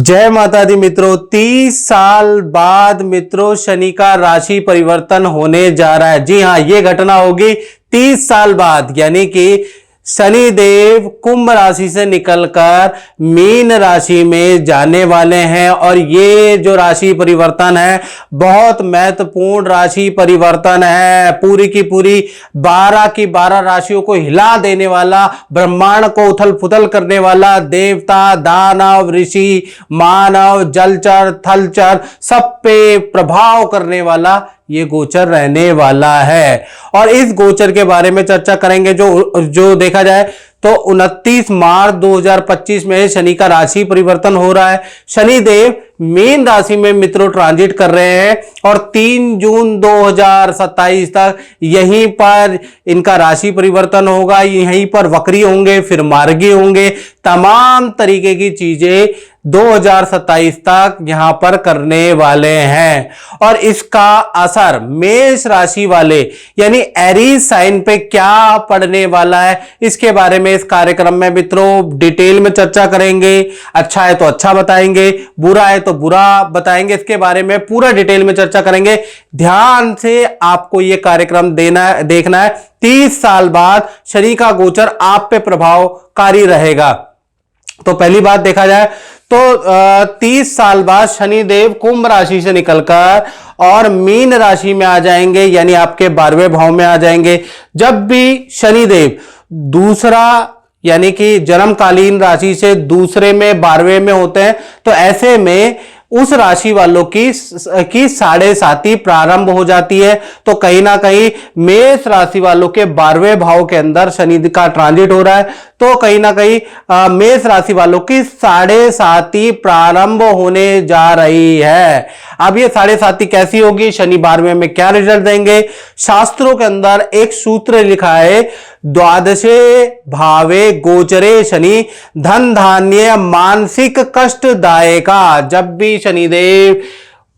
जय माता दी मित्रों। 30 साल बाद मित्रों शनि का राशि परिवर्तन होने जा रहा है। जी हाँ, ये घटना होगी 30 साल बाद, यानी कि शनि देव कुंभ राशि से निकलकर मीन राशि में जाने वाले हैं। और ये जो राशि परिवर्तन है बहुत महत्वपूर्ण राशि परिवर्तन है। पूरी की पूरी 12 की 12 राशियों को हिला देने वाला, ब्रह्मांड को उथल पुथल करने वाला, देवता, दानव, ऋषि, मानव, जलचर, थलचर सब पे प्रभाव करने वाला ये गोचर रहने वाला है। और इस गोचर के बारे में चर्चा करेंगे। जो देखा जाए तो 29 मार्च 2025 में शनि का राशि परिवर्तन हो रहा है। शनि देव मीन राशि में मित्रों ट्रांजिट कर रहे हैं और 3 जून 2027 तक यहीं पर इनका राशि परिवर्तन होगा। यहीं पर वक्री होंगे, फिर मार्गी होंगे, तमाम तरीके की चीजें 2027 तक यहां पर करने वाले हैं। और इसका असर मेष राशि वाले यानी एरीज साइन पे क्या पड़ने वाला है, इसके बारे में इस कार्यक्रम में मित्रों डिटेल में चर्चा करेंगे। अच्छा है तो अच्छा बताएंगे, बुरा है तो बुरा बताएंगे, इसके बारे में पूरा डिटेल में चर्चा करेंगे। ध्यान से आपको यह कार्यक्रम देखना है। 30 साल बाद शनि का गोचर आप पे प्रभावकारी रहेगा। तो पहली बात देखा जाए तो 30 साल बाद शनि देव कुंभ राशि से निकलकर और मीन राशि में आ जाएंगे, यानी आपके 12वें भाव में आ जाएंगे। जब भी शनि देव दूसरा यानी कि जन्मकालीन राशि से दूसरे में 12वें में होते हैं तो ऐसे में उस राशि वालों की साढ़े साती प्रारंभ हो जाती है। तो कहीं ना कहीं मेष राशि वालों के 12वें भाव के अंदर शनि का ट्रांजिट हो रहा है, तो कहीं ना कहीं मेष राशि वालों की साढ़े साती प्रारंभ होने जा रही है। अब ये साढ़े साती कैसी होगी, शनि 12वें में क्या रिजल्ट देंगे? शास्त्रों के अंदर एक सूत्र लिखा है, द्वादशे भावे गोचरे शनि धन धान्य मानसिक कष्टदायका। जब भी शनिदेव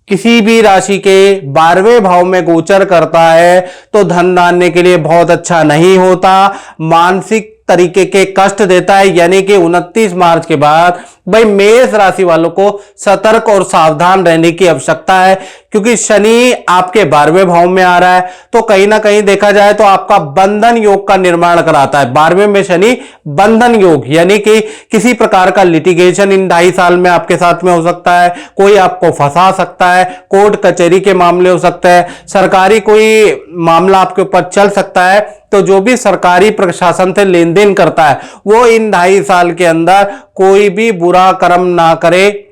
किसी भी राशि के 12वें भाव में गोचर करता है तो धन धान्य के लिए बहुत अच्छा नहीं होता, मानसिक तरीके के कष्ट देता है। यानी कि 29 मार्च के बाद भाई मेष राशि वालों को सतर्क और सावधान रहने की आवश्यकता है, क्योंकि शनि आपके 12वें भाव में आ रहा है। तो कहीं ना कहीं देखा जाए तो आपका बंधन योग का निर्माण कराता है। 12वें में शनि बंधन योग, यानी कि किसी प्रकार का लिटिगेशन इन 2.5 साल में आपके साथ में हो सकता है। कोई आपको फंसा सकता है, कोर्ट कचहरी के मामले हो सकते हैं, सरकारी कोई मामला आपके ऊपर चल सकता है। तो जो भी सरकारी प्रशासन से लेन देन करता है वो इन 2.5 साल के अंदर कोई भी बुरा कर्म ना करे,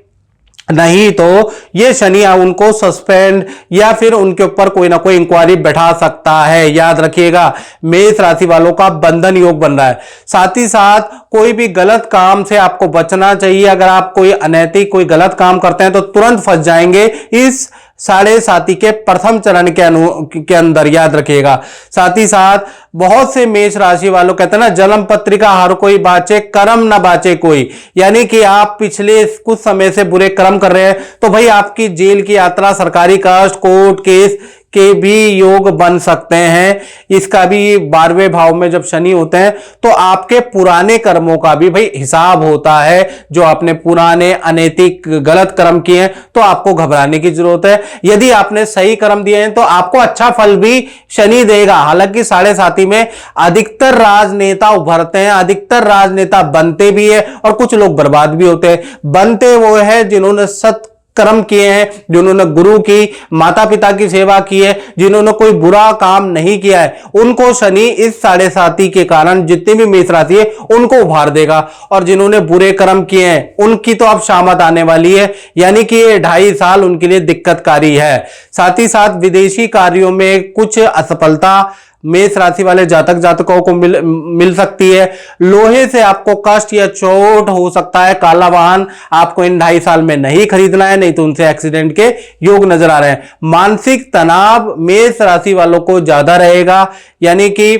नहीं तो ये शनि उनको सस्पेंड या फिर उनके ऊपर कोई ना कोई इंक्वायरी बैठा सकता है। याद रखिएगा, मेष राशि वालों का बंधन योग बन रहा है। साथ ही साथ कोई भी गलत काम से आपको बचना चाहिए। अगर आप कोई अनैतिक कोई गलत काम करते हैं तो तुरंत फंस जाएंगे इस साढ़े साती के प्रथम चरण के अंदर, याद रखिएगा। साथ ही साथ बहुत से मेष राशि वालों कहते हैं ना, जन्म पत्रिका हर कोई बाचे कर्म ना बाचे कोई। यानी कि आप पिछले कुछ समय से बुरे कर्म कर रहे हैं तो भाई आपकी जेल की यात्रा, सरकारी कष्ट, कोर्ट केस के भी योग बन सकते हैं। इसका भी 12वें भाव में जब शनि होते हैं तो आपके पुराने कर्मों का भी भाई हिसाब होता है। जो आपने पुराने अनैतिक गलत कर्म किए हैं तो आपको घबराने की जरूरत है। यदि आपने सही कर्म दिए हैं तो आपको अच्छा फल भी शनि देगा। हालांकि साढ़े साती में अधिकतर राजनेता उभरते हैं, अधिकतर राजनेता बनते भी है और कुछ लोग बर्बाद भी होते हैं। बनते वो है जिन्होंने सत कर्म किए हैं, जिन्होंने गुरु की, माता पिता की सेवा की है, जिन्होंने कोई बुरा काम नहीं किया है, उनको शनि इस साढ़े साती के कारण जितनी भी मेष राशि है उनको उभार देगा। और जिन्होंने बुरे कर्म किए हैं उनकी तो अब शामत आने वाली है, यानी कि ये 2.5 साल उनके लिए दिक्कतकारी है। साथ ही साथ विदेशी कार्यों में कुछ असफलता मेष राशि वाले जातक जातकों को मिल सकती है। लोहे से आपको कष्ट या चोट हो सकता है। काला वाहन आपको इन 2.5 साल में नहीं खरीदना है, नहीं तो उनसे एक्सीडेंट के योग नजर आ रहे हैं। मानसिक तनाव मेष राशि वालों को ज्यादा रहेगा, यानी कि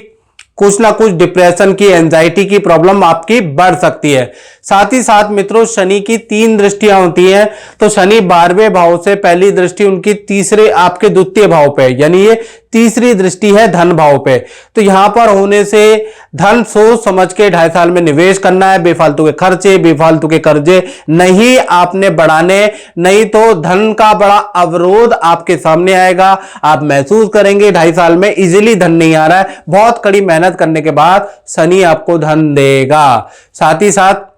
कुछ ना कुछ डिप्रेशन की, एंजाइटी की प्रॉब्लम आपकी बढ़ सकती है। साथ ही साथ मित्रों शनि की 3 दृष्टियां होती हैं। तो शनि 12वें भाव से पहली दृष्टि उनकी तीसरे आपके द्वितीय भाव पे, यानी ये तीसरी दृष्टि है धन भाव पे। तो यहां पर होने से धन सोच समझ के 2.5 साल में निवेश करना है। बेफालतू के खर्चे, बेफालतू के कर्जे नहीं आपने बढ़ाने, नहीं तो धन का बड़ा अवरोध आपके सामने आएगा। आप महसूस करेंगे 2.5 साल में इजीली धन नहीं आ रहा है, बहुत कड़ी मेहनत करने के बाद शनि आपको धन देगा। साथ ही साथ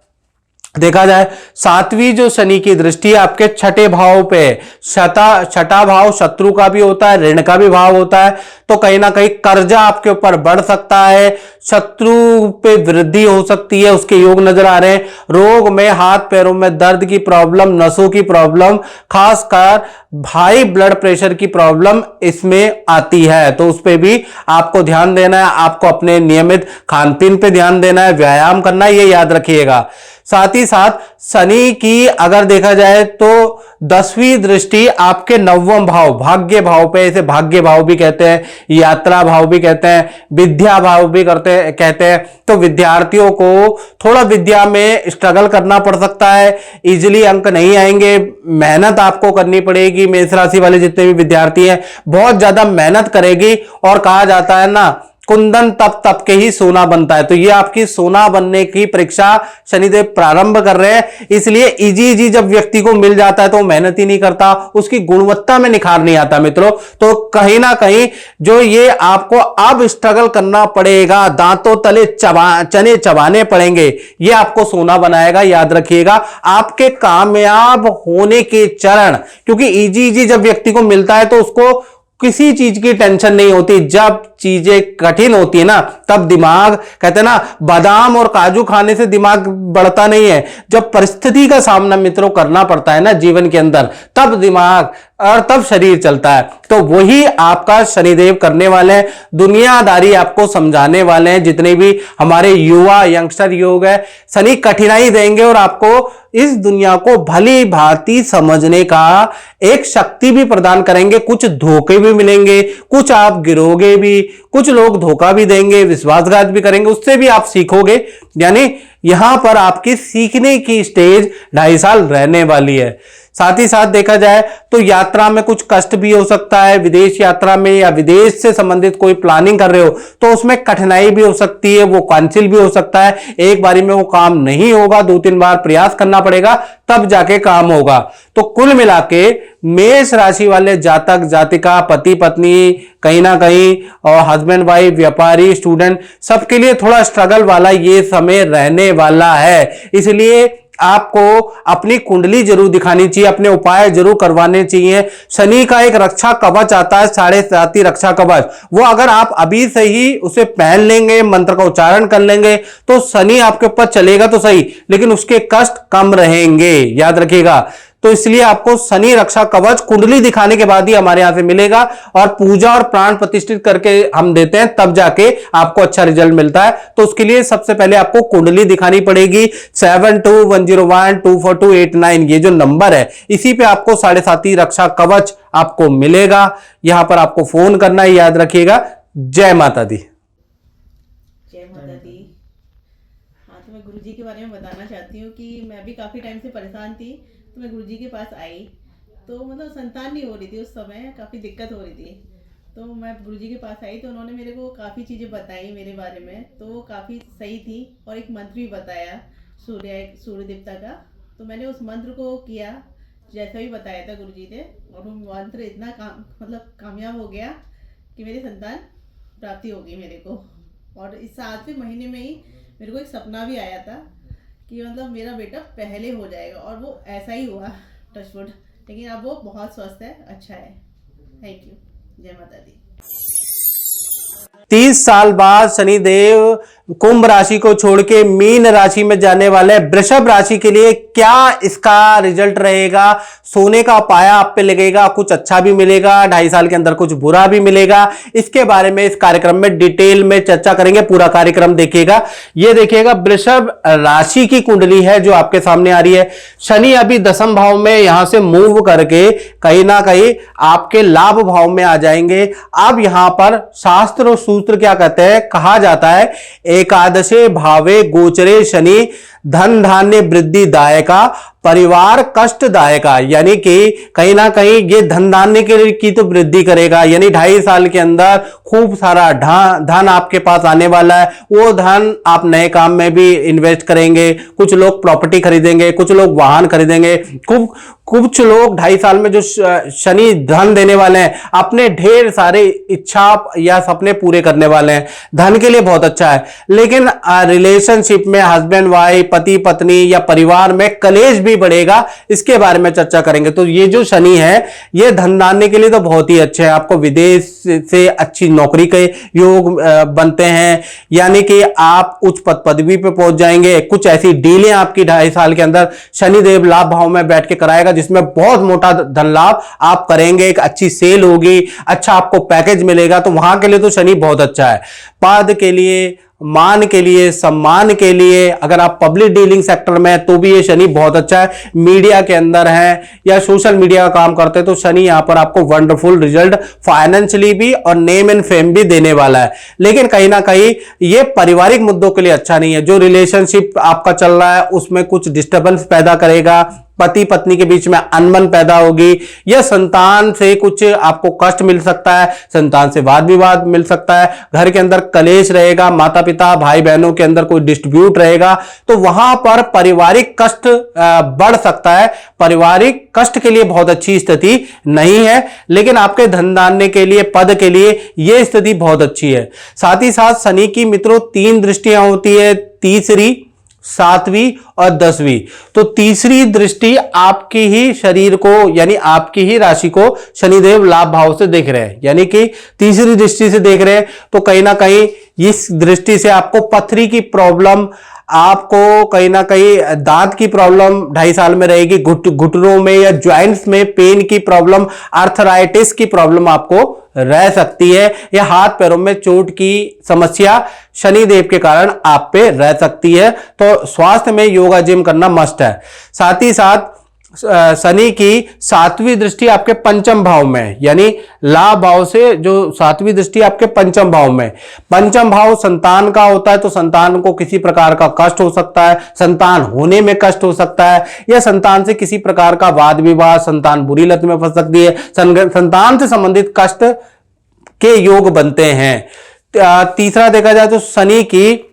देखा जाए 7वीं जो शनि की दृष्टि है आपके 6ठे भाव पे, छठा भाव शत्रु का भी होता है, ऋण का भी भाव होता है। तो कहीं ना कहीं कर्जा आपके ऊपर बढ़ सकता है, शत्रु पे वृद्धि हो सकती है, उसके योग नजर आ रहे हैं। रोग में, हाथ पैरों में दर्द की प्रॉब्लम, नसों की प्रॉब्लम, खासकर हाई ब्लड प्रेशर की प्रॉब्लम इसमें आती है। तो उस पर भी आपको ध्यान देना है, आपको अपने नियमित खान पीन पे ध्यान देना है, व्यायाम करना है, ये याद रखिएगा। साथ ही साथ शनि की अगर देखा जाए तो 10वीं दृष्टि आपके 9वें भाव, भाग्य भाव पे, इसे भाग्य भाव भी कहते हैं, यात्रा भाव भी कहते हैं, विद्या भाव भी कहते हैं। तो विद्यार्थियों को थोड़ा विद्या में स्ट्रगल करना पड़ सकता है, इजीली अंक नहीं आएंगे, मेहनत आपको करनी पड़ेगी। मेष राशि वाले जितने भी विद्यार्थी हैं बहुत ज्यादा मेहनत करेगी, और कहा जाता है ना कुंदन तप तप के ही सोना बनता है। तो ये आपकी सोना बनने की परीक्षा शनिदेव प्रारंभ कर रहे हैं। इसलिए इजी जब व्यक्ति को मिल जाता है तो मेहनत ही नहीं करता, उसकी गुणवत्ता में निखार नहीं आता मित्रों। तो कहीं ना कहीं जो ये आपको अब स्ट्रगल करना पड़ेगा, दांतों तले चने चबाने पड़ेंगे, ये आपको सोना बनाएगा, याद रखिएगा। आपके कामयाब होने के चरण, क्योंकि इजी जब व्यक्ति को मिलता है तो उसको किसी चीज की टेंशन नहीं होती। जब चीजें कठिन होती है ना तब दिमाग, कहते हैं ना बादाम और काजू खाने से दिमाग बढ़ता नहीं है, जब परिस्थिति का सामना मित्रों करना पड़ता है ना जीवन के अंदर, तब दिमाग और तब शरीर चलता है। तो वही आपका शनिदेव करने वाले हैं, दुनियादारी आपको समझाने वाले हैं। जितने भी हमारे युवा यंगस्टर योग है, शनि कठिनाई देंगे और आपको इस दुनिया को भली भांति समझने का एक शक्ति भी प्रदान करेंगे। कुछ धोखे भी मिलेंगे, कुछ आप गिरोगे भी, कुछ लोग धोखा भी देंगे, विश्वासघात भी करेंगे, उससे भी आप सीखोगे। यानी यहां पर आपकी सीखने की स्टेज 2.5 साल रहने वाली है। साथ ही साथ देखा जाए तो यात्रा में कुछ कष्ट भी हो सकता है, विदेश यात्रा में या विदेश से संबंधित कोई प्लानिंग कर रहे हो तो उसमें कठिनाई भी हो सकती है, वो कैंसिल भी हो सकता है। एक बारी में वो काम नहीं होगा, 2-3 बार प्रयास करना पड़ेगा तब जाके काम होगा। तो कुल मिला के मेष राशि वाले जातक जातिका, पति पत्नी, कहीं ना कहीं और हस्बैंड वाइफ, व्यापारी, स्टूडेंट, सबके लिए थोड़ा स्ट्रगल वाला ये समय रहने वाला है। इसलिए आपको अपनी कुंडली जरूर दिखानी चाहिए, अपने उपाय जरूर करवाने चाहिए। शनि का एक रक्षा कवच आता है, 7.5 रक्षा कवच, वो अगर आप अभी से ही उसे पहन लेंगे, मंत्र का उच्चारण कर लेंगे तो शनि आपके ऊपर चलेगा तो सही, लेकिन उसके कष्ट कम रहेंगे, याद रखिएगा। तो इसलिए आपको शनि रक्षा कवच कुंडली दिखाने के बाद ही हमारे यहां से मिलेगा, और पूजा और प्राण प्रतिष्ठित करके हम देते हैं, तब जाके आपको अच्छा रिजल्ट मिलता है। तो उसके लिए सबसे पहले आपको कुंडली दिखानी पड़ेगी। 7210124289 ये जो नंबर है, इसी पे आपको 7.5 रक्षा कवच आपको मिलेगा। यहां पर आपको फोन करना है, याद रखिएगा। जय माता दी। जय माता दी। हाँ, तो मैं गुरुजी के बारे में बताना चाहती हूँ कि मैं भी काफ़ी टाइम से परेशान थी, तो मैं गुरुजी के पास आई तो मतलब संतान नहीं हो रही थी, उस समय काफ़ी दिक्कत हो रही थी। तो मैं गुरुजी के पास आई तो उन्होंने मेरे को काफ़ी चीज़ें बताई मेरे बारे में, तो वो काफ़ी सही थी। और एक मंत्र भी बताया सूर्य देवता का, तो मैंने उस मंत्र को किया जैसा भी बताया था गुरुजी ने, और वो मंत्र इतना कामयाब हो गया कि मेरी संतान प्राप्ति हो गई मेरे को। और इस 7वें महीने में ही मेरे को एक सपना भी आया था कि मतलब मेरा बेटा पहले हो जाएगा, और वो ऐसा ही हुआ, टचवुड। लेकिन अब वो बहुत स्वस्थ है, अच्छा है। Thank you. जय माता दी। 30 साल बाद शनिदेव कुंभ राशि को छोड़ के मीन राशि में जाने वाले वृषभ राशि के लिए क्या इसका रिजल्ट रहेगा। सोने का पाया आप पे लगेगा, कुछ अच्छा भी मिलेगा, 2.5 साल के अंदर कुछ बुरा भी मिलेगा। इसके बारे में इस कार्यक्रम में डिटेल में चर्चा करेंगे, पूरा कार्यक्रम देखिएगा। ये देखिएगा वृषभ राशि की कुंडली है जो आपके सामने आ रही है। शनि अभी 10वें भाव में यहां से मूव करके कहीं ना कहीं आपके लाभ भाव में आ जाएंगे। अब यहां पर शास्त्र और सूत्र क्या कहते हैं, कहा जाता है एकादशे भावे गोचरे शनि धन धान्य वृद्धिदायका, परिवार कष्टदायका, यानी कि कहीं ना कहीं ये धन धान्य की तो वृद्धि करेगा, यानी 2.5 साल के अंदर खूब सारा धन आपके पास आने वाला है। वो धन आप नए काम में भी इन्वेस्ट करेंगे, कुछ लोग प्रॉपर्टी खरीदेंगे, कुछ लोग वाहन खरीदेंगे, कुछ लोग 2.5 साल में जो शनि धन देने वाले हैं अपने ढेर सारे इच्छा या सपने पूरे करने वाले हैं। धन के लिए बहुत अच्छा है, लेकिन रिलेशनशिप में हस्बैंड वाइफ, पति पत्नी या परिवार में कलेश भी बढ़ेगा, इसके बारे में चर्चा करेंगे। तो ये जो शनि है ये धन दाने के लिए तो बहुत ही अच्छे हैं। आपको विदेश से अच्छी नौकरी के योग बनते हैं, यानी कि आप उच्च पदवी पे पहुंच जाएंगे। कुछ ऐसी डीलें आपकी 2.5 साल के अंदर शनिदेव लाभ भाव में बैठ के कराएगा, जिसमें बहुत मोटा धन लाभ आप करेंगे, एक अच्छी सेल होगी, अच्छा आपको पैकेज मिलेगा। तो वहां के लिए तो शनि बहुत अच्छा है। पद के लिए, मान के लिए, सम्मान के लिए, अगर आप पब्लिक डीलिंग सेक्टर में हैं तो भी ये शनि बहुत अच्छा है। मीडिया के अंदर हैं या सोशल मीडिया का काम करते हैं तो शनि यहां पर आपको वंडरफुल रिजल्ट फाइनेंशियली भी और नेम एंड फेम भी देने वाला है। लेकिन कहीं ना कहीं ये पारिवारिक मुद्दों के लिए अच्छा नहीं है। जो रिलेशनशिप आपका चल रहा है उसमें कुछ डिस्टर्बेंस पैदा करेगा, पति पत्नी के बीच में अनबन पैदा होगी, या संतान से कुछ आपको कष्ट मिल सकता है, संतान से वाद विवाद मिल सकता है, घर के अंदर कलेश रहेगा, माता पिता भाई बहनों के अंदर कोई डिस्प्यूट रहेगा, तो वहां पर पारिवारिक कष्ट बढ़ सकता है। पारिवारिक कष्ट के लिए बहुत अच्छी स्थिति नहीं है, लेकिन आपके धन धान्य के लिए, पद के लिए यह स्थिति बहुत अच्छी है। साथ ही साथ शनि की मित्रों 3 दृष्टियां होती है, तीसरी, 7वीं और 10वीं। तो तीसरी दृष्टि आपकी ही शरीर को यानी आपकी ही राशि को शनिदेव लाभ भाव से देख रहे हैं, यानी कि तीसरी दृष्टि से देख रहे हैं। तो कहीं ना कहीं इस दृष्टि से आपको पथरी की प्रॉब्लम, आपको कहीं ना कहीं दांत की प्रॉब्लम 2.5 साल में रहेगी, घुटनों में या ज्वाइंट्स में पेन की प्रॉब्लम, आर्थराइटिस की प्रॉब्लम आपको रह सकती है, या हाथ पैरों में चोट की समस्या शनिदेव के कारण आप पे रह सकती है। तो स्वास्थ्य में योगा जिम करना मस्ट है। साथ ही साथ शनि की 7वीं दृष्टि आपके पंचम भाव में, यानी लाभ भाव से जो 7वीं दृष्टि आपके पंचम भाव में। पंचम भाव संतान का होता है, तो संतान को किसी प्रकार का कष्ट हो सकता है, संतान होने में कष्ट हो सकता है, या संतान से किसी प्रकार का वाद विवाद, संतान बुरी लत में फंस सकती है, संतान से संबंधित कष्ट के योग बनते हैं। तीसरा देखा जाए तो शनि की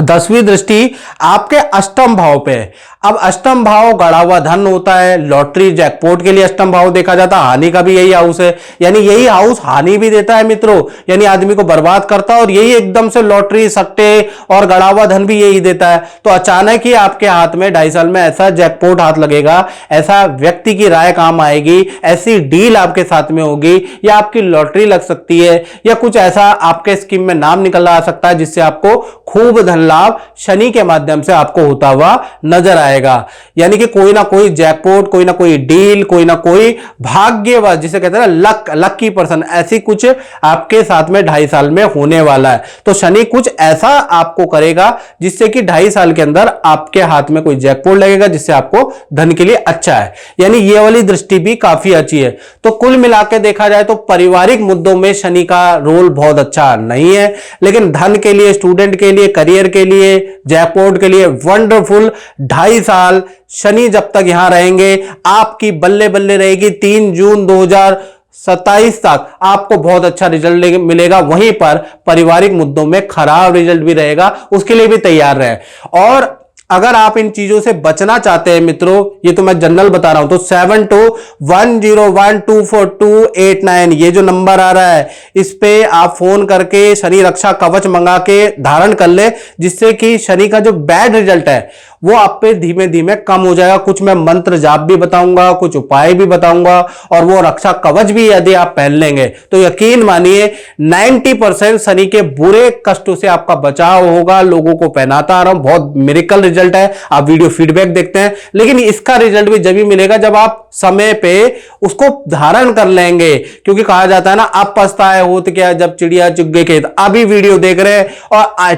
10वीं दृष्टि आपके अष्टम भाव पे। अब अष्टम भाव गड़ा हुआ धन होता है, लॉटरी जैकपॉट के लिए अष्टम भाव देखा जाता है, हानि का भी यही हाउस है, यानी यही हाउस हानि भी देता है मित्रों, यानी आदमी को बर्बाद करता है, और यही एकदम से लॉटरी, सट्टे और गड़ा हुआ धन भी यही देता है। तो अचानक ही आपके हाथ में 2.5 साल में ऐसा जैकपॉट हाथ लगेगा, ऐसा व्यक्ति की राय काम आएगी, ऐसी डील आपके साथ में होगी, या आपकी लॉटरी लग सकती है, या कुछ ऐसा आपके स्कीम में नाम निकल आ सकता है जिससे आपको खूब धन लाभ शनि के माध्यम से आपको होता हुआ नजर आएगा। यानी कि कोई ना कोई जैकपॉट, कोई ना कोई डील, कोई ना कोई भाग्यवान, जिसे कहते हैं ना लकी पर्सन, ऐसी कुछ आपके साथ में 2.5 साल में होने वाला है। तो शनि कुछ ऐसा आपको करेगा जिससे कि 2.5 साल के अंदर आपके हाथ में कोई जैकपॉट लगेगा, जिससे आपको धन के लिए अच्छा है। यानी ये वाली दृष्टि भी काफी अच्छी है। तो कुल मिलाकर देखा जाए तो पारिवारिक मुद्दों में शनि का रोल बहुत अच्छा नहीं है, लेकिन धन के लिए, स्टूडेंट के लिए, करियर के लिए, जैकपॉट के लिए वंडरफुल 2.5 साल शनि जब तक यहां रहेंगे आपकी बल्ले बल्ले रहेगी। 3 जून 2027 तक आपको बहुत अच्छा रिजल्ट मिलेगा। वहीं पर पारिवारिक मुद्दों में खराब रिजल्ट भी रहेगा, उसके लिए भी तैयार रहे। और अगर आप इन चीजों से बचना चाहते हैं मित्रों, ये तो मैं जनरल बता रहा हूं, तो 7210124289 ये जो नंबर आ रहा है, इस पे आप फोन करके शनि रक्षा कवच मंगा के धारण कर ले, जिससे कि शनि का जो बैड रिजल्ट है वो आप पे धीमे धीमे कम हो जाएगा। कुछ मैं मंत्र जाप भी बताऊंगा, कुछ उपाय भी बताऊंगा, और वो रक्षा कवच भी यदि आप पहन लेंगे तो यकीन मानिए 90% शनि के बुरे कष्टों से आपका बचाव होगा। लोगों को पहनाता आ रहा हूं, बहुत मिरेकल रिजल्ट है। आप वीडियो फीडबैक देखते हैं, लेकिन इसका रिजल्ट भी जब ही मिलेगा जब आप समय पे उसको धारण कर लेंगे, क्योंकि कहा जाता है ना, अब पछताए होत क्या जब चिड़िया चुग गए खेत। अभी वीडियो देख रहे हैं और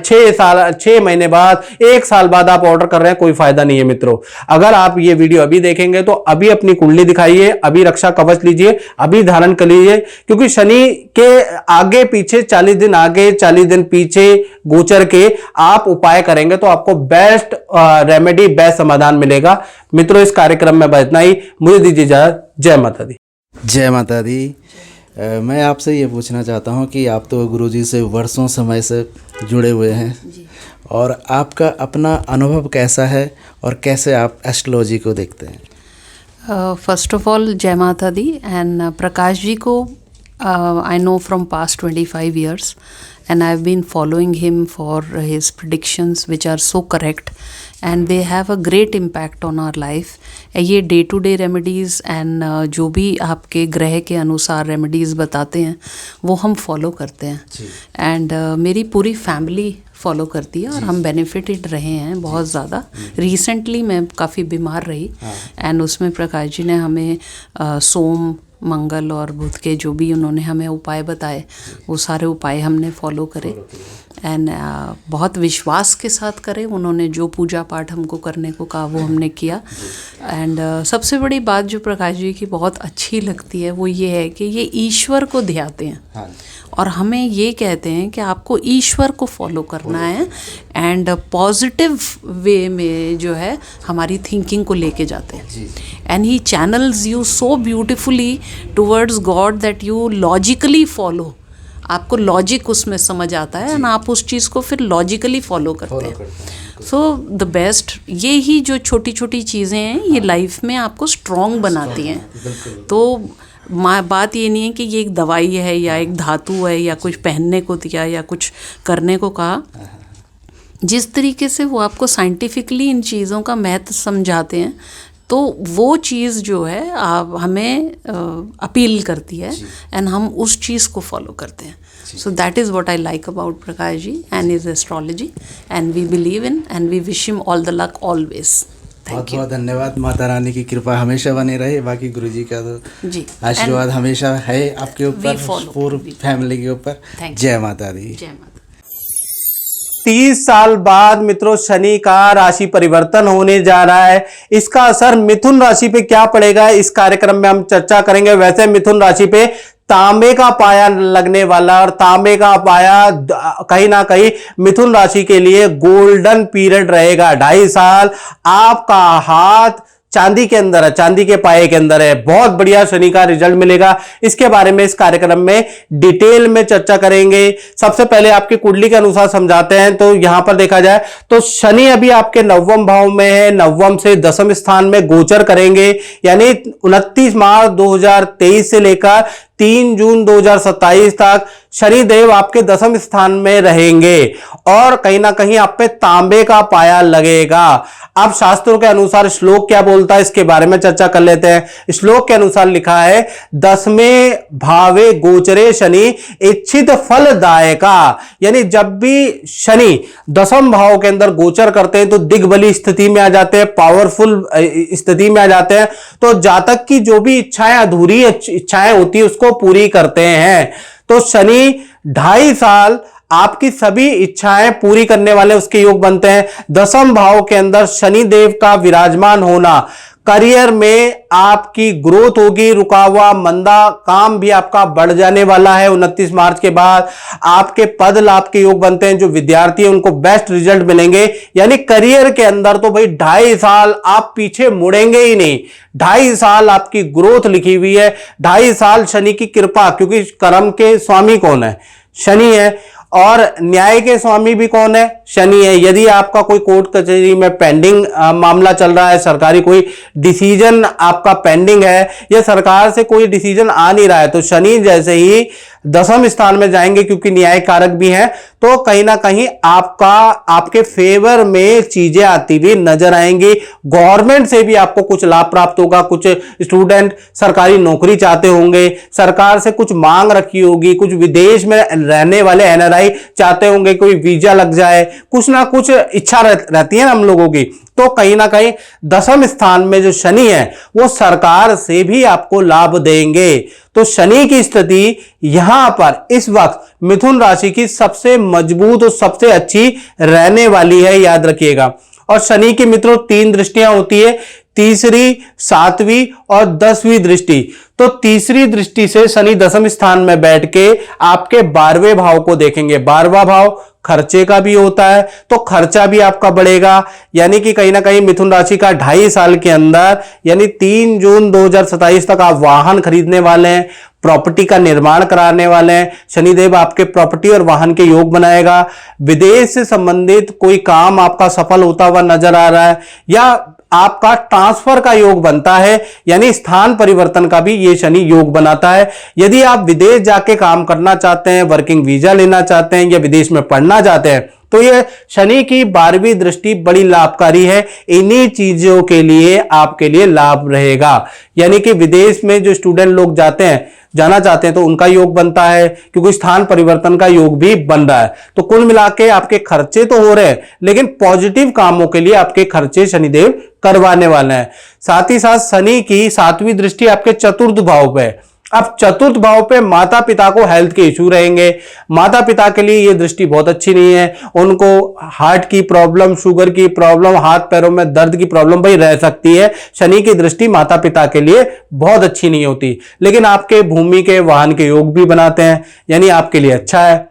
6 महीने बाद, 1 साल बाद आप ऑर्डर कर रहे हैं, कोई फायदा नहीं है मित्रों। अगर आप ये वीडियो अभी देखेंगे तो अभी अपनी कुंडली दिखाइए, अभी रक्षा कवच लीजिए, अभी धारण कर लीजिए, क्योंकि शनि के आगे पीछे 40 दिन आगे 40 दिन पीछे गोचर के आप उपाय करेंगे तो आपको बेस्ट रेमेडी, बेस्ट समाधान मिलेगा। मित्रों, इस कार्यक्रम में बस इतना ही, मुझे दीजिए इजाजत। जय माता दी। जय माता दी। मैं आपसे ये पूछना चाहता हूँ कि आप तो गुरुजी से वर्षों समय से जुड़े हुए हैं, और आपका अपना अनुभव कैसा है और कैसे आप एस्ट्रोलॉजी को देखते हैं? फर्स्ट ऑफ ऑल जय माता दी। एंड प्रकाश जी को I know from past 25 years, and I've been following him for his predictions which are so correct, and they have a great impact on our life. ये day to day remedies and जो भी आपके ग्रह के अनुसार remedies बताते हैं वो हम फॉलो करते हैं, एंड मेरी पूरी फैमिली फॉलो करती है और हम बेनिफिटेड रहे हैं बहुत ज़्यादा। रिसेंटली मैं काफ़ी बीमार रही, एंड उसमें प्रकाश जी ने हमें सोम, मंगल और बुध के जो भी उन्होंने हमें उपाय बताए वो सारे उपाय हमने फॉलो करे, एंड बहुत विश्वास के साथ करे। उन्होंने जो पूजा पाठ हमको करने को कहा वो हमने किया। एंड सबसे बड़ी बात जो प्रकाश जी की बहुत अच्छी लगती है वो ये है कि ये ईश्वर को ध्याते हैं और हमें ये कहते हैं कि आपको ईश्वर को फॉलो करना है, एंड पॉजिटिव वे में जो है हमारी थिंकिंग को लेके जाते हैं। And he channels you so beautifully towards God that you logically follow. आपको लॉजिक उसमें समझ आता है एंड आप उस चीज़ को फिर लॉजिकली फॉलो करते हैं। सो द बेस्ट, ये ही जो छोटी छोटी चीज़ें हैं ये लाइफ में आपको स्ट्रॉन्ग बनाती हैं। तो बात ये नहीं है कि ये एक दवाई है या एक धातु है या कुछ पहनने को दिया या कुछ करने को कहा। जिस तरीके से वो आपको साइंटिफिकली इन चीज़ों का महत्व समझाते हैं तो वो चीज़ जो है आप हमें अपील करती है एंड हम उस चीज़ को फॉलो करते हैं। So that is what I like about Prakash ji and his astrology, and we believe in and we wish him all the luck always. बहुत बहुत धन्यवाद। माता रानी की कृपा हमेशा बनी रहे, बाकी गुरुजी का तो जी आशीर्वाद हमेशा है आपके ऊपर, पूरी फैमिली के ऊपर। जय माता दी। जय माता। 30 साल बाद मित्रों शनि का राशि परिवर्तन होने जा रहा है। इसका असर मिथुन राशि पे क्या पड़ेगा, इस कार्यक्रम में हम चर्चा करेंगे। वैसे मिथुन राशि पे तांबे का पाया लगने वाला, और तांबे का पाया कहीं ना कहीं मिथुन राशि के लिए गोल्डन पीरियड रहेगा। 2.5 साल आपका हाथ चांदी के अंदर है, चांदी के पाए के अंदर है। बहुत बढ़िया शनि का रिजल्ट मिलेगा। इसके बारे में इस कार्यक्रम में डिटेल में चर्चा करेंगे। सबसे पहले आपकी कुंडली के अनुसार समझाते हैं। तो यहां पर देखा जाए तो शनि अभी आपके 9वें भाव में है, 9वें से 10वें स्थान में गोचर करेंगे, यानी 29 मार्च 2023 से लेकर 3 जून 2027 तक शनिदेव आपके 10वें स्थान में रहेंगे और कहीं ना कहीं आप पे तांबे का पाया लगेगा। अब शास्त्रों के अनुसार श्लोक क्या बोलता है इसके बारे में चर्चा कर लेते हैं। श्लोक के अनुसार लिखा है 10वें भावे गोचरे शनि इच्छित फलदायका, यानी जब भी शनि 10वें भाव के अंदर गोचर करते हैं तो दिग्बली स्थिति में आ जाते हैं, पावरफुल स्थिति में आ जाते हैं। तो जातक की जो भी इच्छाएं, अधूरी इच्छाएं होती है उसको पूरी करते हैं। तो शनि 2.5 साल आपकी सभी इच्छाएं पूरी करने वाले उसके योग बनते हैं। 10वें भाव के अंदर शनि देव का विराजमान होना, करियर में आपकी ग्रोथ होगी, रुका हुआ मंदा काम भी आपका बढ़ जाने वाला है। 29 मार्च के बाद आपके पद लाभ के योग बनते हैं। जो विद्यार्थी हैं उनको बेस्ट रिजल्ट मिलेंगे, यानी करियर के अंदर तो भाई 2.5 साल आप पीछे मुड़ेंगे ही नहीं। 2.5 साल आपकी ग्रोथ लिखी हुई है। 2.5 साल शनि की कृपा, क्योंकि कर्म के स्वामी कौन है? शनि है, और न्याय के स्वामी भी कौन है? शनि है। यदि आपका कोई कोर्ट कचहरी में पेंडिंग मामला चल रहा है, सरकारी कोई डिसीजन आपका पेंडिंग है या सरकार से कोई डिसीजन आ नहीं रहा है, तो शनि जैसे ही दसम स्थान में जाएंगे क्योंकि न्याय कारक भी हैं, तो कहीं ना कहीं आपके फेवर में चीजें आती हुई नजर आएंगी। गवर्नमेंट से भी आपको कुछ लाभ प्राप्त होगा। कुछ स्टूडेंट सरकारी नौकरी चाहते होंगे, सरकार से कुछ मांग रखी होगी, कुछ विदेश में रहने वाले एनआरआई चाहते होंगे कोई वीजा लग जाए, कुछ ना कुछ इच्छा रहती है ना हम लोगों की। तो कहीं ना कहीं दसम स्थान में जो शनि है वो सरकार से भी आपको लाभ देंगे। तो शनि की स्थिति यहां पर इस वक्त मिथुन राशि की सबसे मजबूत और सबसे अच्छी रहने वाली है, याद रखिएगा। और शनि की मित्रों 3 दृष्टियां होती है, तीसरी, 7वीं और 10वीं दृष्टि। तो तीसरी दृष्टि से शनि दसम स्थान में बैठ के आपके 12वें भाव को देखेंगे। 12वां भाव खर्चे का भी होता है, तो खर्चा भी आपका बढ़ेगा। यानी कि कहीं ना कहीं मिथुन राशि का 2.5 साल के अंदर यानी 3 जून 2027 तक आप वाहन खरीदने वाले हैं, प्रॉपर्टी का निर्माण कराने वाले हैं। शनिदेव आपके प्रॉपर्टी और वाहन के योग बनाएगा। विदेश से संबंधित कोई काम आपका सफल होता हुआ नजर आ रहा है, या आपका ट्रांसफर का योग बनता है, यानी स्थान परिवर्तन का भी ये शनि योग बनाता है। यदि आप विदेश जाके काम करना चाहते हैं, वर्किंग वीजा लेना चाहते हैं या विदेश में पढ़ना चाहते हैं, तो ये शनि की 12वीं दृष्टि बड़ी लाभकारी है। इन्हीं चीजों के लिए आपके लिए लाभ रहेगा। यानी कि विदेश में जो स्टूडेंट लोग जाना चाहते हैं तो उनका योग बनता है, क्योंकि स्थान परिवर्तन का योग भी बन रहा है। तो कुल मिला के आपके खर्चे तो हो रहे हैं, लेकिन पॉजिटिव कामों के लिए आपके खर्चे शनिदेव करवाने वाले हैं। साथ ही साथ शनि की 7वीं दृष्टि आपके चतुर्थ भाव पे। अब चतुर्थ भाव पे माता पिता को हेल्थ के इश्यू रहेंगे। माता पिता के लिए ये दृष्टि बहुत अच्छी नहीं है। उनको हार्ट की प्रॉब्लम, शुगर की प्रॉब्लम, हाथ पैरों में दर्द की प्रॉब्लम भाई रह सकती है। शनि की दृष्टि माता पिता के लिए बहुत अच्छी नहीं होती, लेकिन आपके भूमि के वाहन के योग भी बनाते हैं, यानी आपके लिए अच्छा है।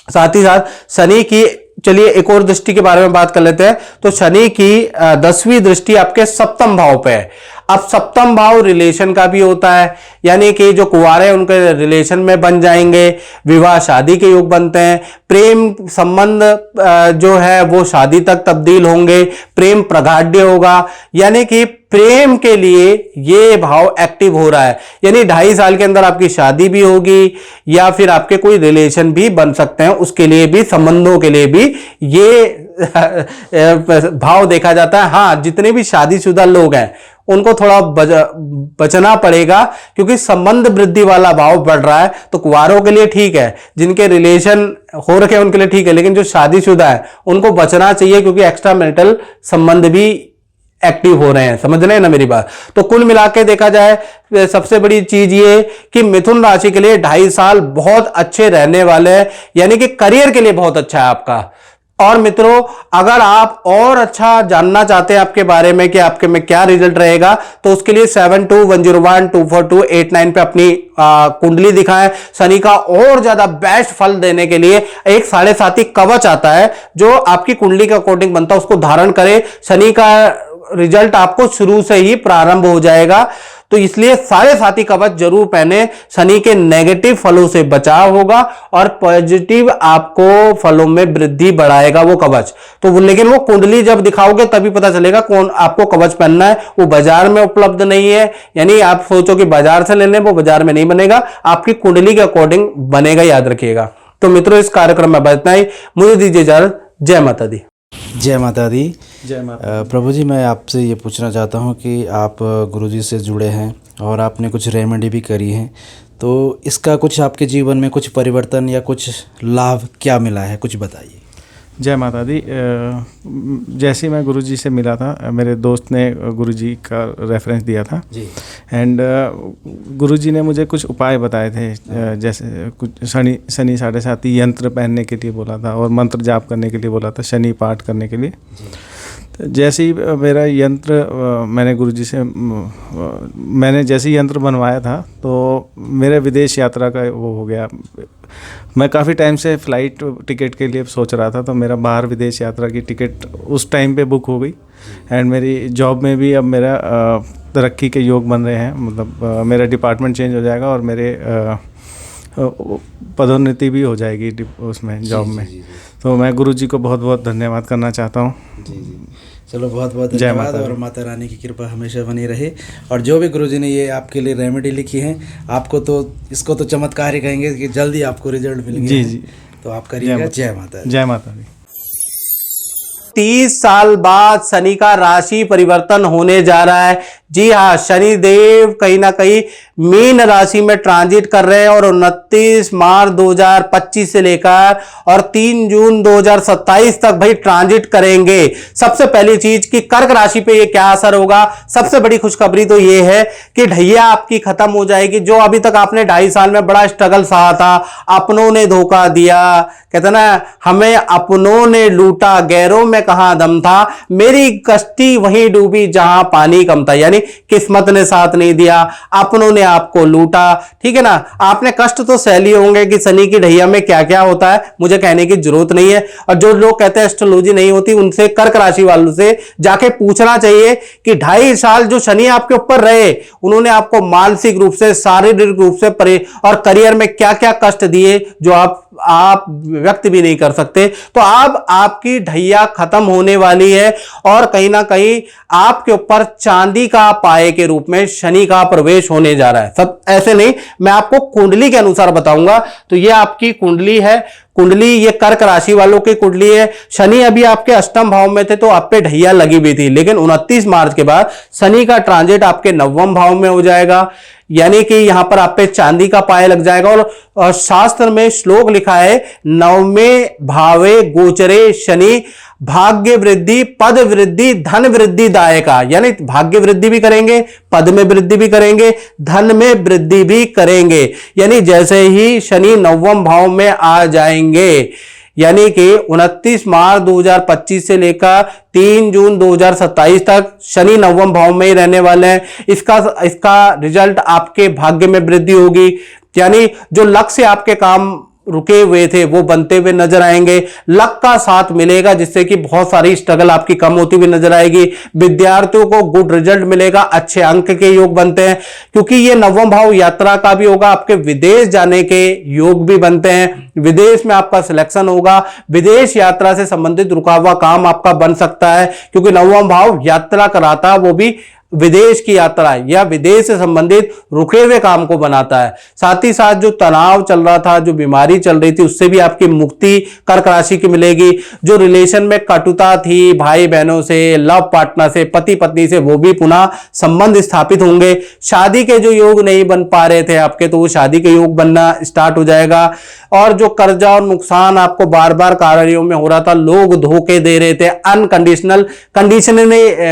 साथ ही साथ शनि की, चलिए एक और दृष्टि के बारे में बात कर लेते हैं। तो शनि की 10वीं दृष्टि आपके सप्तम भाव पे है। अब सप्तम भाव रिलेशन का भी होता है, यानी कि जो कुंवारे हैं उनके रिलेशन में बन जाएंगे, विवाह शादी के योग बनते हैं, प्रेम संबंध जो है वो शादी तक तब्दील होंगे, प्रेम प्रगाढ़ होगा। यानी कि प्रेम के लिए ये भाव एक्टिव हो रहा है, यानी 2.5 साल के अंदर आपकी शादी भी होगी या फिर आपके कोई रिलेशन भी बन सकते हैं। उसके लिए भी, संबंधों के लिए भी ये भाव देखा जाता है। हाँ, जितने भी शादीशुदा लोग हैं उनको थोड़ा बचना पड़ेगा, क्योंकि संबंध वृद्धि वाला भाव बढ़ रहा है। तो कुंवारों के लिए ठीक है, जिनके रिलेशन हो रखे हैं उनके लिए ठीक है, लेकिन जो शादीशुदा है उनको बचना चाहिए, क्योंकि एक्स्ट्रा मैरिटल संबंध भी एक्टिव हो रहे हैं। समझ रहे हैं ना मेरी बात? तो कुल मिला के देखा जाए सबसे बड़ी चीज ये कि मिथुन राशि के लिए 2.5 साल बहुत अच्छे रहने वाले हैं, यानी कि करियर के लिए बहुत अच्छा है आपका। और मित्रों, अगर आप और अच्छा जानना चाहते हैं आपके बारे में कि आपके में क्या रिजल्ट रहेगा, तो उसके लिए 7210124289 पे अपनी कुंडली दिखाएं। शनि का और ज्यादा बेस्ट फल देने के लिए एक 7.5 कवच आता है जो आपकी कुंडली के अकॉर्डिंग बनता है, उसको धारण करें। शनि का रिजल्ट आपको शुरू से ही प्रारंभ हो जाएगा, तो इसलिए 7.5 कवच जरूर पहने। शनि के नेगेटिव फलों से बचाव होगा और पॉजिटिव आपको फलों में वृद्धि बढ़ाएगा वो कवच। तो लेकिन वो कुंडली जब दिखाओगे तभी पता चलेगा कौन आपको कवच पहनना है। वो बाजार में उपलब्ध नहीं है, यानी आप सोचो कि बाजार से ले लें, वो बाजार में नहीं बनेगा, आपकी कुंडली के अकॉर्डिंग बनेगा, याद रखिएगा। तो मित्रों, इस कार्यक्रम में बतना ही, मुझे दीजिए इजाजत। जय माता दी। जय माता दी। जय माता। प्रभु जी, मैं आपसे ये पूछना चाहता हूँ कि आप गुरुजी से जुड़े हैं और आपने कुछ रेमेडी भी करी है, तो इसका कुछ आपके जीवन में कुछ परिवर्तन या कुछ लाभ क्या मिला है, कुछ बताइए। जय माता दी। जैसे मैं गुरुजी से मिला था, मेरे दोस्त ने गुरुजी का रेफरेंस दिया था जी। एंड गुरुजी ने मुझे कुछ उपाय बताए थे, जैसे कुछ शनि 7.5 यंत्र पहनने के लिए बोला था और मंत्र जाप करने के लिए बोला था, शनि पाठ करने के लिए। तो जैसे ही मेरा यंत्र मैंने गुरुजी से मैंने जैसे ही यंत्र बनवाया था तो मेरे विदेश यात्रा का वो हो गया। मैं काफ़ी टाइम से फ़्लाइट टिकट के लिए सोच रहा था, तो मेरा बाहर विदेश यात्रा की टिकट उस टाइम पे बुक हो गई। एंड मेरी जॉब में भी अब मेरा तरक्की के योग बन रहे हैं, मतलब मेरा डिपार्टमेंट चेंज हो जाएगा और मेरे पदोन्नति भी हो जाएगी उसमें, जॉब में। तो मैं गुरुजी को बहुत बहुत धन्यवाद करना चाहता हूँ। चलो बहुत बहुत जय धन्यवाद माता और दी। माता रानी की कृपा हमेशा बनी रहे। और जो भी गुरुजी ने ये आपके लिए रेमेडी लिखी है, आपको तो इसको तो चमत्कार ही कहेंगे कि जल्दी आपको रिजल्ट मिलेंगे। जी, जी। तो आप करिएगा। जय माता दी। जय माता दी। 30 साल बाद शनि का राशि परिवर्तन होने जा रहा है। जी हाँ, शनि देव कहीं ना कहीं मीन राशि में ट्रांजिट कर रहे हैं और 29 मार्च 2025 से लेकर और 3 जून 2027 तक भाई ट्रांजिट करेंगे। सबसे पहली चीज कि कर्क राशि पे ये क्या असर होगा, सबसे बड़ी खुशखबरी तो ये है कि ढैया आपकी खत्म हो जाएगी। जो अभी तक आपने 2.5 साल में बड़ा स्ट्रगल सहा था, अपनों ने धोखा दिया, कहते ना हमें अपनों ने लूटा, गैरों में कहां दम था, मेरी कश्ती वहीं डूबी जहां पानी कम था। यानी किस्मत ने साथ नहीं दिया, अपनों ने आपको लूटा। ठीक है ना, आपने कष्ट तो सह लिए होंगे कि शनि की ढैया में क्या क्या होता है, मुझे कहने की जरूरत नहीं है। और जो लोग कहते हैं एस्ट्रोलॉजी नहीं होती, उनसे कर्क राशि वालों से जाके पूछना चाहिए कि 2.5 साल जो शनि आपके ऊपर रहे, उन्होंने आपको मानसिक रूप से, शारीरिक रूप से और करियर में क्या क्या कष्ट दिए जो आप व्यक्त भी नहीं कर सकते। तो अब आपकी ढैया खत्म होने वाली है और कहीं ना कहीं आपके ऊपर चांदी का पाए के रूप में शनि का प्रवेश होने जा रहा है। सब ऐसे नहीं, मैं आपको कुंडली के अनुसार बताऊंगा। तो ये आपकी कुंडली है, कुंडली ये कर्क राशि वालों की कुंडली है। शनि अभी आपके अष्टम भाव में थे तो आप पे ढैया लगी हुई थी, लेकिन 29 मार्च के बाद शनि का ट्रांजिट आपके 9वें भाव में हो जाएगा, यानी कि यहां पर आप पे चांदी का पाया लग जाएगा। और शास्त्र में श्लोक लिखा है, 9वें भावे गोचरे शनि भाग्य वृद्धि, पद वृद्धि, धन वृद्धि दायका। यानी भाग्य वृद्धि भी करेंगे, पद में वृद्धि भी करेंगे, धन में वृद्धि भी करेंगे। यानी जैसे ही शनि 9वें भाव में आ जाएंगे, यानी कि 29 मार्च 2025 से लेकर 3 जून 2027 तक शनि 9वें भाव में ही रहने वाले हैं। इसका रिजल्ट आपके भाग्य में वृद्धि होगी, यानी जो लक्ष्य आपके काम रुके हुए थे वो बनते हुए नजर आएंगे। लक का साथ मिलेगा जिससे कि बहुत सारी स्ट्रगल आपकी कम होती हुई नजर आएगी। विद्यार्थियों को गुड रिजल्ट मिलेगा, अच्छे अंक के योग बनते हैं, क्योंकि ये 9वां भाव यात्रा का भी होगा। आपके विदेश जाने के योग भी बनते हैं, विदेश में आपका सिलेक्शन होगा, विदेश यात्रा से संबंधित रुका हुआ काम आपका बन सकता है, क्योंकि 9वां भाव यात्रा कराता है, वो भी विदेश की यात्रा या विदेश से संबंधित रुके हुए काम को बनाता है। साथ ही साथ जो तनाव चल रहा था, जो बीमारी चल रही थी, उससे भी आपकी मुक्ति कर्क राशि की मिलेगी। जो रिलेशन में कटुता थी भाई बहनों से, लव पार्टनर से, पति पत्नी से, वो भी पुनः संबंध स्थापित होंगे। शादी के जो योग नहीं बन पा रहे थे आपके, तो वो शादी के योग बनना स्टार्ट हो जाएगा। और जो कर्जा और नुकसान आपको बार बार कार्यों में हो रहा था, लोग धोखे दे रहे थे, अनकंडीशनल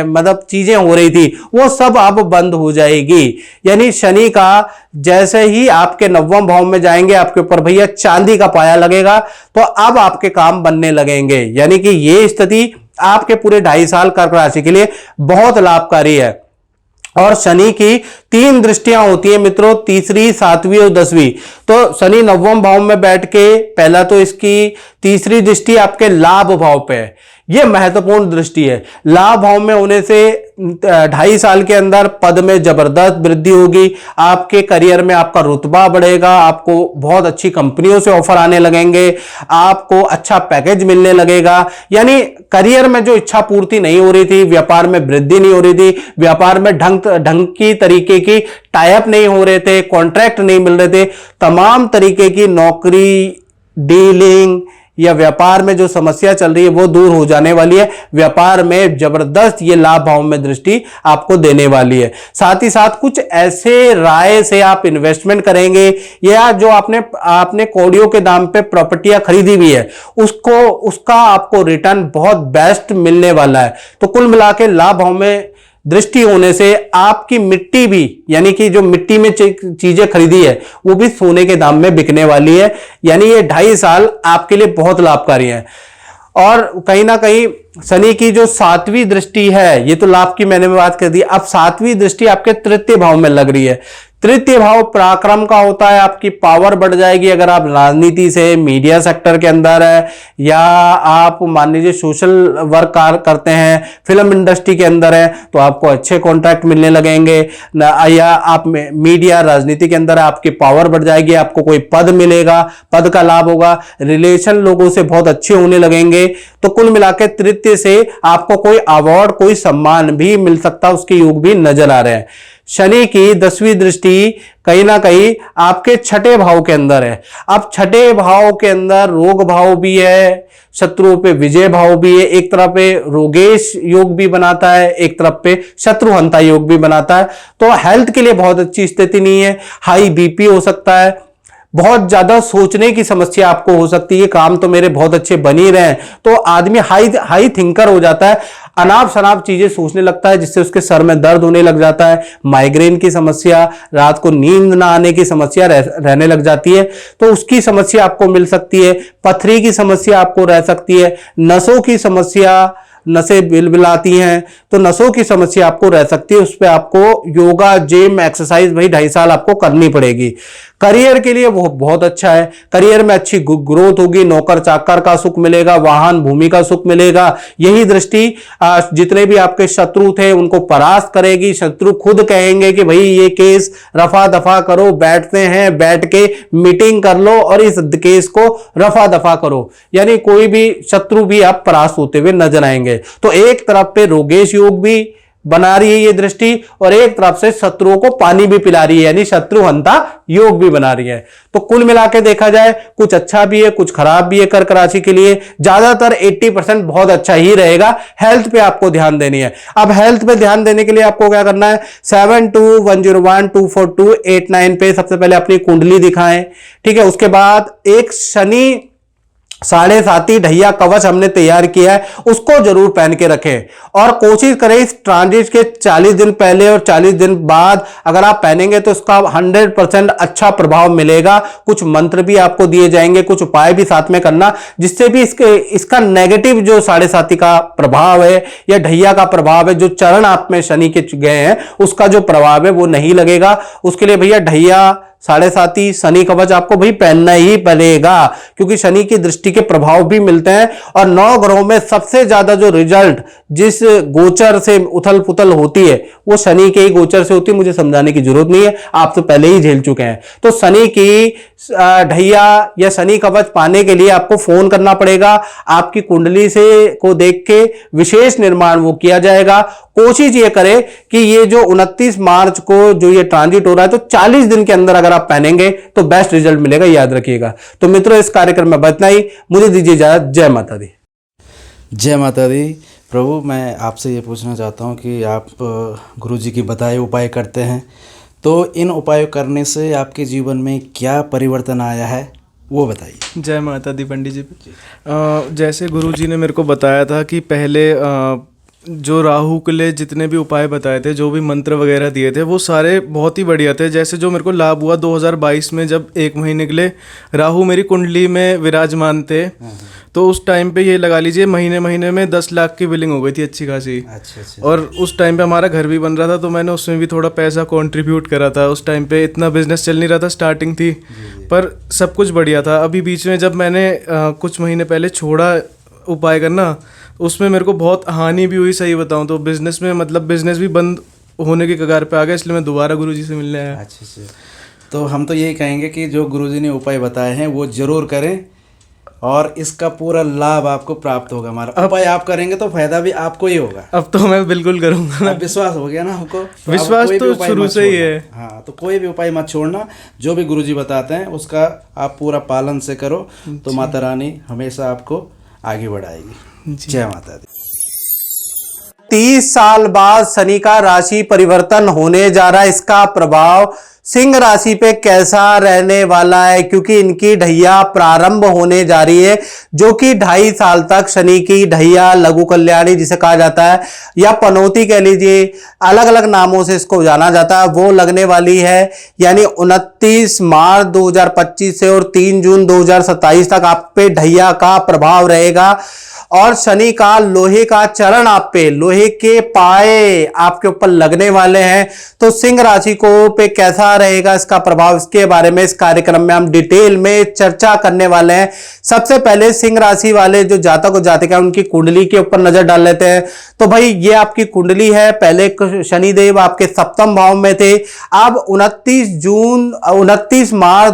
मतलब चीजें हो रही थी, वो सब अब बंद हो जाएगी। यानी शनि का जैसे ही आपके 9वें भाव में जाएंगे, आपके ऊपर भैया चांदी का पाया लगेगा, तो अब आपके काम बनने लगेंगे। यानी कि ये स्थिति आपके पूरे 2.5 साल कर्क राशि के लिए बहुत लाभकारी है। और शनि की 3 दृष्टियां होती है मित्रों, तीसरी, 7वीं और 10वीं। तो शनि 9वें भाव में बैठ के, पहला तो इसकी तीसरी दृष्टि आपके लाभ भाव पे है, यह महत्वपूर्ण दृष्टि है। लाभ भाव में होने से 2.5 साल के अंदर पद में जबरदस्त वृद्धि होगी, आपके करियर में आपका रुतबा बढ़ेगा, आपको बहुत अच्छी कंपनियों से ऑफर आने लगेंगे, आपको अच्छा पैकेज मिलने लगेगा। यानी करियर में जो इच्छा पूर्ति नहीं हो रही थी, व्यापार में वृद्धि नहीं हो रही थी, व्यापार में ढंग की तरीके की टाइप नहीं हो रहे थे, कॉन्ट्रैक्ट नहीं मिल रहे थे, तमाम तरीके की नौकरी, डीलिंग या व्यापार में जो समस्या चल रही है वो दूर हो जाने वाली है। व्यापार में जबरदस्त ये लाभ भाव में दृष्टि आपको देने वाली है। साथ ही साथ कुछ ऐसे राय से आप इन्वेस्टमेंट करेंगे, या जो आपने कौड़ियों के दाम पे प्रॉपर्टियां खरीदी हुई है, उसका आपको रिटर्न बहुत बेस्ट मिलने वाला है। तो कुल मिला के लाभ भाव में दृष्टि होने से आपकी मिट्टी भी, यानी कि जो मिट्टी में चीजें खरीदी है, वो भी सोने के दाम में बिकने वाली है। यानी ये 2.5 साल आपके लिए बहुत लाभकारी है। और कहीं ना कहीं शनि की जो 7वीं दृष्टि है, ये तो लाभ की मैंने बात कर दी, अब 7वीं दृष्टि आपके तृतीय भाव में लग रही है। तृतीय भाव पराक्रम का होता है, आपकी पावर बढ़ जाएगी। अगर आप राजनीति से, मीडिया सेक्टर के अंदर है, या आप मान लीजिए सोशल वर्क करते हैं, फिल्म इंडस्ट्री के अंदर है, तो आपको अच्छे कॉन्ट्रैक्ट मिलने लगेंगे। या आप मीडिया, राजनीति के अंदर है, आपकी पावर बढ़ जाएगी, आपको कोई पद मिलेगा, पद का लाभ होगा। रिलेशन लोगों से बहुत अच्छे होने लगेंगे। तो कुल मिलाकर तृतीय से आपको कोई अवार्ड, कोई सम्मान भी मिल सकता, उसके योग भी नजर आ रहे हैं। शनि की 10वीं दृष्टि कहीं ना कहीं आपके छठे भाव के अंदर है। अब छठे भाव के अंदर रोग भाव भी है, शत्रुओं पे विजय भाव भी है, एक तरफ पे रोगेश योग भी बनाता है, एक तरफ पे शत्रुहंता योग भी बनाता है। तो हेल्थ के लिए बहुत अच्छी स्थिति नहीं है। हाई बीपी हो सकता है, बहुत ज्यादा सोचने की समस्या आपको हो सकती है, काम तो मेरे बहुत अच्छे बन ही रहे हैं, तो आदमी हाई थिंकर हो जाता है, अनाप शनाप चीजें सोचने लगता है, जिससे उसके सर में दर्द होने लग जाता है, माइग्रेन की समस्या, रात को नींद ना आने की समस्या रहने लग जाती है, तो उसकी समस्या आपको मिल सकती है। पथरी की समस्या आपको रह सकती है, नसों की समस्या, नसें बिलबिलाती हैं, तो नसों की समस्या आपको रह सकती है। उस पर आपको योगा, जिम, एक्सरसाइज भाई 2.5 साल आपको करनी पड़ेगी। करियर के लिए वो बहुत अच्छा है, करियर में अच्छी ग्रोथ होगी, नौकर चाकर का सुख मिलेगा, वाहन भूमि का सुख मिलेगा। यही दृष्टि जितने भी आपके शत्रु थे उनको परास्त करेगी। शत्रु खुद कहेंगे कि भाई ये केस रफा दफा करो, बैठते हैं, बैठ के मीटिंग कर लो और इस केस को रफा दफा करो, यानी कोई भी शत्रु भी आप परास्त होते हुए नजर आएंगे। तो एक तरफ पे रोगेश योग भी बना रही है ये दृष्टि, और एक तरफ से शत्रुओं को पानी भी पिला रही है, यानी शत्रुहंता योग भी बना रही है। तो कुल मिलाकर देखा जाए कुछ अच्छा भी है, कुछ खराब भी है। कर्क राशि के लिए ज्यादातर 80% बहुत अच्छा ही रहेगा। हेल्थ पे आपको ध्यान देनी है। अब हेल्थ पे ध्यान देने के लिए आपको क्या करना है, 7210124289 पे सबसे पहले अपनी कुंडली दिखाएं, ठीक है। उसके बाद एक शनि 7.5 ढैया कवच हमने तैयार किया है, उसको जरूर पहन के रखें, और कोशिश करें इस ट्रांजिट के 40 दिन पहले और 40 दिन बाद अगर आप पहनेंगे तो उसका 100% अच्छा प्रभाव मिलेगा। कुछ मंत्र भी आपको दिए जाएंगे, कुछ उपाय भी साथ में करना, जिससे भी इसका नेगेटिव जो 7.5 का प्रभाव है या ढैया का प्रभाव है, जो चरण आप में शनि के गए हैं उसका जो प्रभाव है वो नहीं लगेगा। उसके लिए भैया ढैया, 7.5 शनि कवच आपको भाई पहनना ही पड़ेगा, क्योंकि शनि की दृष्टि के प्रभाव भी मिलते हैं। और 9 ग्रहों में सबसे ज्यादा जो रिजल्ट जिस गोचर से उथल पुथल होती है वो शनि के ही गोचर से होती है, मुझे समझाने की जरूरत नहीं है, आप तो पहले ही झेल चुके हैं। तो शनि की ढैया या शनि कवच पाने के लिए आपको फोन करना पड़ेगा, आपकी कुंडली से को देख के विशेष निर्माण वो किया जाएगा। कोशिश ये करें कि ये जो 29 मार्च को जो ये ट्रांजिट हो रहा है, तो 40 दिन के अंदर अगर आप पहनेंगे तो बेस्ट रिजल्ट मिलेगा, याद रखिएगा। तो मित्रों, इस कार्यक्रम में बतना ही, मुझे दीजिए इजाजत। जय माता दी। जय माता दी। प्रभु, मैं आपसे ये पूछना चाहता हूँ कि आप गुरुजी की बताए उपाय करते हैं, तो इन उपायों करने से आपके जीवन में क्या परिवर्तन आया है वो बताइए। जय माता दी पंडित जी। जैसे गुरुजी ने मेरे को बताया था कि पहले जो राहु के लिए जितने भी उपाय बताए थे, जो भी मंत्र वगैरह दिए थे, वो सारे बहुत ही बढ़िया थे। जैसे जो मेरे को लाभ हुआ 2022 में, जब 1 महीने के लिए राहु मेरी कुंडली में विराजमान थे, तो उस टाइम पे ये लगा लीजिए महीने में 10 लाख की बिलिंग हो गई थी अच्छी खासी। अच्छा। और उस टाइम पे हमारा घर भी बन रहा था, तो मैंने उसमें भी थोड़ा पैसा कंट्रीब्यूट करा था। उस टाइम पे इतना बिजनेस चल नहीं रहा था, स्टार्टिंग थी, पर सब कुछ बढ़िया था। अभी बीच में जब मैंने कुछ महीने पहले छोड़ा उपाय करना, उसमें मेरे को बहुत हानि भी हुई, सही बताऊं तो। बिजनेस में मतलब बिजनेस भी बंद होने के कगार पे आ गया, इसलिए मैं दोबारा गुरुजी से मिलने आया। अच्छा। तो हम तो यही कहेंगे कि जो गुरुजी ने उपाय बताए हैं वो जरूर करें, और इसका पूरा लाभ आपको प्राप्त होगा। हमारा उपाय आप करेंगे तो फायदा भी आपको ही होगा। अब तो मैं बिल्कुल करूंगा। अब विश्वास हो गया ना हमको, तो विश्वास तो शुरू से ही है। हाँ, तो कोई भी उपाय मत छोड़ना, जो भी गुरुजी बताते हैं उसका आप पूरा पालन से करो, तो माता रानी हमेशा आपको आगे बढ़ाएगी। जय माता दी। 30 साल बाद शनि का राशि परिवर्तन होने जा रहा है, इसका प्रभाव सिंह राशि पे कैसा रहने वाला है, क्योंकि इनकी ढैया प्रारंभ होने जा रही है, जो कि 2.5 साल तक शनि की ढैया, लघु कल्याणी जिसे कहा जाता है, या पनौती कह लीजिए, अलग अलग नामों से इसको जाना जाता है, वो लगने वाली है। यानी 29 मार्च 2025 से और 3 जून 2027 तक आप पे ढैया का प्रभाव रहेगा। और शनि का लोहे का चरण आप पे, लोहे के पाए आपके ऊपर लगने वाले हैं। तो सिंह राशि को पे कैसा रहेगा इसका प्रभाव, इसके बारे में इस कार्यक्रम में हम डिटेल में चर्चा करने वाले हैं। सबसे पहले सिंह राशि वाले जो जातक और जातिका उनकी कुंडली के ऊपर नजर डाल लेते हैं। तो भाई ये आपकी कुंडली है, पहले शनिदेव आपके 7वें भाव में थे, अब 29 मार्च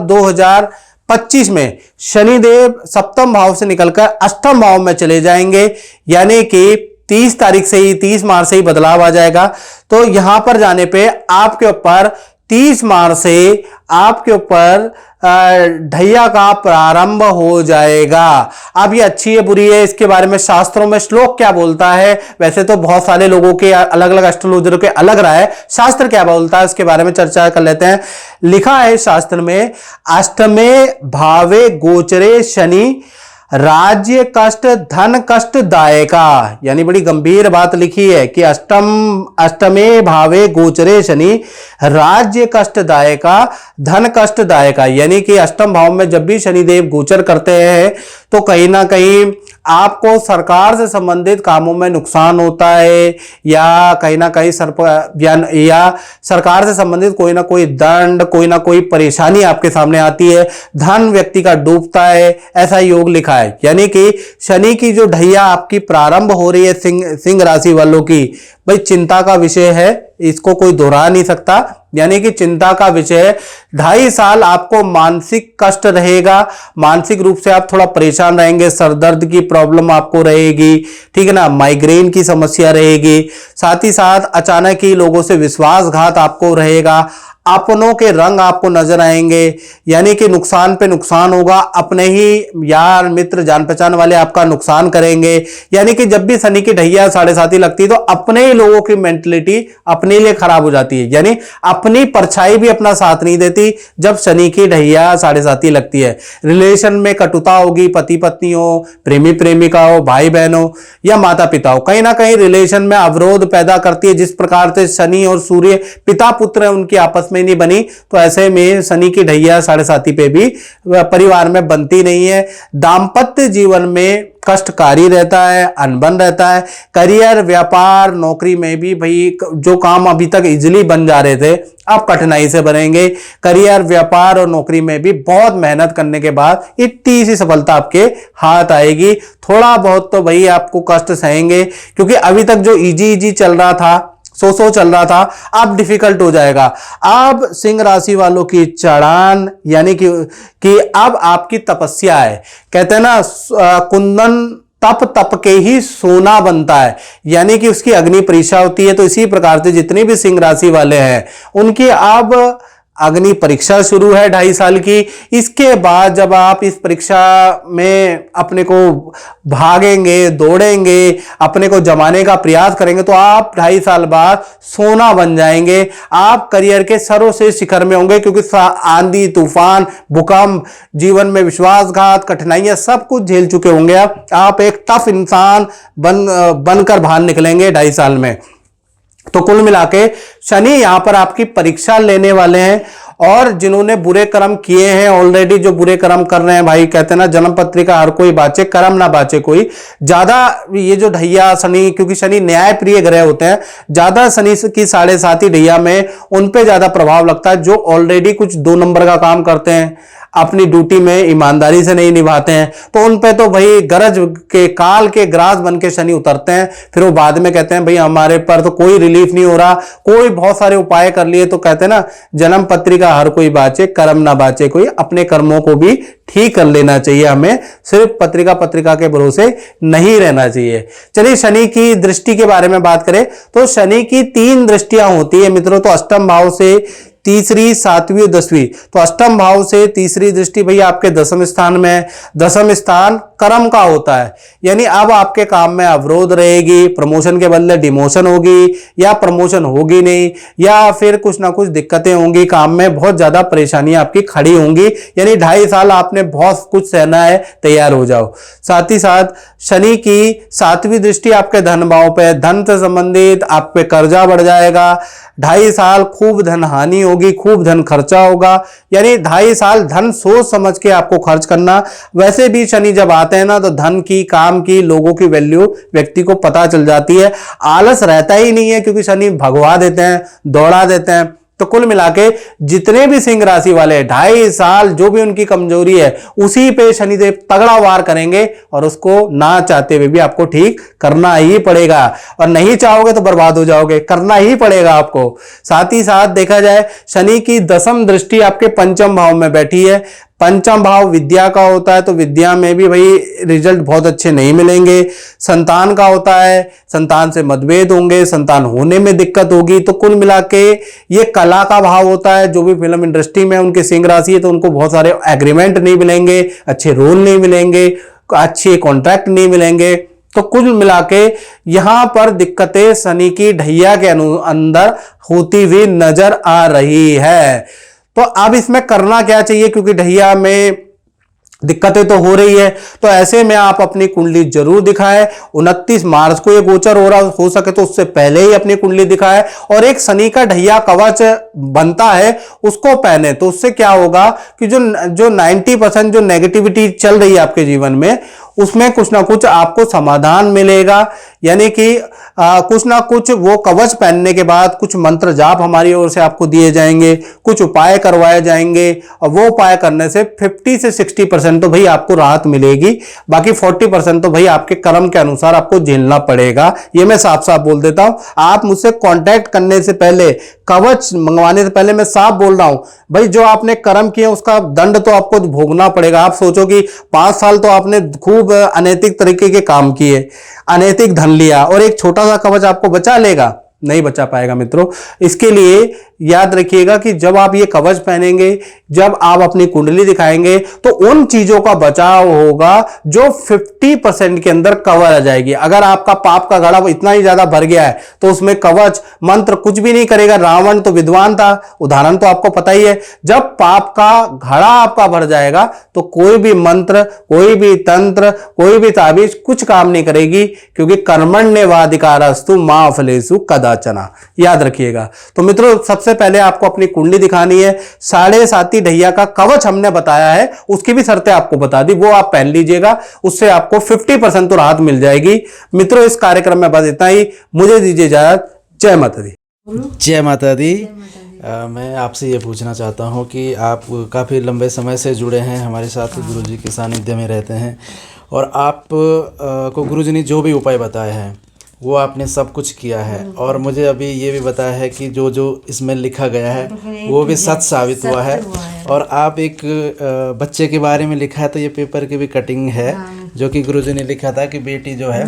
2025 में शनिदेव सप्तम भाव से निकलकर अष्टम भाव में चले जाएंगे, यानी कि 30 तारीख से ही 30 मार्च से ही बदलाव आ जाएगा। तो यहां पर जाने पे आपके ऊपर 30 मार्च से आपके ऊपर ढैया का प्रारंभ हो जाएगा। अब ये अच्छी है बुरी है, इसके बारे में शास्त्रों में श्लोक क्या बोलता है, वैसे तो बहुत सारे लोगों के अलग अलग एस्ट्रोलॉजरों के अलग राय है, शास्त्र क्या बोलता है उसके बारे में चर्चा कर लेते हैं। लिखा है शास्त्र में, अष्टमे भावे गोचरे शनि राज्य कष्ट धन कष्ट दायका, यानी बड़ी गंभीर बात लिखी है कि अष्टमे भावे गोचरे शनि राज्य कष्ट दायका धन कष्ट दायका, यानी कि अष्टम भाव में जब भी शनिदेव गोचर करते हैं तो कहीं ना कहीं आपको सरकार से संबंधित कामों में नुकसान होता है, या कहीं ना कहीं या सरकार से संबंधित कोई ना कोई दंड, कोई ना कोई परेशानी आपके सामने आती है, धन व्यक्ति का डूबता है, ऐसा योग लिखा है। यानी कि शनि की जो ढैया आपकी प्रारंभ हो रही है सिंह राशि वालों की, भाई चिंता का विषय है, इसको कोई दोहरा नहीं सकता। यानी कि चिंता का विषय, 2.5 साल आपको मानसिक कष्ट रहेगा, मानसिक रूप से आप थोड़ा परेशान रहेंगे, सरदर्द की प्रॉब्लम आपको रहेगी, ठीक है ना, माइग्रेन की समस्या रहेगी, साथ ही साथ अचानक ही लोगों से विश्वासघात आपको रहेगा, अपनों के रंग आपको नजर आएंगे, यानी कि नुकसान पे नुकसान होगा, अपने ही यार मित्र जान पहचान वाले आपका नुकसान करेंगे। यानी कि जब भी शनि की ढैया 7.5 लगती है तो अपने ही लोगों की मेंटलिटी अपने लिए खराब हो जाती है, यानी अपनी परछाई भी अपना साथ नहीं देती जब शनि की ढैया 7.5 लगती है। रिलेशन में कटुता होगी, पति पत्नी हो, प्रेमी प्रेमिका हो, भाई बहन हो या माता पिता हो, कहीं ना कहीं रिलेशन में अवरोध पैदा करती है। जिस प्रकार से शनि और सूर्य पिता पुत्र है, उनकी आपस में नहीं बनी, तो ऐसे में शनि की ढैया 7.5 पे भी परिवार में बनती नहीं है। दाम्पत्य जीवन में कष्टकारी रहता है, अनबन रहता है। करियर, व्यापार, नौकरी में भी भाई जो काम अभी तक इजीली बन जा रहे थे अब कठिनाई से बनेंगे। करियर, व्यापार और नौकरी में भी बहुत मेहनत करने के बाद इतनी सी सफलता आपके हाथ आएगी। थोड़ा बहुत तो भाई आपको कष्ट सहेंगे, क्योंकि अभी तक जो इजी चल रहा था, सो चल रहा था, अब डिफिकल्ट हो जाएगा। अब सिंह राशि वालों की चढ़ान, यानी कि अब आपकी तपस्या है। कहते हैं ना, कुंदन तप के ही सोना बनता है, यानी कि उसकी अग्नि परीक्षा होती है। तो इसी प्रकार से जितने भी सिंह राशि वाले हैं उनकी अब अग्नि परीक्षा शुरू है 2.5 साल की। इसके बाद जब आप इस परीक्षा में अपने को भागेंगे, दौड़ेंगे, अपने को जमाने का प्रयास करेंगे तो आप 2.5 साल बाद सोना बन जाएंगे। आप करियर के सर्वश्रेष्ठ शिखर में होंगे, क्योंकि आंधी तूफान, भूकंप, जीवन में विश्वासघात, कठिनाइयां सब कुछ झेल चुके होंगे। आप एक टफ इंसान बनकर बाहर निकलेंगे 2.5 साल में। तो कुल मिलाके शनि यहां पर आपकी परीक्षा लेने वाले हैं, और जिन्होंने बुरे कर्म किए हैं ऑलरेडी, जो बुरे कर्म कर रहे हैं भाई, कहते हैं ना जन्म पत्रिका हर कोई बाचे, कर्म ना बाचे कोई। ज्यादा ये जो ढैया शनि, क्योंकि शनि न्याय प्रिय ग्रह होते हैं, ज्यादा शनि की 7.5 ढैया में उन पे ज्यादा प्रभाव लगता है जो ऑलरेडी कुछ 2 नंबर का काम करते हैं, अपनी ड्यूटी में ईमानदारी से नहीं निभाते हैं, तो उन पे तो भाई गरज के काल के ग्रास बन के शनि उतरते हैं। फिर वो बाद में कहते हैं भाई हमारे पर तो कोई रिलीफ नहीं हो रहा, कोई बहुत सारे उपाय कर लिए। तो कहते हैं ना, जन्म पत्रिका हर कोई बाचे, कर्म ना बाचे कोई। अपने कर्मों को भी ठीक कर लेना चाहिए, हमें सिर्फ पत्रिका के भरोसे नहीं रहना चाहिए। चलिए शनि की दृष्टि के बारे में बात करें तो शनि की 3 दृष्टियां होती है मित्रों। तो अष्टम भाव से तीसरी, 7वीं और 10वीं। तो अष्टम भाव से तीसरी दृष्टि भैया आपके 10वें स्थान में है। 10वां स्थान कर्म का होता है, यानी अब आपके काम में अवरोध रहेगी, प्रमोशन के बदले डिमोशन होगी, या प्रमोशन होगी नहीं, या फिर कुछ ना कुछ दिक्कतें होंगी, काम में बहुत ज्यादा परेशानियां आपकी खड़ी होंगी। यानी 2.5 साल आपने बहुत कुछ सहना है, तैयार हो जाओ। साथ ही साथ शनि की 7वीं दृष्टि आपके धन भाव पे, धन से संबंधित आप पे कर्जा बढ़ जाएगा। 2.5 साल खूब धन हानि होगी, खूब धन खर्चा होगा। यानी 2.5 साल धन सोच समझ के आपको खर्च करना। वैसे भी शनि जब आते हैं ना, तो धन की, काम की, लोगों की वैल्यू व्यक्ति को पता चल जाती है। आलस रहता ही नहीं है, क्योंकि शनि भगवा देते हैं, दौड़ा देते हैं। तो कुल मिलाके जितने भी सिंह राशि वाले 2.5 साल जो भी उनकी कमजोरी है उसी पे शनिदेव तगड़ा वार करेंगे, और उसको ना चाहते हुए भी आपको ठीक करना ही पड़ेगा। और नहीं चाहोगे तो बर्बाद हो जाओगे, करना ही पड़ेगा आपको। साथ ही साथ देखा जाए शनि की 10वीं दृष्टि आपके पंचम भाव में बैठी है। पंचम भाव विद्या का होता है, तो विद्या में भी भाई रिजल्ट बहुत अच्छे नहीं मिलेंगे। संतान का होता है, संतान से मतभेद होंगे, संतान होने में दिक्कत होगी। तो कुल मिला के ये कला का भाव होता है। जो भी फिल्म इंडस्ट्री में उनके सिंह राशि है तो उनको बहुत सारे एग्रीमेंट नहीं मिलेंगे, अच्छे रोल नहीं मिलेंगे, अच्छे कॉन्ट्रैक्ट नहीं मिलेंगे। तो कुल मिला के यहां पर दिक्कतें शनि की ढैया के अंदर होती हुई नजर आ रही है। तो अब इसमें करना क्या चाहिए, क्योंकि ढैया में दिक्कतें तो हो रही है, तो ऐसे में आप अपनी कुंडली जरूर दिखाएं। 29 मार्च को ये गोचर हो रहा, हो सके तो उससे पहले ही अपनी कुंडली दिखाएं, और एक शनि का ढैया कवच बनता है उसको पहने। तो उससे क्या होगा कि जो 90% जो नेगेटिविटी चल रही है आपके जीवन में, उसमें कुछ ना कुछ आपको समाधान मिलेगा। यानी कि कुछ ना कुछ वो कवच पहनने के बाद कुछ मंत्र जाप हमारी ओर से आपको दिए जाएंगे, कुछ उपाय करवाए जाएंगे, और वो उपाय करने से 50 से 60% तो भाई आपको राहत मिलेगी। बाकी 40% तो भाई आपके कर्म के अनुसार आपको झेलना पड़ेगा। ये मैं साफ साफ बोल देता हूं। आप मुझसे कांटेक्ट करने से पहले, कवच मंगवाने से पहले मैं साफ बोल रहा हूं भाई, जो आपने कर्म किए उसका दंड तो आपको भोगना पड़ेगा। आप सोचो कि 5 साल तो आपने खूब अनैतिक तरीके के काम किए, अनैतिक धन लिया, और एक छोटा सा कवच आपको बचा लेगा? नहीं बचा पाएगा मित्रों। इसके लिए याद रखिएगा कि जब आप ये कवच पहनेंगे, जब आप अपनी कुंडली दिखाएंगे, तो उन चीजों का बचाव होगा जो 50% के अंदर कवर आ जाएगी। अगर आपका पाप का घड़ा इतना ही ज्यादा भर गया है तो उसमें कवच मंत्र कुछ भी नहीं करेगा। रावण तो विद्वान था, उदाहरण तो आपको पता ही है। जब पाप का घड़ा आपका भर जाएगा तो कोई भी मंत्र, कोई भी तंत्र, कोई भी ताबीज कुछ काम नहीं करेगी, क्योंकि कर्मण्येवाधिकारस्तु मा फलेषु कदाचन। याद रखिएगा। तो मित्रों, सबसे पहले आपको अपनी कुंडली दिखानी है। 7.5 ढैया का कवच हमने बताया है, उसकी भी शर्तें आपको बता दी, वो आप पहन लीजिएगा। उससे आपको 50% तो राहत मिल जाएगी। मित्रों, इस कार्यक्रम में बस इतना ही। मुझे दीजिए इजाजत। जय माता दी। जय माता दी। मैं आपसे ये पूछना चाहता हूँ कि आप काफ़ी लंबे समय से जुड़े हैं हमारे साथ, गुरुजी के सानिध्य में रहते हैं, और आप को गुरुजी ने जो भी उपाय बताए हैं वो आपने सब कुछ किया है। और मुझे अभी ये भी बताया है कि जो जो इसमें लिखा गया है वो भी सच साबित हुआ है। और आप एक बच्चे के बारे में लिखा है, तो ये पेपर की भी कटिंग है, जो कि गुरुजी ने लिखा था कि बेटी जो है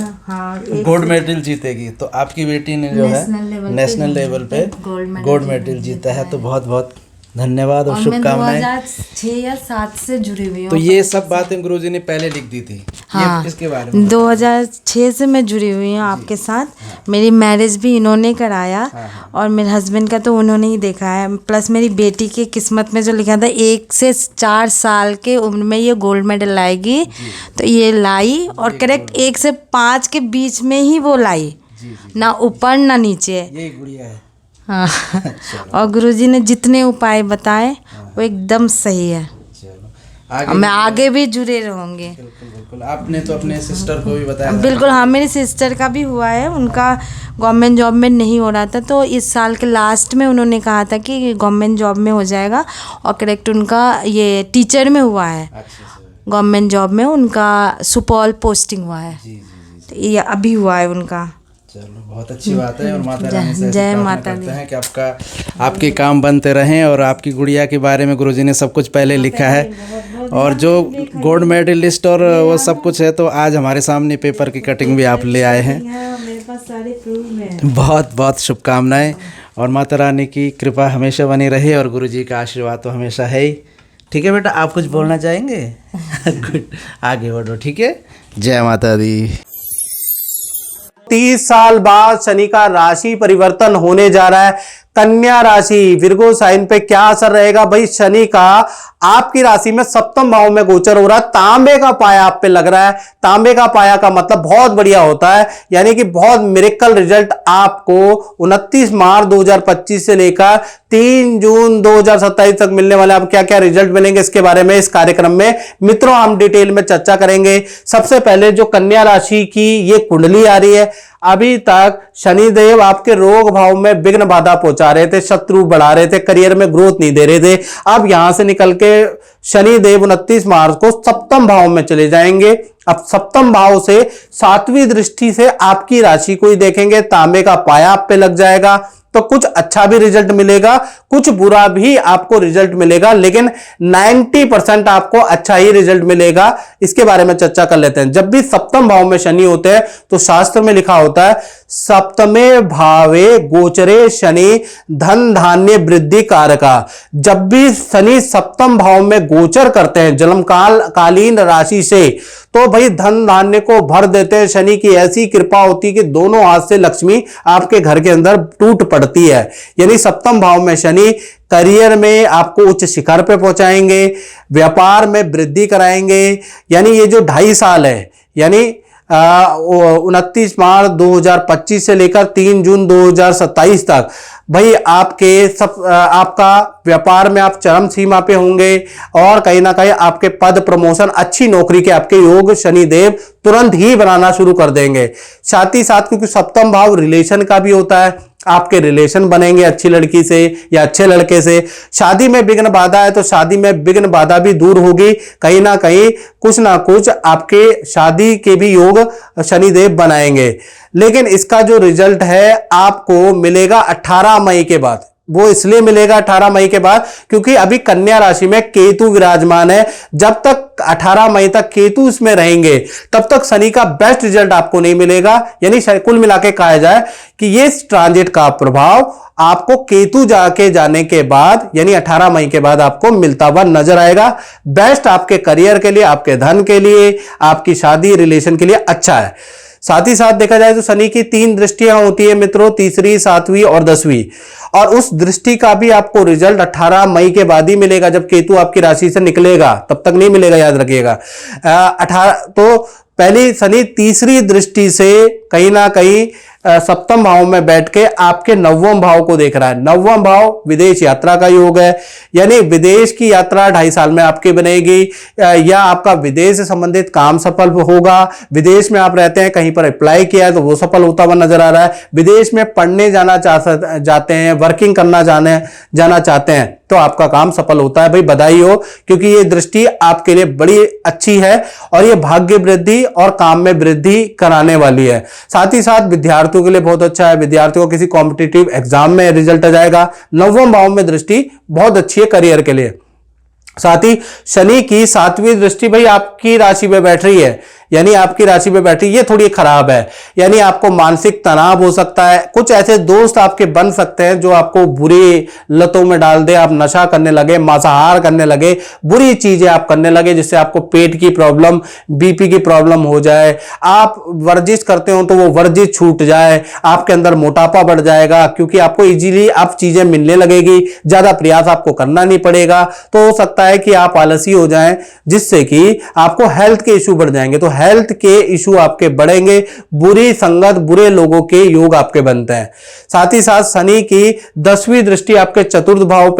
गोल्ड मेडल जीतेगी। तो आपकी बेटी ने जो है नेशनल लेवल पे गोल्ड मेडल जीता है। तो बहुत बहुत धन्यवाद और शुभकामनाएं। 2006 या 7 से जुड़ी हुई हूँ। तो ये सब बातें गुरुजी ने पहले लिख दी थी। हाँ, इसके बारे में 2006 से मैं जुड़ी हुई हूँ आपके साथ। मेरी मैरिज भी इन्होंने कराया, और मेरे हस्बैंड का तो उन्होंने ही देखा है। प्लस मेरी बेटी की किस्मत में जो लिखा था 1 से 4 साल के उम्र में ये गोल्ड मेडल लाएगी, तो ये लाई, और करेक्ट 1 से 5 के बीच में ही वो लाई, ना ऊपर ना नीचे। यही गुड़िया है। हाँ, और गुरुजी ने जितने उपाय बताए वो एकदम सही है। आगे मैं आगे भी जुड़े रहूँगी। बिल्कुल बिल्कुल। आपने तो अपने सिस्टर को भी बताया। बिल्कुल, हाँ, मेरी सिस्टर का भी हुआ है। उनका गवर्नमेंट जॉब में नहीं हो रहा था, तो इस साल के लास्ट में उन्होंने कहा था कि गवर्नमेंट जॉब में हो जाएगा, और करेक्ट उनका ये टीचर में हुआ है। गवर्नमेंट जॉब में उनका सुपौल पोस्टिंग हुआ है। तो ये अभी हुआ है उनका। चलो, बहुत अच्छी बात है। और माता रानी से जय प्रार्थना माता करते दी। हैं कि आपके काम बनते रहें। और आपकी गुड़िया के बारे में गुरुजी ने सब कुछ पहले लिखा है, और जो गोल्ड मेडलिस्ट और वो सब कुछ है, तो आज हमारे सामने पेपर की कटिंग भी आप ले आए हैं। मेरे पास सारे प्रूफ हैं। बहुत बहुत शुभकामनाएं, और माता रानी की कृपा हमेशा बनी रहे, और गुरुजी का आशीर्वाद तो हमेशा है ही। ठीक है बेटा, आप कुछ बोलना चाहेंगे? गुड, आगे बढ़ो। ठीक है, जय माता दी। 30 साल बाद शनि का राशि परिवर्तन होने जा रहा है। कन्या राशि, विर्गो साइन पे क्या असर रहेगा भाई? शनि का आपकी राशि में 7वें भाव में गोचर हो रहा है। तांबे का पाया आप पे लग रहा है। तांबे का पाया का मतलब बहुत बढ़िया होता है, यानी कि बहुत मिरेकल रिजल्ट आपको 29 मार्च 2025 से लेकर 3 जून 2027 तक मिलने वाले। अब क्या क्या रिजल्ट मिलेंगे इसके बारे में इस कार्यक्रम में मित्रों हम डिटेल में चर्चा करेंगे। सबसे पहले जो कन्या राशि की ये कुंडली आ रही है, अभी तक शनिदेव आपके रोग भाव में विघ्न बाधा पहुंचा रहे थे, शत्रु बढ़ा रहे थे, करियर में ग्रोथ नहीं दे रहे थे। अब यहां से निकल के शनिदेव 29 मार्च को 7वें भाव में चले जाएंगे। अब 7वें भाव से 7वीं दृष्टि से आपकी राशि को ही देखेंगे। तांबे का पाया आप पे लग जाएगा। तो कुछ अच्छा भी रिजल्ट मिलेगा, कुछ बुरा भी आपको रिजल्ट मिलेगा, लेकिन 90% आपको अच्छा ही रिजल्ट मिलेगा। इसके बारे में चर्चा कर लेते हैं। जब भी सप्तम भाव में शनि होते हैं तो शास्त्र में लिखा होता है सप्तमे भावे गोचरे शनि धन धान्य वृद्धि कारका। जब भी शनि सप्तम भाव में गोचर करते हैं जन्मकालीन राशि से, तो भाई धन धान्य को भर देते हैं। शनि की ऐसी कृपा होती है कि दोनों हाथ से लक्ष्मी आपके घर के अंदर टूट पड़ती है। यानी सप्तम भाव में शनि करियर में आपको उच्च शिखर पे पहुंचाएंगे, व्यापार में वृद्धि कराएंगे। यानी ये जो 2.5 साल है, यानी 29 मार्च 2025 से लेकर 3 जून 2027 तक भाई आपका व्यापार में आप चरम सीमा पे होंगे और कहीं ना कहीं आपके पद प्रमोशन, अच्छी नौकरी के आपके योग शनिदेव तुरंत ही बनाना शुरू कर देंगे। साथ ही साथ क्योंकि सप्तम भाव रिलेशन का भी होता है, आपके रिलेशन बनेंगे अच्छी लड़की से या अच्छे लड़के से। शादी में विघ्न बाधा है तो शादी में विघ्न बाधा भी दूर होगी। कहीं ना कहीं कुछ ना कुछ आपके शादी के भी योग शनिदेव बनाएंगे। लेकिन इसका जो रिजल्ट है आपको मिलेगा 18 मई के बाद। वो इसलिए मिलेगा 18 मई के बाद क्योंकि अभी कन्या राशि में केतु विराजमान है। जब तक 18 मई तक केतु इसमें रहेंगे तब तक शनि का बेस्ट रिजल्ट आपको नहीं मिलेगा। यानी कुल मिला के कहा जाए कि ये ट्रांजिट का प्रभाव आपको केतु जाने के बाद यानी 18 मई के बाद आपको मिलता हुआ नजर आएगा। बेस्ट आपके करियर के लिए, आपके धन के लिए, आपकी शादी रिलेशन के लिए अच्छा है। साथ ही साथ देखा जाए तो शनि की 3 दृष्टियां होती है मित्रों, तीसरी, 7वीं और 10वीं, और उस दृष्टि का भी आपको रिजल्ट 18 मई के बाद ही मिलेगा। जब केतु आपकी राशि से निकलेगा तब तक नहीं मिलेगा, याद रखिएगा। 18 तो पहली शनि तीसरी दृष्टि से कहीं ना कहीं सप्तम भाव में बैठ के आपके 9वें भाव को देख रहा है। 9वां भाव विदेश यात्रा का योग है, यानी विदेश की यात्रा 2.5 साल में आपकी बनेगी, या आपका विदेश से संबंधित काम सफल होगा। विदेश में आप रहते हैं, कहीं पर अप्लाई किया है तो वो सफल होता हुआ नजर आ रहा है। विदेश में पढ़ने जाते हैं, वर्किंग करना जाना चाहते हैं तो आपका काम सफल होता है। भाई बधाई हो, क्योंकि ये दृष्टि आपके लिए बड़ी अच्छी है और ये भाग्य वृद्धि और काम में वृद्धि कराने वाली है। साथ ही साथ विद्यार्थियों के लिए बहुत अच्छा है। विद्यार्थियों को किसी कॉम्पिटिटिव एग्जाम में रिजल्ट आ जाएगा। 9वें भाव में दृष्टि बहुत अच्छी है करियर के लिए। साथ ही शनि की 7वीं दृष्टि भाई आपकी राशि में बैठ रही है, यानी आपकी राशि में बैठी, ये थोड़ी खराब है। यानी आपको मानसिक तनाव हो सकता है। कुछ ऐसे दोस्त आपके बन सकते हैं जो आपको बुरी लतों में डाल दे, आप नशा करने लगे, मांसाहार करने लगे, बुरी चीजें आप करने लगे, जिससे आपको पेट की प्रॉब्लम, बीपी की प्रॉब्लम हो जाए। आप वर्जिश करते हो तो वो वर्जिश छूट जाए, आपके अंदर मोटापा बढ़ जाएगा क्योंकि आपको इजीली आप चीजें मिलने लगेगी, ज्यादा प्रयास आपको करना नहीं पड़ेगा। तो हो सकता है कि आप आलसी हो जाएं, जिससे कि आपको हेल्थ के इश्यू बढ़ जाएंगे। तो हेल्थ के इशू आपके बढ़ेंगे, बुरी संगत, बुरे लोगों के योग आपके बनते हैं। साथ ही साथ शनि की 10वीं दृष्टि आपके चतुर्थ भाव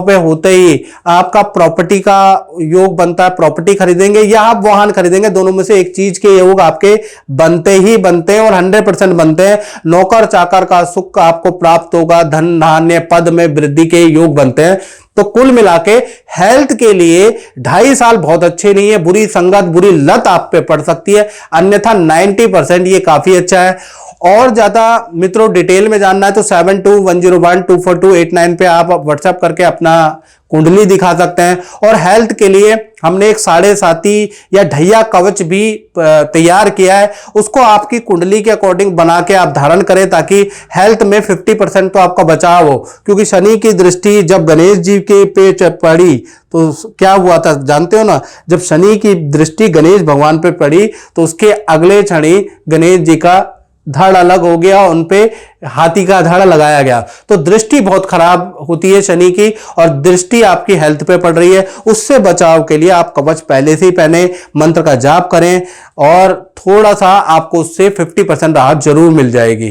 पे होते ही आपका प्रॉपर्टी का योग बनता है। प्रॉपर्टी खरीदेंगे या आप वाहन खरीदेंगे, दोनों में से एक चीज के योग आपके बनते हैं और 100% बनते हैं। नौकर चाकर का सुख आपको प्राप्त होगा, धन धान्य पद में वृद्धि के योग बनते हैं। तो कुल मिला के हेल्थ के लिए 2.5 साल बहुत अच्छे नहीं है। बुरी संगत, बुरी लत आप पे पड़ सकती है, अन्यथा 90% ये काफी अच्छा है। और ज्यादा मित्रों डिटेल में जानना है तो 7210124289 पे आप व्हाट्सएप करके अपना कुंडली दिखा सकते हैं। और हेल्थ के लिए हमने एक 7.5 या ढैया कवच भी तैयार किया है, उसको आपकी कुंडली के अकॉर्डिंग बना के आप धारण करें ताकि हेल्थ में 50% तो आपका बचाव हो। क्योंकि शनि की दृष्टि जब गणेश जी के पे पड़ी तो क्या हुआ था जानते हो ना, जब शनि की दृष्टि गणेश भगवान पे पड़ी तो उसके अगले क्षण ही गणेश जी का धड़ अलग हो गया, उनपे हाथी का धड़ लगाया गया। तो दृष्टि बहुत खराब होती है शनि की, और दृष्टि आपकी हेल्थ पे पड़ रही है, उससे बचाव के लिए आप कवच पहले से ही पहने, मंत्र का जाप करें और थोड़ा सा आपको उससे 50% राहत जरूर मिल जाएगी।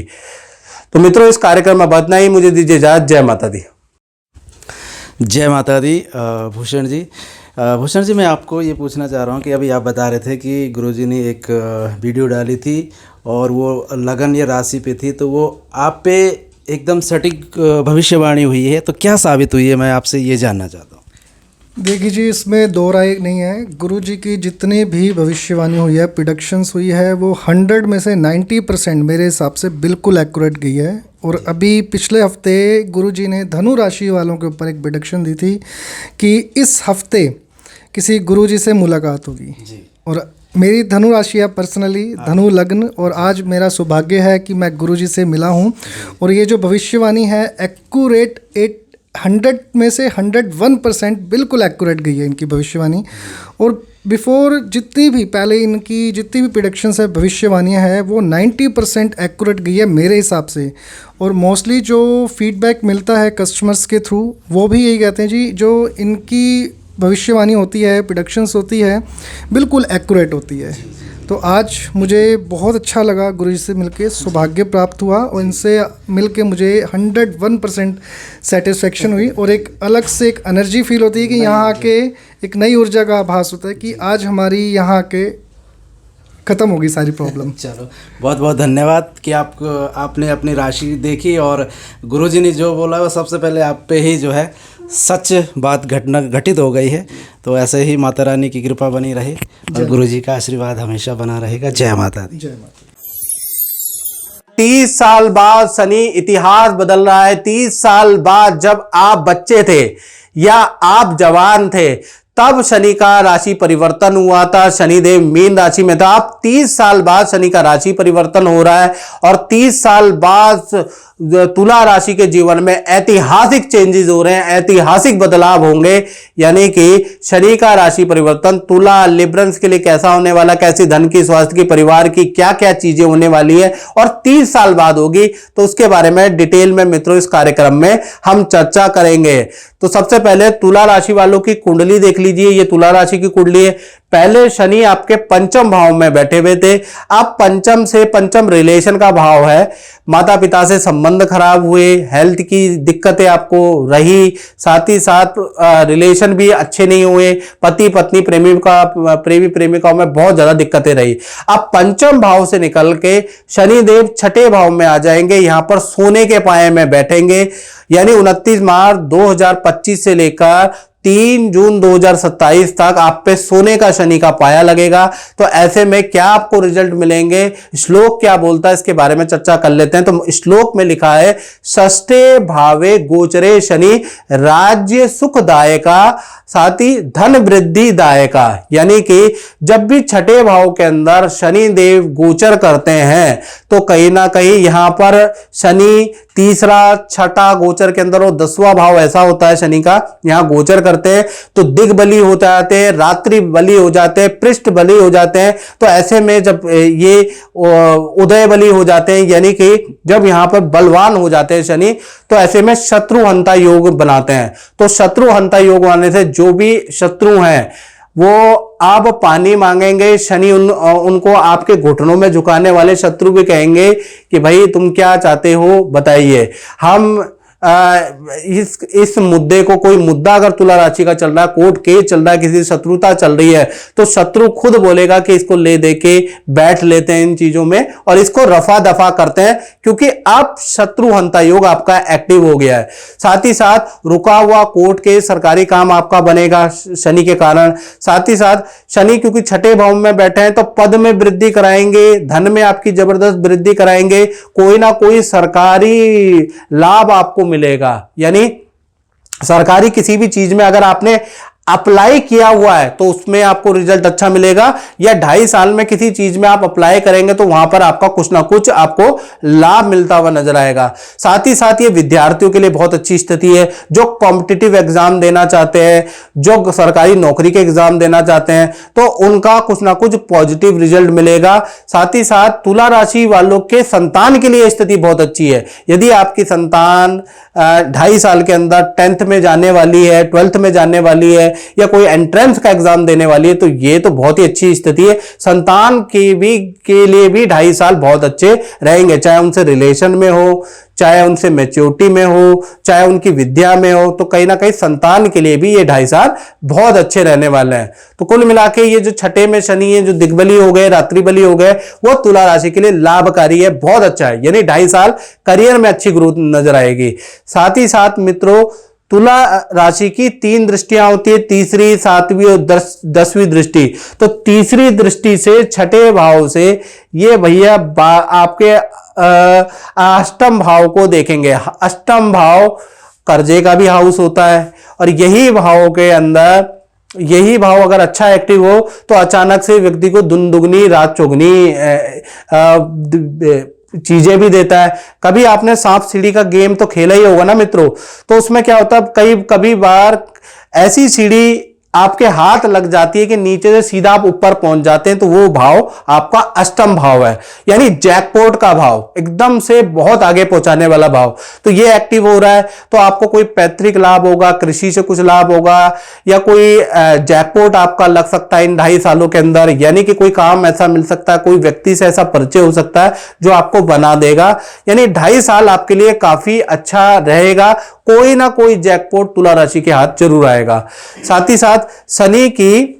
तो मित्रों इस कार्यक्रम में बतना ही, मुझे दीजिए इजाजत। जय माता दी। जय माता दी। भूषण जी, मैं आपको ये पूछना चाह रहा हूँ कि अभी आप बता रहे थे कि गुरुजी ने एक वीडियो डाली थी और वो लगन या राशि पे थी, तो वो आप पे एकदम सटीक भविष्यवाणी हुई है, तो क्या साबित हुई है, मैं आपसे ये जानना चाहता हूँ। देखिए जी, इसमें दो राय नहीं है। गुरु जी की जितनी भी भविष्यवाणी हुई है, प्रिडिक्शंस हुई है, वो 100 में से 90% मेरे हिसाब से बिल्कुल एक्यूरेट गई है। और अभी पिछले हफ्ते गुरु जी ने धनु राशि वालों के ऊपर एक प्रिडिक्शन दी थी कि इस हफ्ते किसी गुरु जी से मुलाकात होगी। और मेरी धनु राशि है पर्सनली, धनु लग्न, और आज मेरा सौभाग्य है कि मैं गुरु जी से मिला हूँ। और ये जो भविष्यवाणी है एक्यूरेट 100 में से 101% बिल्कुल एक्यूरेट गई है इनकी भविष्यवाणी। और बिफोर जितनी भी पहले इनकी जितनी भी प्रेडिक्शंस है, भविष्यवाणियाँ हैं, वो 90% एक्यूरेट गई है मेरे हिसाब से। और मोस्टली जो फीडबैक मिलता है कस्टमर्स के थ्रू, वो भी यही कहते हैं जी, जो इनकी भविष्यवाणी होती है, प्रेडिक्शंस होती है, बिल्कुल एक्यूरेट होती है। तो आज मुझे बहुत अच्छा लगा गुरु जी से मिलके, सौभाग्य प्राप्त हुआ और इनसे मिलके मुझे 101% सेटिस्फेक्शन हुई। और एक अलग से एक एनर्जी फील होती है कि यहाँ आके एक नई ऊर्जा का आभास होता है कि आज हमारी यहाँ आके ख़त्म होगी सारी प्रॉब्लम। चलो, बहुत बहुत धन्यवाद कि आपने अपनी राशि देखी और गुरुजी ने जो बोला वो सबसे पहले आप पे ही जो है सच बात घटित हो गई है। तो ऐसे ही माता रानी की कृपा बनी रहे और गुरुजी का आशीर्वाद हमेशा बना रहेगा। जय माता दी। जय माता। 30 साल बाद शनि इतिहास बदल रहा है। 30 साल बाद जब आप बच्चे थे या आप जवान थे, तब शनि का राशि परिवर्तन हुआ था। शनिदेव मीन राशि में था। अब 30 साल बाद शनि का राशि परिवर्तन हो रहा है और 30 साल बाद तुला राशि के जीवन में ऐतिहासिक चेंजेस हो रहे हैं, ऐतिहासिक बदलाव होंगे। यानी कि शनि का राशि परिवर्तन तुला लिब्रंस के लिए कैसा होने वाला, कैसी धन की, स्वास्थ्य की, परिवार की क्या क्या चीजें होने वाली है और 30 साल बाद होगी, तो उसके बारे में डिटेल में मित्रों इस कार्यक्रम में हम चर्चा करेंगे। तो सबसे पहले तुला राशि वालों की कुंडली देख लीजिए। ये तुला राशि की कुंडली है। पहले शनि आपके पंचम भाव में बैठे हुए थे। अब पंचम से पंचम रिलेशन का भाव है। माता पिता से संबंध खराब हुए, हेल्थ की दिक्कतें आपको रही, साथ ही साथ रिलेशन भी अच्छे नहीं हुए, पति पत्नी प्रेमी प्रेमिकाओं में बहुत ज्यादा दिक्कतें रही। अब पंचम भाव से निकल के शनिदेव छठे भाव में आ जाएंगे। यहां पर सोने के पाए में बैठेंगे। यानी 29 मार्च 2025 से लेकर 3 जून 2027 तक आप पे सोने का शनि का पाया लगेगा। तो ऐसे में क्या आपको रिजल्ट मिलेंगे, श्लोक क्या बोलता है, इसके बारे में चर्चा कर लेते हैं। तो श्लोक में लिखा है, षष्ठे भावे गोचरे शनि राज्य सुखदायका साथ ही धन वृद्धि दायका। यानी कि जब भी छठे भाव के अंदर शनि देव गोचर करते हैं तो कहीं ना कहीं यहां पर शनि तीसरा छठा गोचर के अंदर, और 10वां भाव ऐसा होता है शनि का, यहां गोचर करते हैं तो दिग्बली हो जाते हैं, रात्रि बली हो जाते हैं, पृष्ठ बली हो जाते हैं। तो ऐसे में जब ये उदय बली हो जाते हैं, यानी कि जब यहां पर बलवान हो जाते हैं शनि, तो ऐसे में शत्रुहंता योग बनाते हैं। तो शत्रुहंता योग बनाने से जो भी शत्रु हैं वो आप पानी मांगेंगे, शनि उनको आपके घुटनों में झुकाने वाले शत्रु भी कहेंगे कि भाई तुम क्या चाहते हो बताइए। हम इस मुद्दे को, कोई मुद्दा अगर तुला राशि का चल रहा है, कोर्ट केस चल रहा है, किसी शत्रुता चल रही है, तो शत्रु खुद बोलेगा कि इसको ले दे के बैठ लेते हैं इन चीजों में और इसको रफा दफा करते हैं, क्योंकि अब शत्रुहंता योग आपका एक्टिव हो गया है। साथ ही साथ रुका हुआ कोर्ट केस, सरकारी काम आपका बनेगा शनि के कारण। साथ ही साथ शनि क्योंकि छठे भाव में बैठे हैं तो पद में वृद्धि कराएंगे, धन में आपकी जबरदस्त वृद्धि कराएंगे, कोई ना कोई सरकारी लाभ आपको मिलेगा। यानी सरकारी किसी भी चीज में अगर आपने अप्लाई किया हुआ है तो उसमें आपको रिजल्ट अच्छा मिलेगा, या 2.5 साल में किसी चीज में आप अप्लाई करेंगे तो वहां पर आपका कुछ ना कुछ आपको लाभ मिलता हुआ नजर आएगा। साथ ही साथ ये विद्यार्थियों के लिए बहुत अच्छी स्थिति है, जो कॉम्पिटिटिव एग्जाम देना चाहते हैं, जो सरकारी नौकरी के एग्जाम देना चाहते हैं, तो उनका कुछ ना कुछ पॉजिटिव रिजल्ट मिलेगा। साथ ही साथ तुला राशि वालों के संतान के लिए स्थिति बहुत अच्छी है। यदि आपकी संतान 2.5 साल के अंदर 10th में जाने वाली है, 12th में जाने वाली है, या कोई एंट्रेंस का एग्जाम देने वाली है, तो ये तो बहुत ही अच्छी स्थिति है। संतान के लिए भी 2.5 साल बहुत अच्छे रहेंगे, चाहे उनसे रिलेशन में हो, चाहे उनसे मैच्योरिटी में हो, चाहे उनकी विद्या में हो। तो कहीं ना कहीं संतान के लिए भी ये 2.5 साल बहुत अच्छे रहने वाले हैं। तो कुल मिला के ये जो छठे में शनि है, जो दिग्बली हो गए, रात्रि बली हो गए, वो तुला राशि के लिए लाभकारी है, बहुत अच्छा है। यानी 2.5 साल करियर में अच्छी ग्रोथ नजर आएगी। साथ ही साथ मित्रों, तुला राशि की 3 दृष्टियां होती है, तीसरी, 7वीं और 10वीं दृष्टि। तो तीसरी दृष्टि से छठे भाव से ये भैया आपके अष्टम भाव को देखेंगे। अष्टम भाव कर्जे का भी हाउस होता है और यही भाव के अंदर यही भाव अगर अच्छा एक्टिव हो तो अचानक से व्यक्ति को दिन दुगनी रात चौगुनी चीजें भी देता है। कभी आपने सांप सीढ़ी का गेम तो खेला ही होगा ना मित्रों, तो उसमें क्या होता है कभी बार ऐसी सीढ़ी आपके हाथ लग जाती है कि नीचे से सीधा आप ऊपर पहुंच जाते हैं, तो वो भाव आपका अष्टम भाव है, यानी जैकपॉट का भाव, एकदम से बहुत आगे पहुंचाने वाला भाव। तो ये एक्टिव हो रहा है तो आपको कोई पैतृक लाभ होगा, कृषि से कुछ लाभ होगा, या कोई जैकपॉट आपका लग सकता है इन 2.5 सालों के अंदर, यानी कि कोई काम ऐसा मिल सकता है, कोई व्यक्ति से ऐसा परिचय हो सकता है जो आपको बना देगा। यानी 2.5 साल आपके लिए काफी अच्छा रहेगा, कोई ना कोई जैकपॉट तुला राशि के हाथ जरूर आएगा। साथ ही साथ शनि की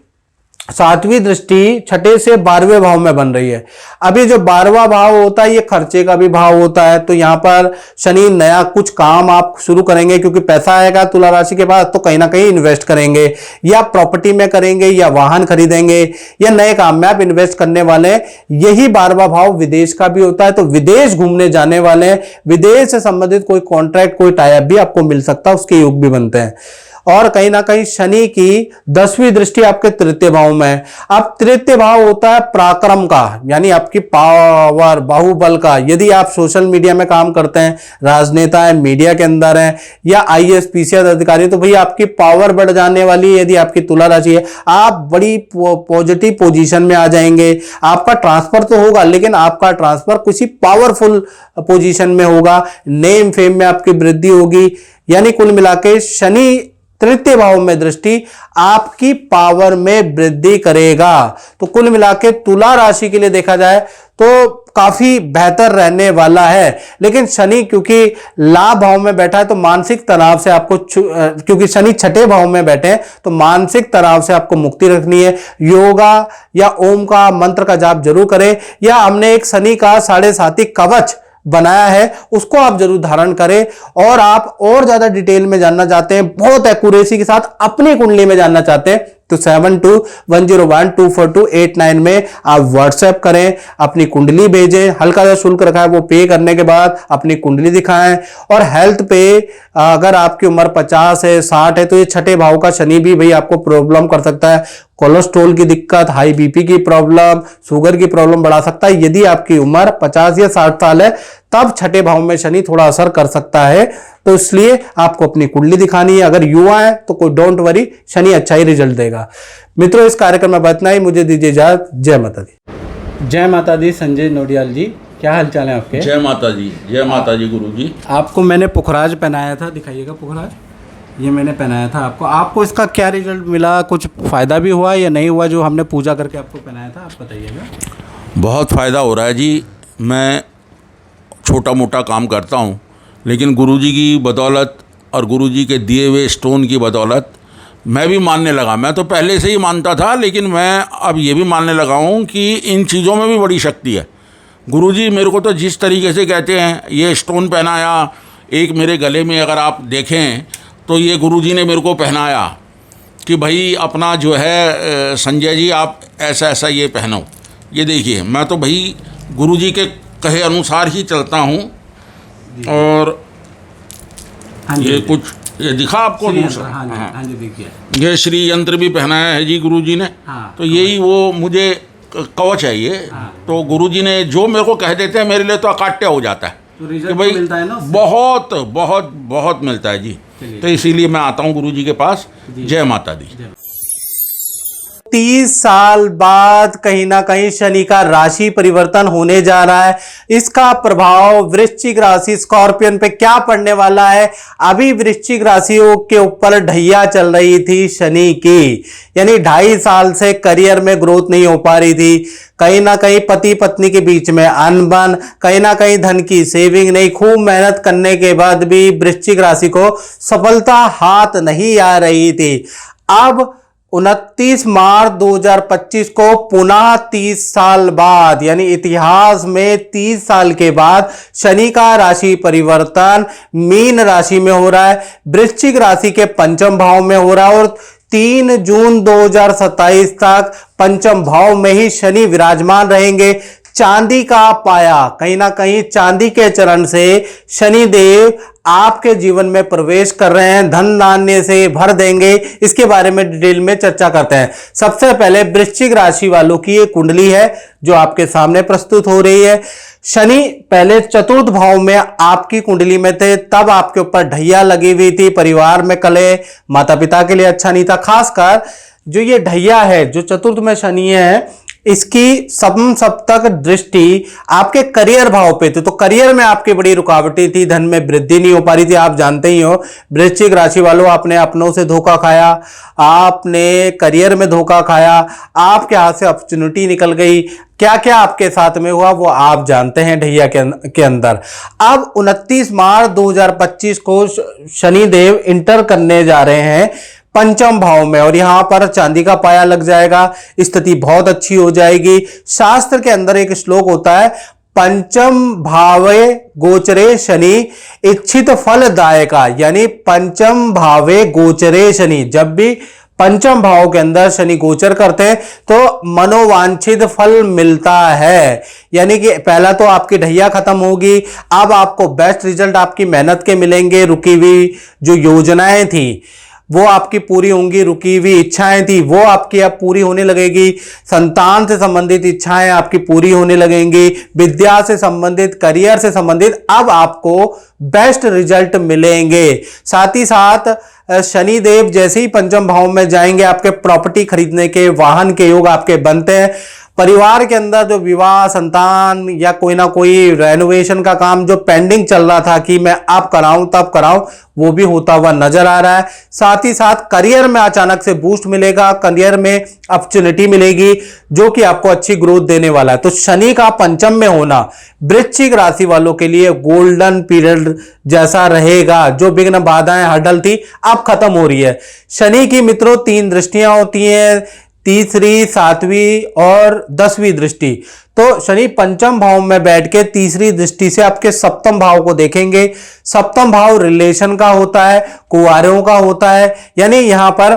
7वीं दृष्टि छठे से 12वें भाव में बन रही है। अभी जो 12वां भाव होता है ये खर्चे का भी भाव होता है, तो यहां पर शनि नया कुछ काम आप शुरू करेंगे, क्योंकि पैसा आएगा तुला राशि के पास, तो कहीं ना कहीं इन्वेस्ट करेंगे, या प्रॉपर्टी में करेंगे, या वाहन खरीदेंगे, या नए काम में आप इन्वेस्ट करने वाले हैं। यही 12वां भाव विदेश का भी होता है, तो विदेश घूमने जाने वाले हैं, विदेश से संबंधित कोई कॉन्ट्रैक्ट, कोई टाइप भी आपको मिल सकता है, उसके योग भी बनते हैं। और कहीं ना कहीं शनि की 10वीं दृष्टि आपके तृतीय भाव में है। अब तृतीय भाव होता है पराक्रम का, यानी आपकी पावर, बाहुबल का। यदि आप सोशल मीडिया में काम करते हैं, राजनेता है, मीडिया के अंदर है, या IAS PCS अधिकारी, तो भैया आपकी पावर बढ़ जाने वाली है। यदि आपकी तुला राशि है, आप बड़ी पॉजिटिव पोजीशन में आ जाएंगे। आपका ट्रांसफर तो होगा, लेकिन आपका ट्रांसफर किसी पावरफुल पोजीशन में होगा, नेम फेम में आपकी वृद्धि होगी। यानी कुल मिला के शनि तृतीय भाव में दृष्टि आपकी पावर में वृद्धि करेगा। तो कुल मिला के तुला राशि के लिए देखा जाए तो काफी बेहतर रहने वाला है। लेकिन शनि क्योंकि लाभ भाव में बैठा है तो मानसिक तनाव से आपको, क्योंकि शनि छठे भाव में बैठे हैं तो मानसिक तनाव से आपको मुक्ति रखनी है। योगा या ओम का मंत्र का जाप जरूर करें, या हमने एक शनि का 7.5 कवच बनाया है, उसको आप जरूर धारण करें। और आप और ज्यादा डिटेल में जानना चाहते हैं, बहुत एक्यूरेसी के साथ अपनी कुंडली में जानना चाहते हैं, तो 7210124289 में आप व्हाट्सएप करें, अपनी कुंडली भेजें, हल्का सा शुल्क रखा है, वो पे करने के बाद अपनी कुंडली दिखाएं। और हेल्थ पे अगर आपकी उम्र 50 है, 60 है, तो ये छठे भाव का शनि भी भाई आपको प्रॉब्लम कर सकता है। कोलेस्ट्रॉल की दिक्कत, हाई BP की प्रॉब्लम, शुगर की प्रॉब्लम बढ़ा सकता है। यदि आपकी उम्र 50 या 60 साल है तब छठे भाव में शनि थोड़ा असर कर सकता है, तो इसलिए आपको अपनी कुंडली दिखानी है। अगर युवा है तो कोई डोंट वरी, शनि अच्छा ही रिजल्ट देगा। मित्रों, इस कार्यक्रम में इतना ही, मुझे दीजिए इजाजत। जय माता दी। जय माता दी। संजय नोडियाल जी, क्या हाल चाल है आपके? जय माता जी, जय माता जी। गुरु जी, आपको मैंने पुखराज पहनाया था, दिखाइएगा पुखराज, ये मैंने पहनाया था आपको इसका क्या रिजल्ट मिला? कुछ फ़ायदा भी हुआ या नहीं हुआ जो हमने पूजा करके आपको पहनाया था, आप बताइएगा। बहुत फ़ायदा हो रहा है जी। मैं छोटा मोटा काम करता हूँ, लेकिन गुरुजी की बदौलत और गुरुजी के दिए हुए स्टोन की बदौलत मैं भी मानने लगा। मैं तो पहले से ही मानता था, लेकिन मैं अब ये भी मानने लगा हूँ कि इन चीज़ों में भी बड़ी शक्ति है। गुरुजी मेरे को तो जिस तरीके से कहते हैं, ये स्टोन पहनाया, एक मेरे गले में अगर आप देखें तो ये गुरुजी ने मेरे को पहनाया कि भाई अपना जो है संजय जी आप ऐसा ऐसा ये पहनो। ये देखिए, मैं तो भाई गुरुजी के कहे अनुसार ही चलता हूँ। और ये कुछ ये दिखा आपको दूसरा, हाँ जी, देखिए ये श्री यंत्र भी पहनाया है जी गुरुजी ने। तो यही वो मुझे कवच है ये। तो गुरुजी ने जो मेरे को कह देते हैं मेरे लिए तो अकाट्य हो जाता है कि भाई मिलता है ना, बहुत बहुत बहुत मिलता है जी। तो इसीलिए मैं आता हूँ गुरुजी के पास। जय माता दी। 30 साल बाद कहीं ना कहीं शनि का राशि परिवर्तन होने जा रहा है। इसका प्रभाव वृश्चिक राशि स्कॉर्पियन पे क्या पड़ने वाला है? अभी वृश्चिक राशियों के ऊपर ढैया चल रही थी शनि की, यानी 2.5 साल से करियर में ग्रोथ नहीं हो पा रही थी। कहीं ना कहीं पति पत्नी के बीच में अनबन, कहीं ना कहीं धन की सेविंग नहीं, खूब मेहनत करने के बाद भी वृश्चिक राशि को सफलता हाथ नहीं आ रही थी। अब 29 मार्च 2025 को पुनः 30 साल बाद, यानी इतिहास में 30 साल के बाद शनि का राशि परिवर्तन मीन राशि में हो रहा है, वृश्चिक राशि के पंचम भाव में हो रहा है और 3 जून 2027 तक पंचम भाव में ही शनि विराजमान रहेंगे। चांदी का पाया, कहीं ना कहीं चांदी के चरण से शनि देव आपके जीवन में प्रवेश कर रहे हैं, धन धान्य से भर देंगे। इसके बारे में डिटेल में चर्चा करते हैं। सबसे पहले वृश्चिक राशि वालों की ये कुंडली है जो आपके सामने प्रस्तुत हो रही है। शनि पहले चतुर्थ भाव में आपकी कुंडली में थे, तब आपके ऊपर ढैया लगी हुई थी, परिवार में कलह, माता पिता के लिए अच्छा नहीं था। खासकर जो ये ढैया है, जो चतुर्थ में शनि है, इसकी सप्तक दृष्टि आपके करियर भाव पे थी, तो करियर में आपकी बड़ी रुकावटें थी, धन में वृद्धि नहीं हो पा रही थी। आप जानते ही हो वृश्चिक राशि वालों, आपने अपनों से धोखा खाया, आपने करियर में धोखा खाया, आपके हाथ से अपॉर्चुनिटी निकल गई। क्या क्या आपके साथ में हुआ वो आप जानते हैं ढैया के अंदर। अब 29 मार्च 2025 को शनि देव इंटर करने जा रहे हैं पंचम भाव में और यहां पर चांदी का पाया लग जाएगा, स्थिति बहुत अच्छी हो जाएगी। शास्त्र के अंदर एक श्लोक होता है, पंचम भावे गोचरे शनि इच्छित फलदायका, यानी पंचम भावे गोचरे शनि, जब भी पंचम भाव के अंदर शनि गोचर करते हैं तो मनोवांछित फल मिलता है। यानी कि पहला तो आपकी ढैया खत्म होगी, अब आपको बेस्ट रिजल्ट आपकी मेहनत के मिलेंगे। रुकी हुई जो योजनाएं थी वो आपकी पूरी होंगी, रुकी हुई इच्छाएं थी वो आपकी अब पूरी होने लगेगी, संतान से संबंधित इच्छाएं आपकी पूरी होने लगेंगी, विद्या से संबंधित, करियर से संबंधित अब आपको बेस्ट रिजल्ट मिलेंगे। साथ ही साथ शनि देव जैसे ही पंचम भाव में जाएंगे, आपके प्रॉपर्टी खरीदने के, वाहन के योग आपके बनते हैं। परिवार के अंदर जो विवाह, संतान या कोई ना कोई रेनोवेशन का काम जो पेंडिंग चल रहा था कि मैं अब कराऊं तब कराऊं, वो भी होता हुआ नजर आ रहा है। साथ ही साथ करियर में अचानक से बूस्ट मिलेगा, करियर में अपॉर्चुनिटी मिलेगी जो कि आपको अच्छी ग्रोथ देने वाला है। तो शनि का पंचम में होना वृश्चिक राशि वालों के लिए गोल्डन पीरियड जैसा रहेगा। जो विघ्न बाधाएं हर्डल थी अब खत्म हो रही है। शनि की मित्रों 3 दृष्टियां होती हैं, तीसरी, 7वीं और 10वीं दृष्टि। तो शनि पंचम भाव में बैठ के तीसरी दृष्टि से आपके सप्तम भाव को देखेंगे। सप्तम भाव रिलेशन का होता है, कुंवारों का होता है, यानी यहां पर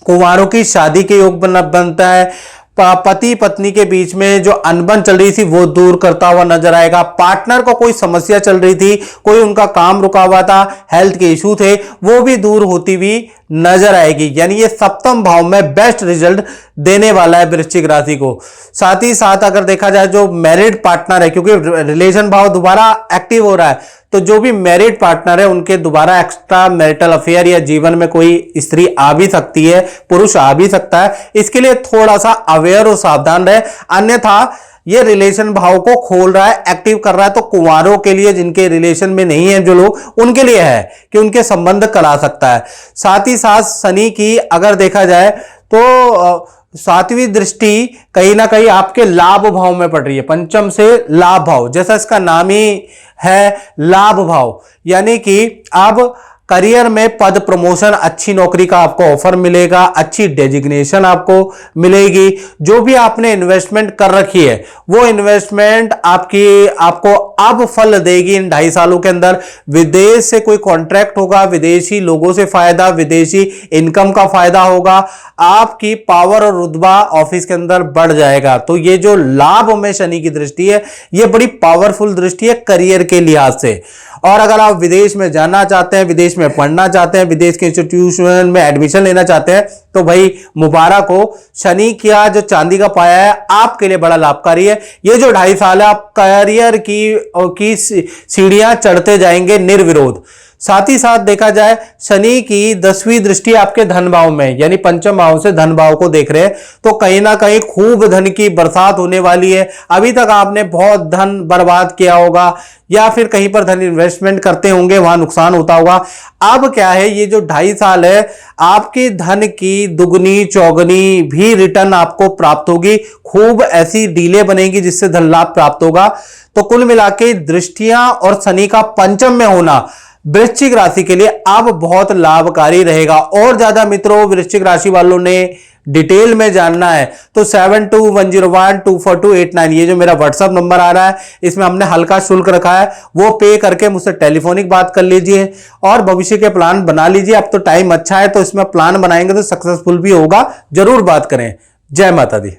कुंवारों की शादी के योग बनता है। पति पत्नी के बीच में जो अनबन चल रही थी वो दूर करता हुआ नजर आएगा। पार्टनर को कोई समस्या चल रही थी, कोई उनका काम रुका हुआ था, हेल्थ के इशू थे, वो भी दूर होती हुई नजर आएगी। यानी ये सप्तम भाव में बेस्ट रिजल्ट देने वाला है वृश्चिक राशि को। साथ ही साथ अगर देखा जाए जो मैरिड पार्टनर है, क्योंकि रिलेशन भाव दोबारा एक्टिव हो रहा है, तो जो भी मैरिड पार्टनर है उनके दोबारा एक्स्ट्रा मैरिटल अफेयर या जीवन में कोई स्त्री आ भी सकती है, पुरुष आ भी सकता है। इसके लिए थोड़ा सा अवेयर और सावधान रहे, अन्यथा ये रिलेशन भाव को खोल रहा है, एक्टिव कर रहा है। तो कुंवारों के लिए, जिनके रिलेशन में नहीं है जो लोग, उनके लिए है कि उनके संबंध करा सकता है। साथ ही साथ शनि की अगर देखा जाए तो 7वीं दृष्टि कहीं ना कहीं आपके लाभ भाव में पड़ रही है, पंचम से लाभ भाव, जैसा इसका नाम ही है लाभ भाव। यानी कि अब करियर में पद प्रमोशन, अच्छी नौकरी का आपको ऑफर मिलेगा, अच्छी डेजिग्नेशन आपको मिलेगी। जो भी आपने इन्वेस्टमेंट कर रखी है वो इन्वेस्टमेंट आपको अब फल देगी इन 2.5 सालों के अंदर। विदेश से कोई कॉन्ट्रैक्ट होगा, विदेशी लोगों से फायदा, विदेशी इनकम का फायदा होगा, आपकी पावर और रुतबा ऑफिस के अंदर बढ़ जाएगा। तो ये जो लाभ में शनि की दृष्टि है ये बड़ी पावरफुल दृष्टि है करियर के लिहाज से। और अगर आप विदेश में जाना चाहते हैं, विदेश में पढ़ना चाहते हैं, विदेश के इंस्टीट्यूशन में एडमिशन लेना चाहते हैं, तो भाई मुबारक हो। शनि का जो चांदी का पाया है आपके लिए बड़ा लाभकारी है। ये जो 2.5 साल है आप करियर की सीढ़ियां चढ़ते जाएंगे निर्विरोध। साथ ही साथ देखा जाए शनि की 10वीं दृष्टि आपके धन भाव में, यानी पंचम भाव से धन भाव को देख रहे हैं, तो कहीं ना कहीं खूब धन की बरसात होने वाली है। अभी तक आपने बहुत धन बर्बाद किया होगा या फिर कहीं पर धन इन्वेस्टमेंट करते होंगे, वहां नुकसान होता होगा। अब क्या है, ये जो 2.5 साल है आपके धन की दुगनी चौगनी भी रिटर्न आपको प्राप्त होगी। खूब ऐसी डीले बनेगी जिससे धन लाभ प्राप्त होगा। तो कुल मिला के दृष्टियां और शनि का पंचम में होना वृश्चिक राशि के लिए अब बहुत लाभकारी रहेगा। और ज्यादा मित्रों वृश्चिक राशि वालों ने डिटेल में जानना है तो 7210124289 ये जो मेरा व्हाट्सएप नंबर आ रहा है, इसमें हमने हल्का शुल्क रखा है, वो पे करके मुझसे टेलीफोनिक बात कर लीजिए और भविष्य के प्लान बना लीजिए। अब तो टाइम अच्छा है तो इसमें प्लान बनाएंगे तो सक्सेसफुल भी होगा। जरूर बात करें। जय माता दी।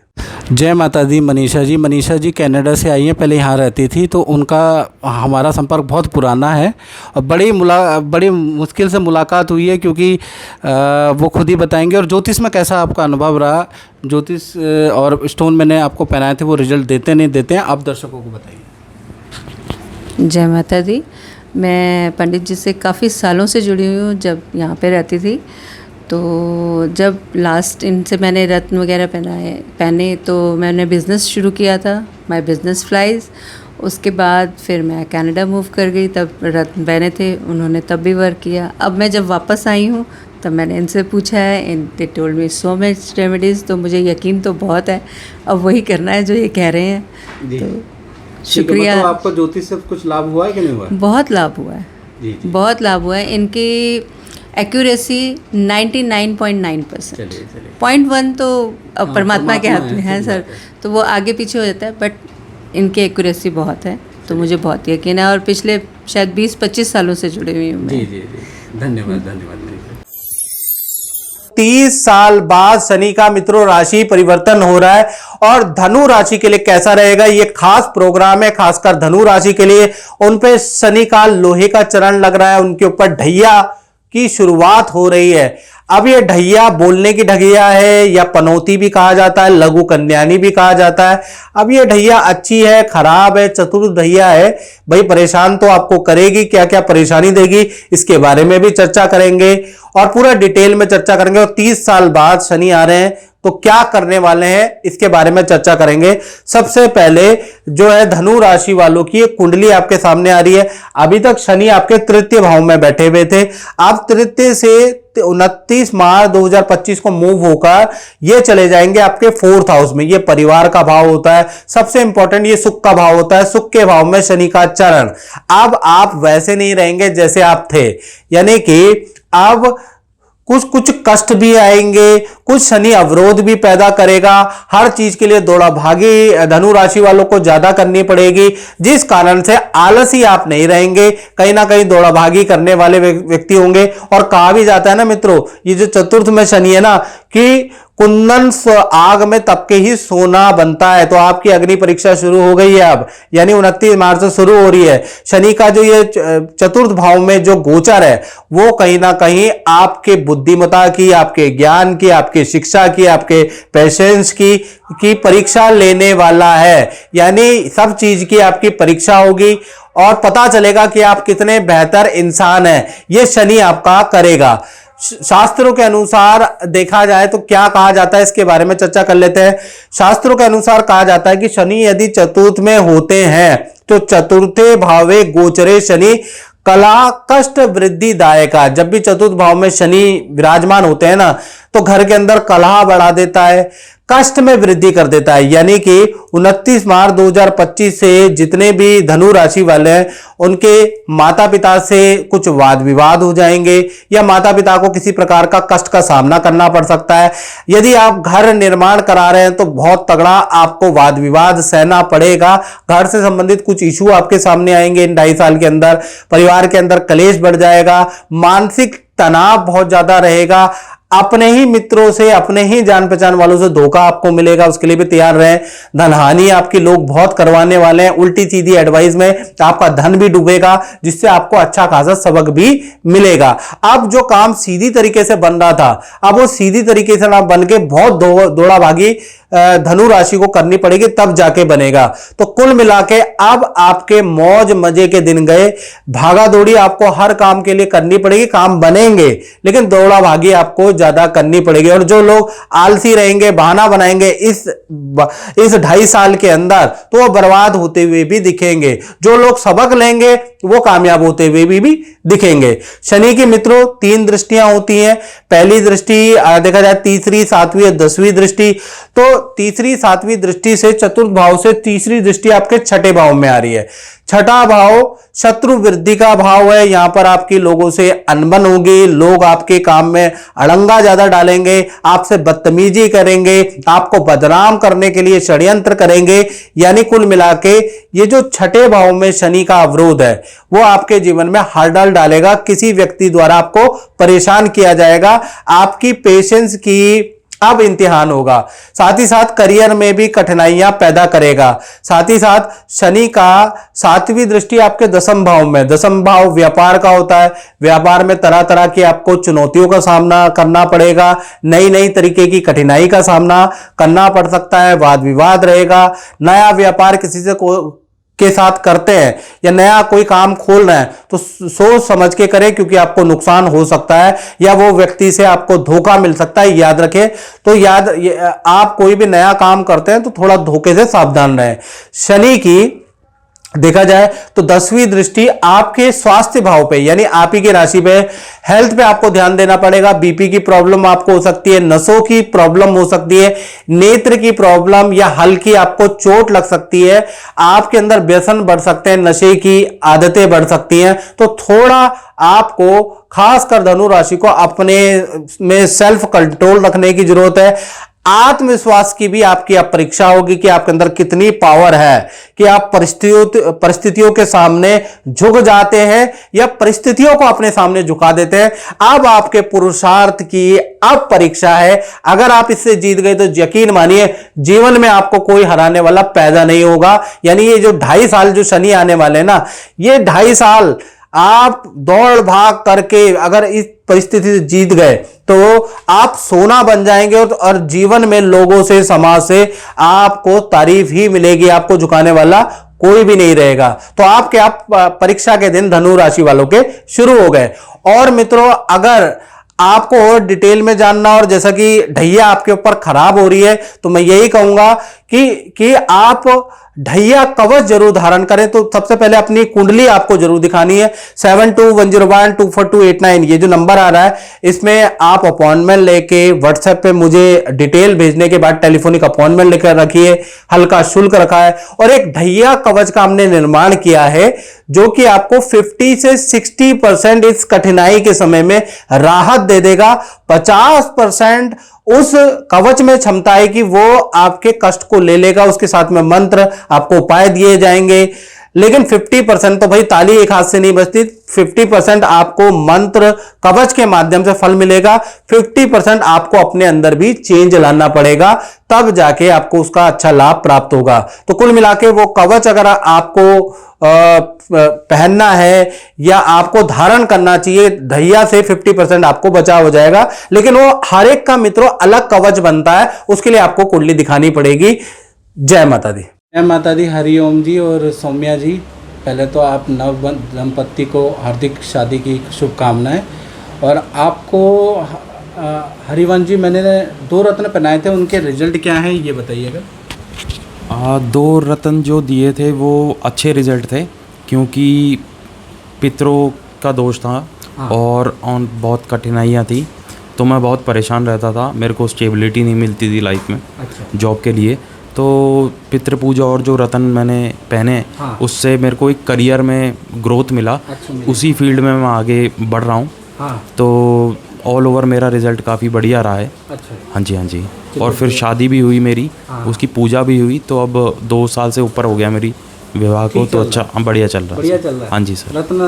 जय माता दी। मनीषा जी कनाडा से आई हैं, पहले यहाँ रहती थी, तो उनका हमारा संपर्क बहुत पुराना है और बड़ी मुश्किल से मुलाकात हुई है, क्योंकि वो खुद ही बताएंगे। और ज्योतिष में कैसा आपका अनुभव रहा? ज्योतिष और स्टोन मैंने आपको पहनाए थे, वो रिजल्ट देते नहीं देते हैं, आप दर्शकों को बताइए। जय माता दी। मैं पंडित जी से काफ़ी सालों से जुड़ी हुई हूँ, जब यहाँ पे रहती थी। तो जब लास्ट इनसे मैंने रत्न वगैरह पहने तो मैंने बिज़नेस शुरू किया था, माय बिज़नेस फ्लाइज। उसके बाद फिर मैं कनाडा मूव कर गई, तब रत्न पहने थे, उन्होंने तब भी वर्क किया। अब मैं जब वापस आई हूँ तब मैंने इनसे पूछा है, they told me so much remedies, तो मुझे यकीन तो बहुत है, अब वही करना है जो ये कह रहे हैं। तो शुक्रिया। मतलब आपको ज्योतिष से कुछ लाभ हुआ है कि नहीं हुआ है? बहुत लाभ हुआ है, बहुत लाभ हुआ है। इनकी एक्यूरेसी 99.9%। 0.1 तो अब परमात्मा के हाथ में है सर, तो वो आगे पीछे हो जाता है, बट इनकी एक्यूरेसी बहुत है, तो मुझे बहुत यकीन है। और पिछले शायद 20-25 सालों से जुड़ी हुई हूँ मैं। जी। धन्यवाद। 30 साल बाद शनि का मित्रों राशि परिवर्तन हो रहा है और धनु राशि के लिए कैसा रहेगा, ये खास प्रोग्राम है खासकर धनु राशि के लिए। उन पे शनि का लोहे का चरण लग रहा है, उनके ऊपर ढैया की शुरुआत हो रही है। अब ये ढैया बोलने की ढैया है या पनौती भी कहा जाता है, लघु कन्यानी भी कहा जाता है। अब ये ढैया अच्छी है, खराब है, चतुर्थ ढैया है, भाई परेशान तो आपको करेगी, क्या क्या परेशानी देगी इसके बारे में भी चर्चा करेंगे और पूरा डिटेल में चर्चा करेंगे। और 30 साल बाद शनि आ रहे हैं तो क्या करने वाले हैं इसके बारे में चर्चा करेंगे। सबसे पहले जो है धनु राशि वालों की एक कुंडली आपके सामने आ रही है। अभी तक शनि आपके तृतीय भाव में बैठे हुए थे, अब तृतीय से 29 मार्च 2025 को मूव होकर ये चले जाएंगे आपके 4th हाउस में। ये परिवार का भाव होता है, सबसे इंपॉर्टेंट ये सुख का भाव होता है। सुख के भाव में शनि का चरण। अब आप वैसे नहीं रहेंगे जैसे आप थे, यानी कि अब कुछ कष्ट भी आएंगे, कुछ शनि अवरोध भी पैदा करेगा। हर चीज के लिए दौड़ा भागी धनु राशि वालों को ज्यादा करनी पड़ेगी, जिस कारण से आलसी आप नहीं रहेंगे, कहीं ना कहीं दौड़ा भागी करने वाले व्यक्ति होंगे। और कहा भी जाता है ना मित्रों, ये जो चतुर्थ में शनि है ना, कि कुंदन आग में तप के ही सोना बनता है। तो आपकी अग्नि परीक्षा शुरू हो गई है अब, यानी 29 मार्च से शुरू हो रही है। शनि का जो ये चतुर्थ भाव में जो गोचर है वो कहीं ना कहीं आपके बुद्धिमत्ता की, आपके ज्ञान की, आपके शिक्षा की, आपके पेशेंस की परीक्षा लेने वाला है। यानी सब चीज की आपकी परीक्षा होगी और पता चलेगा कि आप कितने बेहतर इंसान हैं, ये शनि आपका करेगा। शास्त्रों के अनुसार देखा जाए तो क्या कहा जाता है इसके बारे में चर्चा कर लेते हैं। शास्त्रों के अनुसार कहा जाता है कि शनि यदि चतुर्थ में होते हैं तो चतुर्थे भावे गोचरे शनि कला कष्ट वृद्धि दायका। जब भी चतुर्थ भाव में शनि विराजमान होते हैं ना तो घर के अंदर कलह बढ़ा देता है, कष्ट में वृद्धि कर देता है। यानी कि 29 मार्च 2025 से जितने भी धनु राशि वाले हैं उनके माता पिता से कुछ वाद विवाद हो जाएंगे या माता पिता को किसी प्रकार का कष्ट का सामना करना पड़ सकता है। यदि आप घर निर्माण करा रहे हैं तो बहुत तगड़ा आपको वाद विवाद सहना पड़ेगा। घर से संबंधित कुछ इशू आपके सामने आएंगे इन 2.5 साल के अंदर। परिवार के अंदर कलेश बढ़ जाएगा, मानसिक तनाव बहुत ज्यादा रहेगा, अपने ही मित्रों से, अपने ही जान पहचान वालों से धोखा आपको मिलेगा, उसके लिए भी तैयार रहें। धनहानि आपकी लोग बहुत करवाने वाले हैं, उल्टी सीधी एडवाइस में आपका धन भी डूबेगा, जिससे आपको अच्छा खासा सबक भी मिलेगा। अब जो काम सीधी तरीके से बन रहा था अब वो सीधी तरीके से ना बन के बहुत दौड़ा भागी धनु राशि को करनी पड़ेगी, तब जाके बनेगा। तो कुल मिला के अब आपके मौज मजे के दिन गए। भागा दौड़ी आपको हर काम के लिए करनी पड़ेगी, काम बनेंगे लेकिन दौड़ा भागी आपको ज्यादा करनी पड़ेगी। और जो लोग आलसी रहेंगे, बहाना बनाएंगे इस 2.5 साल के अंदर, तो वो बर्बाद होते हुए भी दिखेंगे। जो लोग सबक लेंगे वो कामयाब होते हुए भी दिखेंगे। शनि की मित्रों 3 दृष्टियां होती हैं। पहली दृष्टि देखा जाए तीसरी, 7वीं और 10वीं दृष्टि। तो तीसरी 7वीं दृष्टि से चतुर्थ भाव से तीसरी दृष्टि आपके 6ठे भाव में आ रही है। छठा भाव शत्रु वृद्धि का भाव है। यहां पर आपकी लोगों से अनबन होगी, लोग आपके काम में अड़ंगा ज्यादा डालेंगे, आपसे बदतमीजी करेंगे, आपको बदनाम करने के लिए षड्यंत्र करेंगे। यानी कुल मिला के ये जो छठे भाव में शनि का अवरोध है वो आपके जीवन में हर्डल डालेगा, किसी व्यक्ति द्वारा आपको परेशान किया जाएगा, आपकी पेशेंस की अब इम्तिहान होगा। साथ ही साथ करियर में भी कठिनाइयां पैदा करेगा। साथ ही साथ शनि का 7वीं दृष्टि आपके 10वें भाव में, 10वां भाव व्यापार का होता है। व्यापार में तरह तरह की आपको चुनौतियों का सामना करना पड़ेगा, नई नई तरीके की कठिनाई का सामना करना पड़ सकता है, वाद विवाद रहेगा। नया व्यापार किसी से के साथ करते हैं या नया कोई काम खोल रहे हैं तो सोच समझ के करें, क्योंकि आपको नुकसान हो सकता है या वो व्यक्ति से आपको धोखा मिल सकता है, याद रखें। तो आप कोई भी नया काम करते हैं तो थोड़ा धोखे से सावधान रहें। शनि की देखा जाए तो 10वीं दृष्टि आपके स्वास्थ्य भाव पे यानी आप ही की राशि पे, हेल्थ पे आपको ध्यान देना पड़ेगा। बीपी की प्रॉब्लम आपको हो सकती है, नसों की प्रॉब्लम हो सकती है, नेत्र की प्रॉब्लम या हल्की आपको चोट लग सकती है, आपके अंदर व्यसन बढ़ सकते हैं, नशे की आदतें बढ़ सकती हैं। तो थोड़ा आपको खासकर धनु राशि को अपने में सेल्फ कंट्रोल रखने की जरूरत है। आत्मविश्वास की भी आपकी अब परीक्षा होगी कि आपके अंदर कितनी पावर है कि आप परिस्थितियों के सामने झुक जाते हैं या परिस्थितियों को अपने सामने झुका देते हैं। अब आपके पुरुषार्थ की अब परीक्षा है। अगर आप इससे जीत गए तो यकीन मानिए जीवन में आपको कोई हराने वाला पैदा नहीं होगा। यानी ये जो 2.5 साल जो शनि आने वाले हैं ना, ये 2.5 साल आप दौड़ भाग करके अगर इस परिस्थिति से जीत गए तो आप सोना बन जाएंगे और जीवन में लोगों से, समाज से आपको तारीफ ही मिलेगी, आपको झुकाने वाला कोई भी नहीं रहेगा। तो आपके आप परीक्षा के दिन धनु राशि वालों के शुरू हो गए। और मित्रों, अगर आपको और डिटेल में जानना और जैसा कि ढैया आपके ऊपर खराब हो रही है तो मैं यही कहूंगा कि आप ढैया कवच जरूर धारण करें। तो सबसे पहले अपनी कुंडली आपको जरूर दिखानी है। 7210124289 ये जो नंबर आ रहा है, इसमें आप अपॉइंटमेंट लेके व्हाट्सएप पे मुझे डिटेल भेजने के बाद टेलीफोनिक अपॉइंटमेंट लेकर रखिए। हल्का शुल्क रखा है और एक ढैया कवच का हमने निर्माण किया है जो कि आपको 50 से 60% इस कठिनाई के समय में राहत दे देगा। 50% उस कवच में क्षमता है कि वो आपके कष्ट को ले लेगा, उसके साथ में मंत्र आपको उपाय दिए जाएंगे। लेकिन 50% तो भाई ताली एक हाथ से नहीं बजती। 50% आपको मंत्र कवच के माध्यम से फल मिलेगा, 50% आपको अपने अंदर भी चेंज लाना पड़ेगा, तब जाके आपको उसका अच्छा लाभ प्राप्त होगा। तो कुल मिला के वो कवच अगर आपको पहनना है या आपको धारण करना चाहिए, ढैया से 50% आपको बचाव हो जाएगा। लेकिन वो हर एक का मित्रों अलग कवच बनता है, उसके लिए आपको कुंडली दिखानी पड़ेगी। जय माता दी। जय माता दी। हरिओम जी और सौम्या जी, पहले तो आप नव दंपत्ति को हार्दिक शादी की शुभकामनाएं। और आपको हरिवंश जी, मैंने 2 रत्न पहनाए थे, उनके रिजल्ट क्या हैं ये बताइएगा। 2 रत्न जो दिए थे वो अच्छे रिजल्ट थे, क्योंकि पितरों का दोष था और बहुत कठिनाइयाँ थी, तो मैं बहुत परेशान रहता था, मेरे को स्टेबिलिटी नहीं मिलती थी लाइफ में। अच्छा। जॉब के लिए। तो पितृ पूजा और जो रत्न मैंने पहने, उससे मेरे को एक करियर में ग्रोथ मिला। अच्छा, उसी फील्ड में मैं आगे बढ़ रहा हूँ। तो ऑल ओवर मेरा रिज़ल्ट काफ़ी बढ़िया रहा है। अच्छा। हाँ जी, हाँ जी। और फिर शादी भी हुई मेरी, उसकी पूजा भी हुई, तो अब 2 साल से ऊपर हो गया मेरी विवाह को। तो अच्छा, बढ़िया चल रहा है। हाँ जी सर। रत्न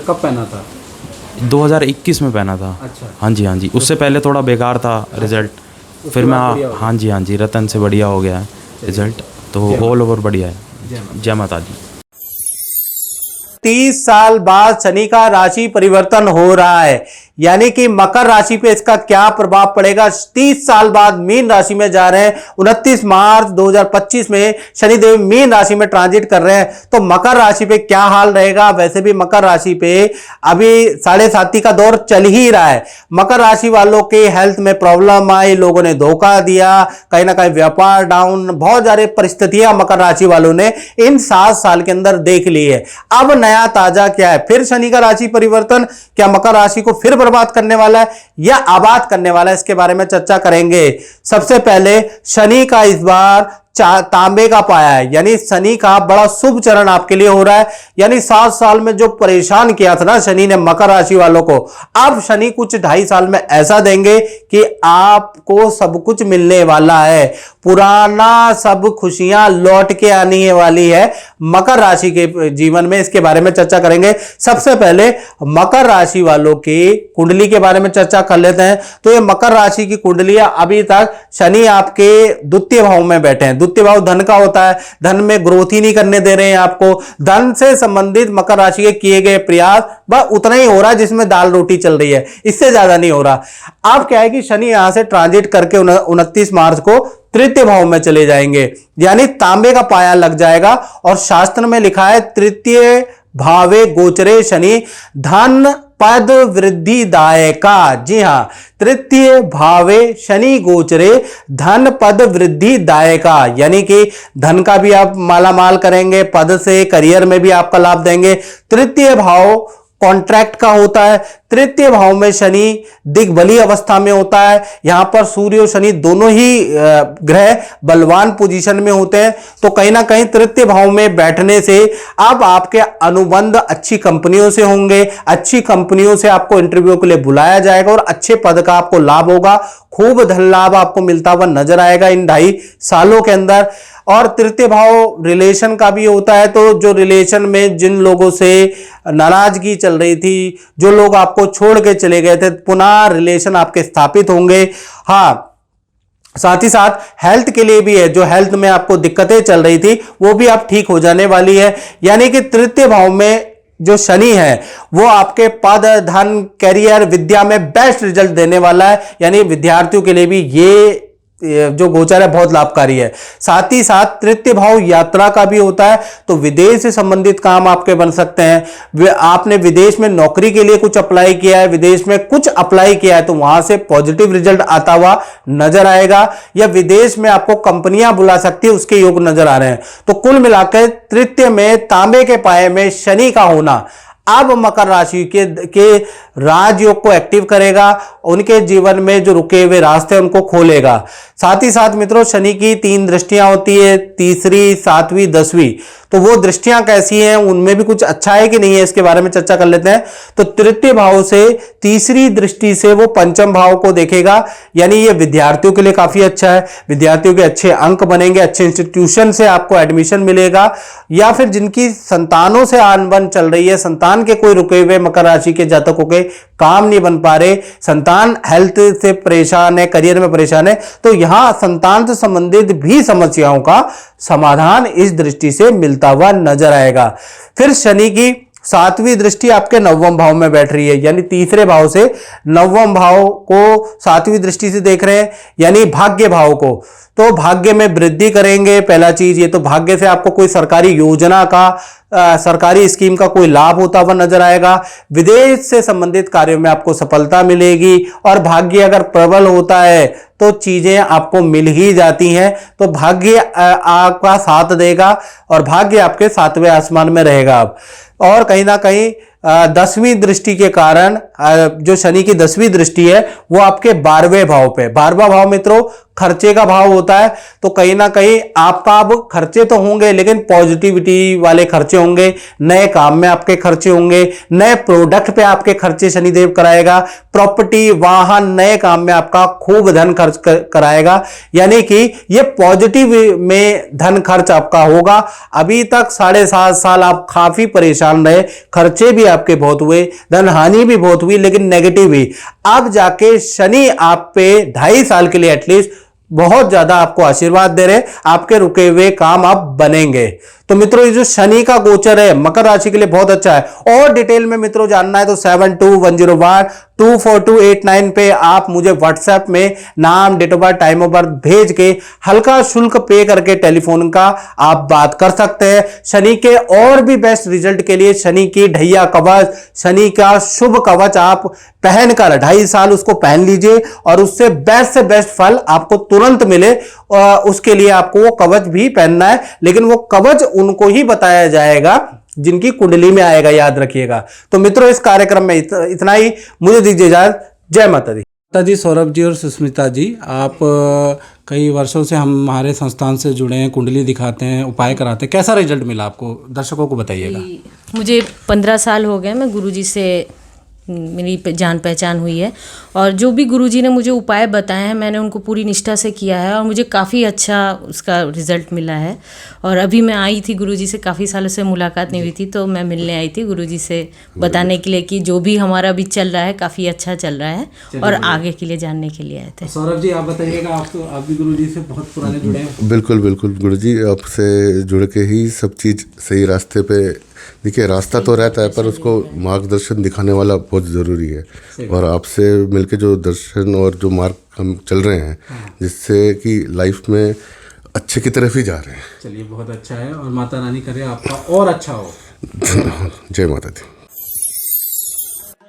कब पहना था? 2021 में पहना था। अच्छा। हाँ जी, हाँ जी। उससे पहले थोड़ा बेकार था रिज़ल्ट, फिर मैं हाँ जी, हाँ जी, रतन से बढ़िया हो गया है रिज़ल्ट। तो ऑल ओवर बढ़िया है। जय माता दी। 30 साल बाद शनि का राशि परिवर्तन हो रहा है, यानी कि मकर राशि पे इसका क्या प्रभाव पड़ेगा। 30 साल बाद मीन राशि में जा रहे हैं। 29 मार्च 2025 में शनिदेव मीन राशि में ट्रांजिट कर रहे हैं, तो मकर राशि पे क्या हाल रहेगा। वैसे भी मकर राशि पे अभी 7.5 का दौर चल ही रहा है। मकर राशि वालों के हेल्थ में प्रॉब्लम आई, लोगों ने धोखा दिया, कहीं ना कहीं व्यापार डाउन, बहुत सारी परिस्थितियां मकर राशि वालों ने इन 7 साल के अंदर देख ली है। अब नया ताजा क्या है, फिर शनि का राशि परिवर्तन क्या मकर राशि को फिर बर्बाद करने वाला है या आबाद करने वाला है, इसके बारे में चर्चा करेंगे। सबसे पहले शनि का इस बार तांबे का पाया है, यानी शनि का बड़ा शुभ चरण आपके लिए हो रहा है। यानी 7 साल में जो परेशान किया था ना शनि ने मकर राशि वालों को, अब शनि कुछ 2.5 साल में ऐसा देंगे कि आपको सब कुछ मिलने वाला है। पुराना सब खुशियां लौट के आने वाली है मकर राशि के जीवन में। इसके बारे में चर्चा करेंगे। सबसे पहले मकर राशि वालों की कुंडली के बारे में चर्चा कर लेते हैं। तो ये मकर राशि की कुंडलियां, अभी तक शनि आपके द्वितीय भाव में बैठे हैं। द्वितीय भाव धन का होता है, धन में ग्रोथ ही नहीं करने दे रहे हैं आपको। धन से संबंधित मकर राशि के किए गए प्रयास बस उतना ही हो रहा है जिसमें दाल रोटी चल रही है, इससे ज्यादा नहीं हो रहा। अब क्या है कि शनि यहां से ट्रांजिट करके 29 मार्च को तृतीय भाव में चले जाएंगे, यानी तांबे का पाया लग जाएगा। और शास्त्र में लिखा है तृतीय भावे गोचरे शनि धन पद वृद्धि दायका। जी हां, तृतीय भावे शनि गोचरे धन पद वृद्धि दायका, यानी कि धन का भी आप मालामाल करेंगे, पद से करियर में भी आपका लाभ देंगे। तृतीय भाव कॉन्ट्रैक्ट का होता है। तृतीय भाव में शनि दिग्बली अवस्था में होता है। यहां पर सूर्य और शनि दोनों ही ग्रह बलवान पोजीशन में होते हैं। तो कहीं ना कहीं तृतीय भाव में बैठने से अब आपके अनुबंध अच्छी कंपनियों से होंगे, अच्छी कंपनियों से आपको इंटरव्यू के लिए बुलाया जाएगा और अच्छे पद का आपको लाभ होगा। खूब धन लाभ आपको मिलता हुआ नजर आएगा इन 2.5 सालों के अंदर। और तृतीय भाव रिलेशन का भी होता है। तो जो रिलेशन में जिन लोगों से नाराजगी चल रही थी, जो लोग आपको छोड़ के चले गए थे, पुनः रिलेशन आपके स्थापित होंगे। हाँ, साथ ही साथ हेल्थ के लिए भी है, जो हेल्थ में आपको दिक्कतें चल रही थी वो भी अब ठीक हो जाने वाली है। यानी कि तृतीय भाव में जो शनि है वो आपके पद, धन, करियर, विद्या में बेस्ट रिजल्ट देने वाला है। यानी विद्यार्थियों के लिए भी ये जो गोचर है बहुत लाभकारी है। साथ ही साथ तृतीय भाव यात्रा का भी होता है। तो विदेश से संबंधित काम आपके बन सकते हैं। आपने विदेश में नौकरी के लिए कुछ अप्लाई किया है, विदेश में कुछ अप्लाई किया है, तो वहां से पॉजिटिव रिजल्ट आता हुआ नजर आएगा। या विदेश में आपको कंपनियां बुला सकती है, उसके योग नजर आ रहे हैं। तो कुल मिलाकर तृतीय में तांबे के पाए में शनि का होना अब मकर राशि के राजयोग को एक्टिव करेगा, उनके जीवन में जो रुके हुए रास्ते उनको खोलेगा। साथ ही साथ मित्रों, शनि की 3 दृष्टियां होती है, तीसरी, 7वीं, 10वीं। तो वो दृष्टियां कैसी हैं, उनमें भी कुछ अच्छा है कि नहीं है, इसके बारे में चर्चा कर लेते हैं। तो तृतीय भाव से तीसरी दृष्टि से वो पंचम भाव को देखेगा, यानी ये विद्यार्थियों के लिए काफी अच्छा है। विद्यार्थियों के अच्छे अंक बनेंगे, अच्छे इंस्टीट्यूशन से आपको एडमिशन मिलेगा। या फिर जिनकी संतानों से आनबन चल रही है, संतान के कोई रुके हुए मकर राशि के जातकों के काम नहीं बन पा रहे, संतान हेल्थ से परेशान है, करियर में परेशान है, तो यहां संतान से संबंधित भी समस्याओं का समाधान इस दृष्टि से मिलता हुआ नजर आएगा। फिर शनि की 7वीं दृष्टि आपके 9वें भाव में बैठ रही है, यानी तीसरे भाव से 9वें भाव को 7वीं दृष्टि से देख रहे हैं, यानी भाग्य भाव को। तो भाग्य में वृद्धि करेंगे। पहला चीज ये, तो भाग्य से आपको कोई सरकारी योजना का, सरकारी स्कीम का कोई लाभ होता हुआ नजर आएगा। विदेश से संबंधित कार्यों में आपको सफलता मिलेगी। और भाग्य अगर प्रबल होता है तो चीजें आपको मिल ही जाती हैं। तो भाग्य आपका साथ देगा और भाग्य आपके 7वें आसमान में रहेगा अब। और कहीं ना कहीं 10वीं दृष्टि के कारण, जो शनि की 10वीं दृष्टि है वो आपके 12वें भाव पे। 12वां भाव मित्रों खर्चे का भाव होता है। तो कहीं ना कहीं आपका अब खर्चे तो होंगे, लेकिन पॉजिटिविटी वाले खर्चे होंगे, नए काम में आपके खर्चे होंगे, नए प्रोडक्ट पे आपके खर्चे शनिदेव कराएगा, प्रॉपर्टी, वाहन, नए काम में आपका खूब धन खर्च कराएगा। यानी कि ये पॉजिटिव में धन खर्च आपका होगा। अभी तक 7.5 साल आप काफी परेशान रहे, खर्चे भी आपके बहुत हुए, धन हानि भी बहुत हुई, लेकिन नेगेटिव ही। अब जाके शनि आप पे 2.5 साल के लिए एटलीस्ट बहुत ज्यादा आपको आशीर्वाद दे रहे, आपके रुके हुए काम अब बनेंगे। तो मित्रों, ये जो शनि का गोचर है मकर राशि के लिए बहुत अच्छा है। और डिटेल में मित्रों जानना है तो 7210124289 पे आप मुझे व्हाट्सएप में नाम, date of birth, time of birth भेज के हल्का शुल्क पे करके टेलीफोन का आप बात कर सकते हैं। शनि के और भी बेस्ट रिजल्ट के लिए शनि की ढैया कवच, शनि का शुभ कवच आप पहनकर 2.5 साल उसको पहन लीजिए और उससे बेस्ट से बेस्ट फल आपको तुरंत मिले। उसके लिए आपको वो कवच भी पहनना है, लेकिन वो कवच उनको ही बताया जाएगा जिनकी कुंडली में आएगा, याद रखिएगा। तो मित्रों, इस कार्यक्रम में इतना ही। मुझे दीजिए इजाजत। जय माता दी। जी, सौरभ जी और सुष्मिता जी, आप कई वर्षों से हमारे संस्थान से जुड़े हैं, कुंडली दिखाते हैं, उपाय कराते हैं, कैसा रिजल्ट मिला आपको, दर्शकों को बताइएगा। मुझे 15 साल हो गए, मैं गुरुजी से मेरी जान पहचान हुई है और जो भी गुरुजी ने मुझे उपाय बताए हैं मैंने उनको पूरी निष्ठा से किया है और मुझे काफ़ी अच्छा उसका रिज़ल्ट मिला है। और अभी मैं आई थी गुरुजी से, काफ़ी सालों से मुलाकात नहीं हुई थी, तो मैं मिलने आई थी गुरुजी से बताने के लिए कि जो भी हमारा अभी चल रहा है काफ़ी अच्छा चल रहा है और आगे के लिए जानने के लिए आए थे। सौरभ जी, आप बताइएगा, आप भी गुरुजी से बहुत पुराने जुड़े हैं। बिल्कुल बिल्कुल गुरुजी, आपसे जुड़ के ही सब चीज़ सही रास्ते पे, देखिए रास्ता तो रहता है पर उसको मार्गदर्शन दिखाने वाला बहुत ज़रूरी है। और आपसे मिलके जो दर्शन और जो मार्ग हम चल रहे हैं, जिससे कि लाइफ में अच्छे की तरफ ही जा रहे हैं। चलिए, बहुत अच्छा है और माता रानी करे आपका और अच्छा हो। जय माता दी।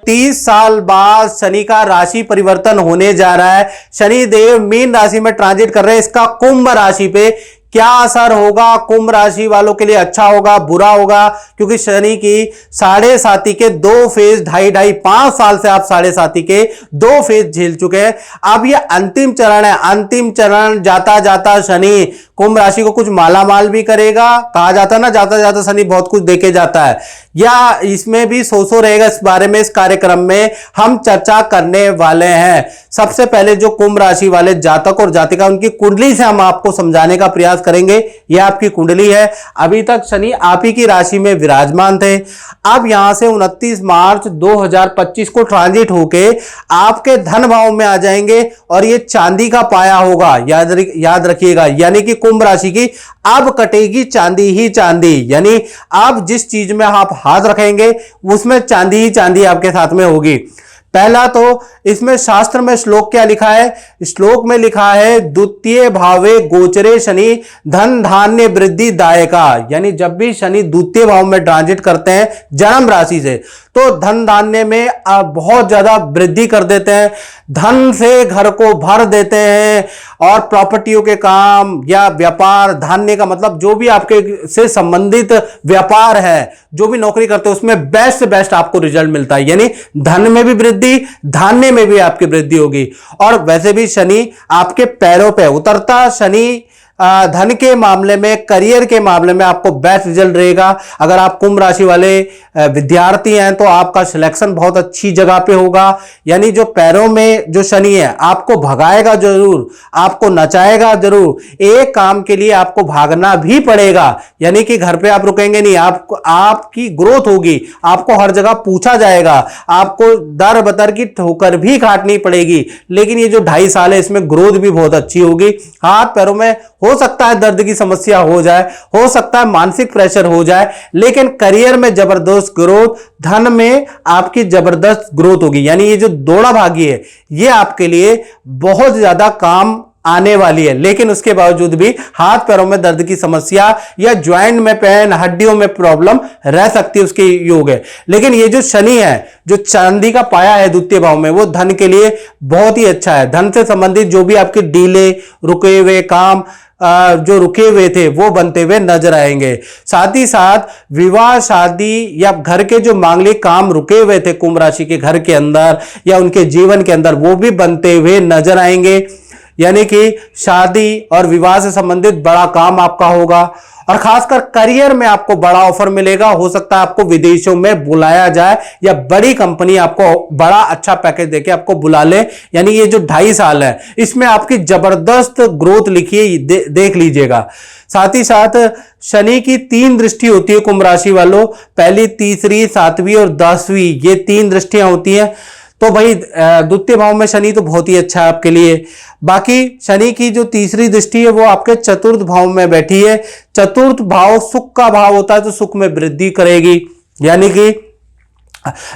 30 साल बाद शनि का राशि परिवर्तन होने जा रहा है। शनि देव मीन राशि में ट्रांजिट कर रहे हैं। इसका कुंभ राशि पे क्या असर होगा? कुंभ राशि वालों के लिए अच्छा होगा, बुरा होगा? क्योंकि शनि की साढ़े साती के 2 फेज, 2.5 साल से आप साढ़े साती के 2 फेज झेल चुके हैं। अब ये अंतिम चरण है। अंतिम चरण जाता जाता शनि कुंभ राशि को कुछ मालामाल भी करेगा। कहा जाता है ना, जाता जाता शनि बहुत कुछ देके जाता है, या इसमें भी सो रहेगा। इस बारे में इस कार्यक्रम में हम चर्चा करने वाले हैं। सबसे पहले जो कुंभ राशि वाले जातक और जातिका, उनकी कुंडली से हम आपको समझाने का प्रयास करेंगे। यह आपकी कुंडली है। अभी तक शनि आप ही की राशि में विराजमान थे। अब यहां से 29 मार्च 2025 को ट्रांजिट होके आपके धन भाव में आ जाएंगे और ये चांदी का पाया होगा। याद रखिएगा, यानी कि कुंभ राशि की अब कटेगी चांदी ही चांदी। यानी अब जिस चीज में आप हाथ रखेंगे उसमें चांदी ही चांदी आपके साथ में होगी। पहला तो इसमें शास्त्र में श्लोक क्या लिखा है? श्लोक में लिखा है, द्वितीय भावे गोचरे शनि धन धान्य वृद्धि दायका। यानी जब भी शनि द्वितीय भाव में ट्रांजिट करते हैं जन्म राशि से, तो धन धान्य में बहुत ज्यादा वृद्धि कर देते हैं, धन से घर को भर देते हैं। और प्रॉपर्टियों के काम या व्यापार, धान्य का मतलब जो भी आपके से संबंधित व्यापार है, जो भी नौकरी करते हैं, उसमें बेस्ट से बेस्ट आपको रिजल्ट मिलता है। यानी धन में भी वृद्धि, धान्य में भी आपकी वृद्धि होगी। और वैसे भी शनि आपके पैरों पे उतरता शनि धन के मामले में, करियर के मामले में आपको बेस्ट रिजल्ट रहेगा। अगर आप कुंभ राशि वाले विद्यार्थी हैं तो आपका सिलेक्शन बहुत अच्छी जगह पे होगा। यानी जो पैरों में जो शनि है आपको भगाएगा जरूर, आपको नचाएगा जरूर। एक काम के लिए आपको भागना भी पड़ेगा, यानी कि घर पे आप रुकेंगे नहीं। आपकी ग्रोथ होगी, आपको हर जगह पूछा जाएगा, आपको दर बदर की ठोकर भी काटनी पड़ेगी। लेकिन ये जो 2.5 साल है इसमें ग्रोथ भी बहुत अच्छी होगी। हाथ पैरों में हो सकता है दर्द की समस्या हो जाए, हो सकता है मानसिक प्रेशर हो जाए, लेकिन करियर में जबरदस्त ग्रोथ, धन में आपकी जबरदस्त ग्रोथ होगी। यानी ये जो दौड़ा भागी है ये आपके लिए बहुत ज्यादा काम आने वाली है। लेकिन उसके बावजूद भी हाथ पैरों में दर्द की समस्या या ज्वाइंट में पेन, हड्डियों में प्रॉब्लम रह सकती है, उसके योग है। लेकिन ये जो शनि है, जो चांदी का पाया है द्वितीय भाव में, वो धन के लिए बहुत ही अच्छा है। धन से संबंधित जो भी आपके डीले, रुके हुए काम जो रुके हुए थे वो बनते हुए नजर आएंगे। साथ ही साथ विवाह, शादी या घर के जो मांगलिक काम रुके हुए थे कुंभ राशि के घर के अंदर या उनके जीवन के अंदर, वो भी बनते हुए नजर आएंगे। यानी कि शादी और विवाह से संबंधित बड़ा काम आपका होगा। और खासकर करियर में आपको बड़ा ऑफर मिलेगा। हो सकता है आपको विदेशों में बुलाया जाए या बड़ी कंपनी आपको बड़ा अच्छा पैकेज देके आपको बुला ले। यानी ये जो 2.5 साल है इसमें आपकी जबरदस्त ग्रोथ लिखिए, देख लीजिएगा। साथ ही साथ शनि की 3 दृष्टि होती है कुंभ राशि वालों, पहली, तीसरी, 7वीं और 10वीं, ये 3 दृष्टियां होती हैं। तो भाई द्वितीय भाव में शनि तो बहुत ही अच्छा है आपके लिए। बाकी शनि की जो तीसरी दृष्टि है वो आपके चतुर्थ भाव में बैठी है। चतुर्थ भाव सुख का भाव होता है, तो सुख में वृद्धि करेगी। यानी कि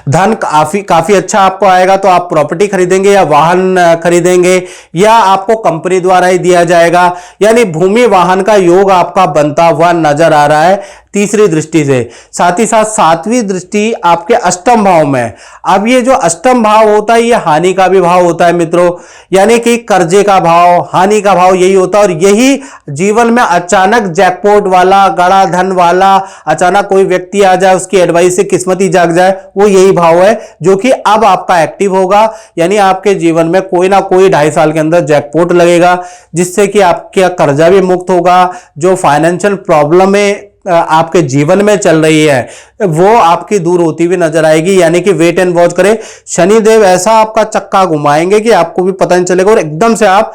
धन काफी अच्छा आपको आएगा। तो आप प्रॉपर्टी खरीदेंगे या वाहन खरीदेंगे या आपको कंपनी द्वारा ही दिया जाएगा। यानी भूमि वाहन का योग आपका बनता हुआ नजर आ रहा है। तीसरी दृष्टि से, साथ ही साथ सातवीं दृष्टि आपके अष्टम भाव में है। अब ये जो अष्टम भाव होता है ये हानि का भी भाव होता है मित्रों, यानी कि कर्जे का भाव, हानि का भाव यही होता है। और यही जीवन में अचानक जैकपॉट वाला, गड़ा धन वाला, अचानक कोई व्यक्ति आ जाए, उसकी एडवाइस से किस्मत ही जाग जाए, वो यही भाव है जो कि अब आपका एक्टिव होगा। यानी आपके जीवन में कोई ना कोई 2.5 साल के अंदर जैकपॉट लगेगा, जिससे कि आपका कर्जा भी मुक्त होगा। जो फाइनेंशियल प्रॉब्लम है आपके जीवन में चल रही है वो आपकी दूर होती हुई नजर आएगी। यानी कि वेट एंड वॉच करें, शनिदेव ऐसा आपका चक्का घुमाएंगे कि आपको भी पता नहीं चलेगा और एकदम से आप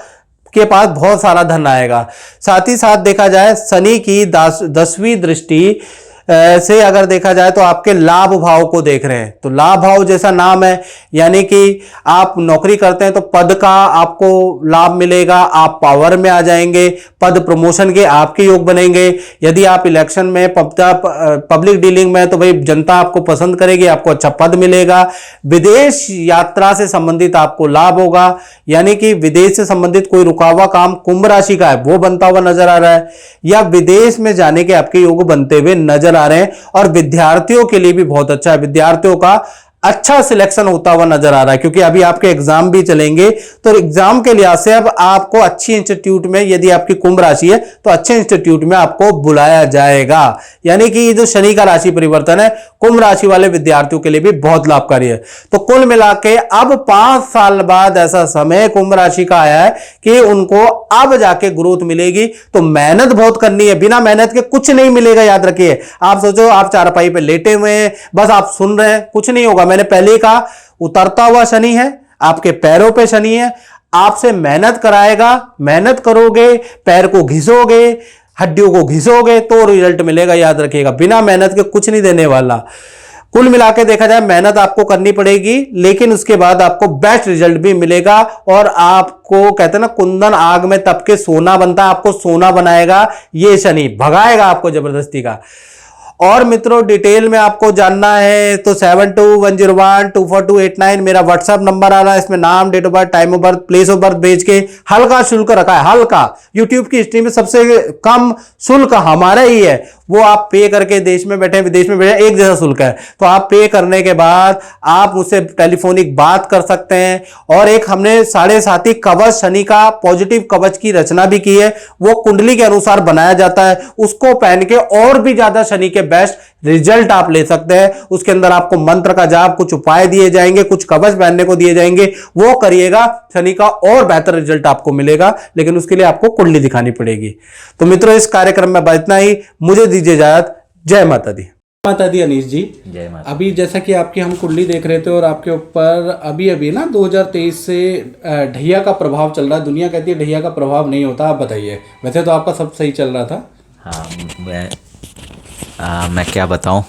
के पास बहुत सारा धन आएगा। साथ ही साथ देखा जाए शनि की 10वीं दृष्टि से अगर देखा जाए तो आपके लाभ भाव को देख रहे हैं, तो लाभ भाव जैसा नाम है, यानी कि आप नौकरी करते हैं तो पद का आपको लाभ मिलेगा, आप पावर में आ जाएंगे, पद प्रमोशन के आपके योग बनेंगे। यदि आप इलेक्शन में पब्लिक डीलिंग में तो भाई जनता आपको पसंद करेगी, आपको अच्छा पद मिलेगा। विदेश यात्रा से संबंधित आपको लाभ होगा, यानी कि विदेश से संबंधित कोई रुका हुआ काम कुंभ राशि का है वो बनता हुआ नजर आ रहा है, या विदेश में जाने के आपके योग बनते हुए नजर आ रहे हैं। और विद्यार्थियों के लिए भी बहुत अच्छा है, विद्यार्थियों का अच्छा सिलेक्शन होता हुआ नजर आ रहा है, क्योंकि अभी आपके एग्जाम भी चलेंगे। तो एग्जाम के लिहाज से अब आपको अच्छी इंस्टीट्यूट में, यदि आपकी कुंभ राशि है तो अच्छे इंस्टीट्यूट में आपको बुलाया जाएगा। यानी कि ये जो शनि का राशि परिवर्तन है कुंभ राशि वाले विद्यार्थियों के लिए भी बहुत लाभकारी है। तो कुल मिला के अब 5 साल बाद ऐसा समय कुंभ राशि का आया है कि उनको अब जाके ग्रोथ मिलेगी। तो मेहनत बहुत करनी है, बिना मेहनत के कुछ नहीं मिलेगा, याद रखिए। आप सोचो आप चारपाई पे लेटे हुए हैं, बस आप सुन रहे हैं, कुछ नहीं होगा। मैंने पहले ही कहा उतरता हुआ शनि है, आपके पैरों पे शनि है, आपसे मेहनत कराएगा, मेहनत करोगे, पैर को घिसोगे, हड्डियों को घिसोगे तो रिजल्ट मिलेगा, याद रखिएगा। बिना मेहनत के कुछ नहीं देने वाला। कुल मिला के देखा जाए मेहनत आपको करनी पड़ेगी, लेकिन उसके बाद आपको बेस्ट रिजल्ट भी मिलेगा। और आपको कहते हैं ना कुंदन आग में तप के सोना बनता है, आपको सोना बनाएगा ये शनि, भगाएगा आपको जबरदस्ती का। और मित्रों डिटेल में आपको जानना है तो 7210124289 मेरा व्हाट्सएप नंबर आ रहा है। इसमें नाम, date of birth, time of birth, place of birth भेज के हल्का शुल्क रखा है, हल्का। यूट्यूब की हिस्ट्री में सबसे कम शुल्क हमारा ही है, वो आप पे करके, देश में बैठे विदेश में बैठे एक जैसा शुल्क है। तो आप पे करने के बाद आप उससे टेलीफोनिक बात कर सकते हैं। और एक हमने 7.5 कवच शनि का पॉजिटिव कवच की रचना भी की है, वो कुंडली के अनुसार बनाया जाता है। उसको पहन के और भी ज्यादा शनि के बेस्ट रिजल्ट आप ले सकते हैं। उसके अंदर आपको मंत्र का जाप, कुछ उपाय दिए जाएंगे, कुछ कवच पहनने को दिए जाएंगे, वो करिएगा, शनि का और बेहतर रिजल्ट आपको मिलेगा। लेकिन उसके लिए आपको कुंडली दिखानी पड़ेगी। तो मित्रों इस कार्यक्रम में इतना ही, मुझे दीजिए इजाजत। जय माता दी। माता दी अनीश जी, जय माता। अभी जैसा कि आपकी हम कुंडली देख रहे थे और आपके ऊपर अभी ना 2023 से ढैया का प्रभाव चल रहा है। दुनिया कहती है ढैया का प्रभाव नहीं होता, आप बताइए। वैसे तो आपका सब सही चल रहा था। हाँ, मैं क्या बताऊं,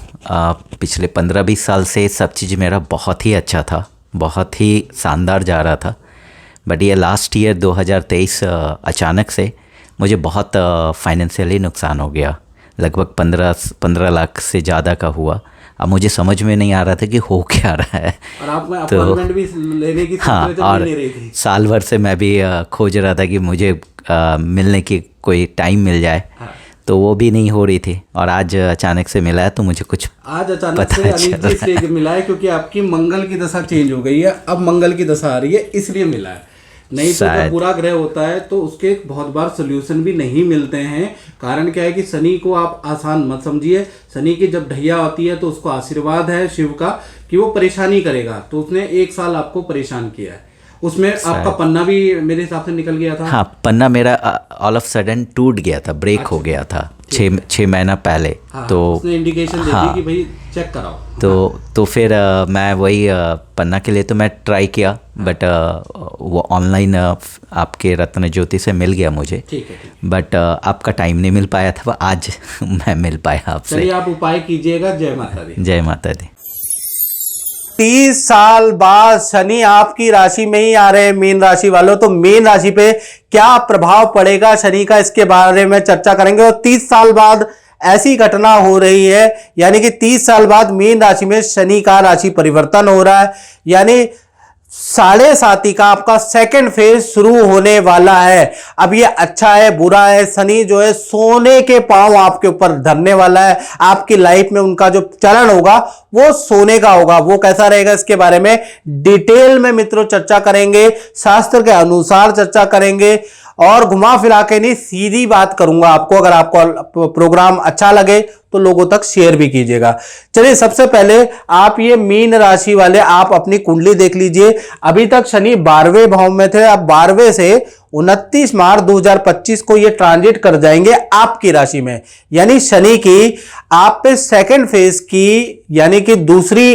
पिछले 15-20 साल से सब चीज़ मेरा बहुत ही अच्छा था, बहुत ही शानदार जा रहा था। बट ये लास्ट ईयर 2023 अचानक से मुझे बहुत फाइनेंशियली नुकसान हो गया, लगभग 15 लाख से ज़्यादा का हुआ। अब मुझे समझ में नहीं आ रहा था कि हो क्या रहा है। और आप में अपॉइंटमेंट भी लेने की हाँ, और नहीं रही थी। साल भर से मैं भी खोज रहा था कि मुझे मिलने की कोई टाइम मिल जाए। हाँ। तो वो भी नहीं हो रही थी, और आज अचानक से मिला है तो मुझे कुछ आज अचानक से इसलिए मिला है क्योंकि आपकी मंगल की दशा चेंज हो गई है, अब मंगल की दशा आ रही है, इसलिए मिला है। नहीं तो जब बुरा ग्रह होता है तो उसके बहुत बार सोल्यूशन भी नहीं मिलते हैं। कारण क्या है कि शनि को आप आसान मत समझिए। शनि की जब ढैया होती है तो उसको आशीर्वाद है शिव का कि वो परेशानी करेगा। तो उसने 1 साल आपको परेशान किया है। उसमें आपका पन्ना भी मेरे हिसाब से निकल गया था। हाँ, पन्ना मेरा ऑल ऑफ सडन टूट गया था, ब्रेक हो गया था 6 महीना पहले। हाँ, तो उसने इंडिकेशन दे दी कि भाई चेक कराओ। तो फिर मैं वही पन्ना के लिए तो मैं ट्राई किया, बट वो ऑनलाइन आपके रत्न ज्योति से मिल गया मुझे। ठीक है। बट आपका टाइम नहीं मिल पाया था, आज मैं मिल पाया आपसे। चलिए आप उपाय कीजिएगा। जय माता दी। जय माता दी। 30 साल बाद शनि आपकी राशि में ही आ रहे हैं, मीन राशि वालों। तो मीन राशि पे क्या प्रभाव पड़ेगा शनि का, इसके बारे में चर्चा करेंगे। और 30 साल बाद ऐसी घटना हो रही है, यानी कि 30 साल बाद मीन राशि में शनि का राशि परिवर्तन हो रहा है। यानी साढ़े साथी का आपका सेकंड फेज शुरू होने वाला है। अब ये अच्छा है बुरा है, शनि जो है सोने के पांव आपके ऊपर धरने वाला है। आपकी लाइफ में उनका जो चलन होगा वो सोने का होगा। वो कैसा रहेगा इसके बारे में डिटेल में मित्रों चर्चा करेंगे, शास्त्र के अनुसार चर्चा करेंगे और घुमा फिरा के नहीं सीधी बात करूंगा आपको। अगर आपको प्रोग्राम अच्छा लगे तो लोगों तक शेयर भी कीजिएगा। चलिए सबसे पहले आप ये मीन राशि वाले आप अपनी कुंडली देख लीजिए। अभी तक शनि 12वें भाव में थे, अब 12वें से 29 मार्च 2025 को ये ट्रांजिट कर जाएंगे आपकी राशि में। यानी शनि की आप पे सेकंड फेज की यानी कि दूसरी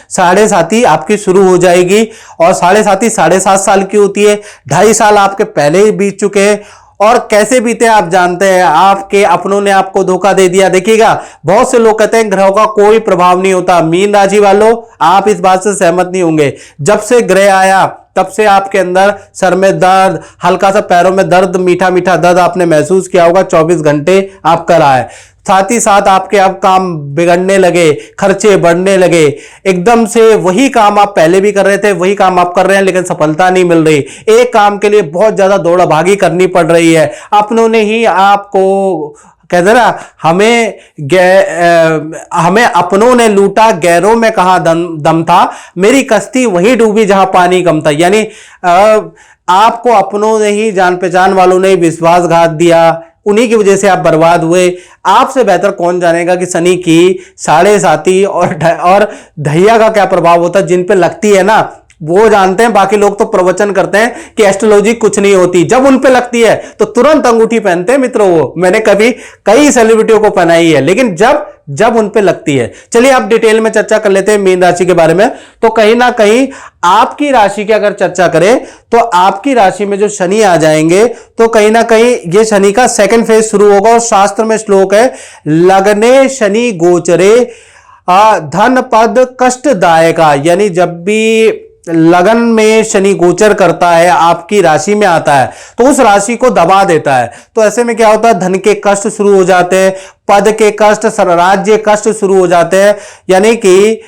साढ़े साथी आपकी शुरू हो जाएगी। और साढ़े साथी 7.5 साल की होती है, 2.5 साल आपके पहले ही बीत चुके हैं। और कैसे बीते आप जानते हैं, आपके अपनों ने आपको धोखा दे दिया। देखिएगा बहुत से लोग कहते हैं ग्रहों का कोई प्रभाव नहीं होता। मीन राशि वालों आप इस बात से सहमत नहीं होंगे। जब से ग्रह आया तब से आपके अंदर सर में दर्द, हल्का सा पैरों में दर्द, मीठा मीठा दर्द आपने महसूस किया होगा। 24 घंटे आपका रहा है। साथ ही साथ आपके अब काम बिगड़ने लगे, खर्चे बढ़ने लगे। एकदम से वही काम आप पहले भी कर रहे थे वही काम आप कर रहे हैं लेकिन सफलता नहीं मिल रही। एक काम के लिए बहुत ज्यादा दौड़ा भागी करनी पड़ रही है। अपनों ने ही आपको कहते ना हमें अपनों ने लूटा, गैरों में कहां दम था, मेरी कश्ती वही डूबी जहां पानी कम था। यानी आपको अपनों ने ही, जान पहचान वालों ने विश्वासघात दिया, उन्हीं की वजह से आप बर्बाद हुए। आपसे बेहतर कौन जानेगा कि शनि की साढ़े साथी और धैया का क्या प्रभाव होता है। जिन पे लगती है ना वो जानते हैं, बाकी लोग तो प्रवचन करते हैं कि एस्ट्रोलॉजी कुछ नहीं होती। जब उन पे लगती है तो तुरंत अंगूठी पहनते हैं मित्रों। वो मैंने कई सेलिब्रिटियों को पहनाई है, लेकिन जब उन पे लगती है। चलिए आप डिटेल में चर्चा कर लेते हैं मीन राशि के बारे में। तो कहीं ना कहीं आपकी राशि की अगर चर्चा करें तो आपकी राशि में जो शनि आ जाएंगे तो कहीं ना कहीं ये शनि का सेकंड फेज शुरू होगा। और शास्त्र में श्लोक है, लगने शनि गोचरे धन पद कष्टदायका। यानी जब भी लगन में शनि गोचर करता है, आपकी राशि में आता है तो उस राशि को दबा देता है। तो ऐसे में क्या होता है, धन के कष्ट शुरू हो जाते हैं, पद के कष्ट, राज्य कष्ट शुरू हो जाते हैं। यानी कि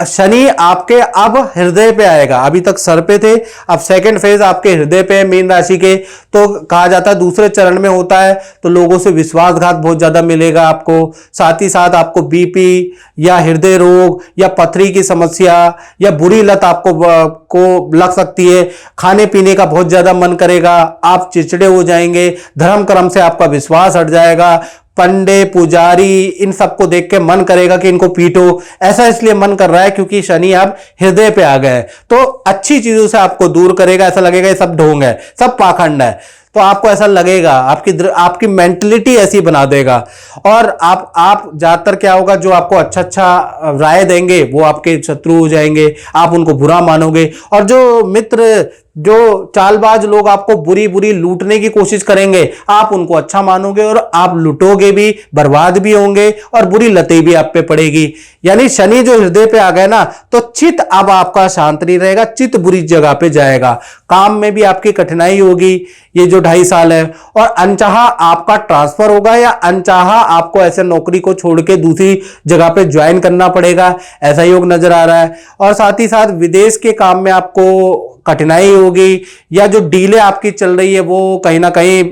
शनि आपके अब हृदय पे आएगा। अभी तक सर पे थे, अब सेकंड फेज आपके हृदय पे है मीन राशि के। तो कहा जाता है दूसरे चरण में होता है तो लोगों से विश्वासघात बहुत ज्यादा मिलेगा आपको। साथ ही साथ आपको बीपी या हृदय रोग या पथरी की समस्या या बुरी लत आपको लग सकती है। खाने पीने का बहुत ज्यादा मन करेगा, आप चिड़चिड़े हो जाएंगे, धर्म कर्म से आपका विश्वास हट जाएगा। पंडे पुजारी इन सबको देख के मन करेगा कि इनको पीटो। ऐसा इसलिए मन कर रहा है क्योंकि शनि अब हृदय पे आ गए। तो अच्छी चीजों से आपको दूर करेगा। ऐसा लगेगा ये सब ढोंग है, सब पाखंड है, तो आपको ऐसा लगेगा। आपकी मेंटलिटी ऐसी बना देगा। और आप ज्यादातर क्या होगा, जो आपको अच्छा राय देंगे वो आपके शत्रु हो जाएंगे, आप उनको बुरा मानोगे। और जो मित्र, जो चालबाज लोग आपको बुरी लूटने की कोशिश करेंगे, आप उनको अच्छा मानोगे और आप लूटोगे भी, बर्बाद भी होंगे और बुरी लतें भी आप पे पड़ेगी। यानी शनि जो हृदय पे आ गए ना तो चित्त अब आपका शांत नहीं रहेगा, चित्त बुरी जगह पे जाएगा। काम में भी आपकी कठिनाई होगी ये जो 2.5 साल है। और अनचाहा आपका ट्रांसफर होगा या अनचाहा आपको ऐसे नौकरी को छोड़ के दूसरी जगह पे ज्वाइन करना पड़ेगा, ऐसा योग नजर आ रहा है। और साथ ही साथ विदेश के काम में आपको कठिनाई होगी या जो डीले आपकी चल रही है वो कहीं ना कहीं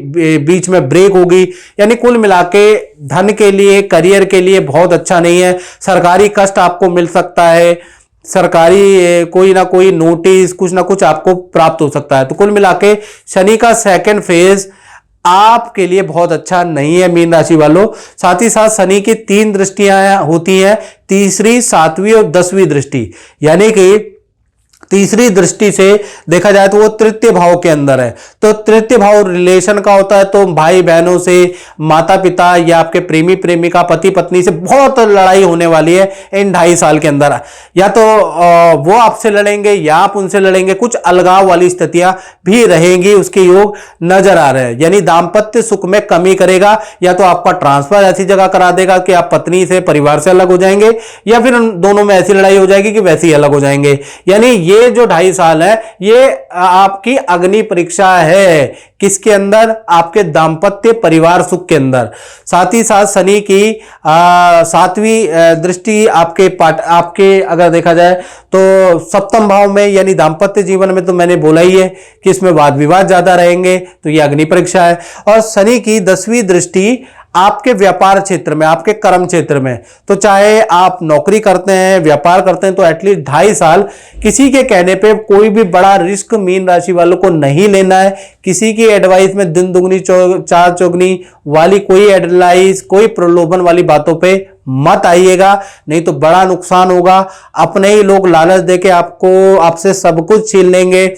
बीच में ब्रेक होगी। यानी कुल मिला के धन के लिए, करियर के लिए बहुत अच्छा नहीं है। सरकारी कष्ट आपको मिल सकता है, सरकारी कोई ना कोई नोटिस, कुछ ना कुछ आपको प्राप्त हो सकता है। तो कुल मिला के शनि का सेकंड फेज आपके लिए बहुत अच्छा नहीं है मीन राशि वालों। साथ ही साथ शनि की 3 दृष्टियां होती हैं, तीसरी, 7वीं और 10वीं दृष्टि। यानी कि तीसरी दृष्टि से देखा जाए तो वो तृतीय भाव के अंदर है। तो तृतीय भाव रिलेशन का होता है, तो भाई बहनों से, माता पिता या आपके प्रेमी प्रेमिका, पति पत्नी से बहुत लड़ाई होने वाली है इन 2.5 साल के अंदर। या तो वो आपसे लड़ेंगे या आप उनसे लड़ेंगे, कुछ अलगाव वाली स्थितियां भी रहेंगी, उसके योग नजर आ रहे हैं। यानी दाम्पत्य सुख में कमी करेगा, या तो आपका ट्रांसफर ऐसी जगह करा देगा कि आप पत्नी से, परिवार से अलग हो जाएंगे, या फिर दोनों में ऐसी लड़ाई हो जाएगी कि वैसे ही अलग हो जाएंगे। यानी ये जो 2.5 साल है ये आपकी अग्नि परीक्षा है। किसके अंदर? आपके दाम्पत्य परिवार सुख के अंदर। साथ ही साथ शनि की 7वीं दृष्टि आपके अगर देखा जाए तो 7म भाव में, यानी दाम्पत्य जीवन में तो मैंने बोला ही है कि इसमें वाद विवाद ज्यादा रहेंगे, तो ये अग्नि परीक्षा है। और शनि की 10वीं दृष्टि आपके व्यापार क्षेत्र में, आपके कर्म क्षेत्र में, तो चाहे आप नौकरी करते हैं, व्यापार करते हैं, तो एटलीस्ट 2.5 साल किसी के कहने पे कोई भी बड़ा रिस्क मीन राशि वालों को नहीं लेना है। किसी की एडवाइस में दिन दुगनी चार चौगनी वाली कोई एडवाइस, कोई प्रलोभन वाली बातों पे मत आइएगा, नहीं तो बड़ा नुकसान होगा। अपने ही लोग लालच देके आपसे सब कुछ छीन लेंगे।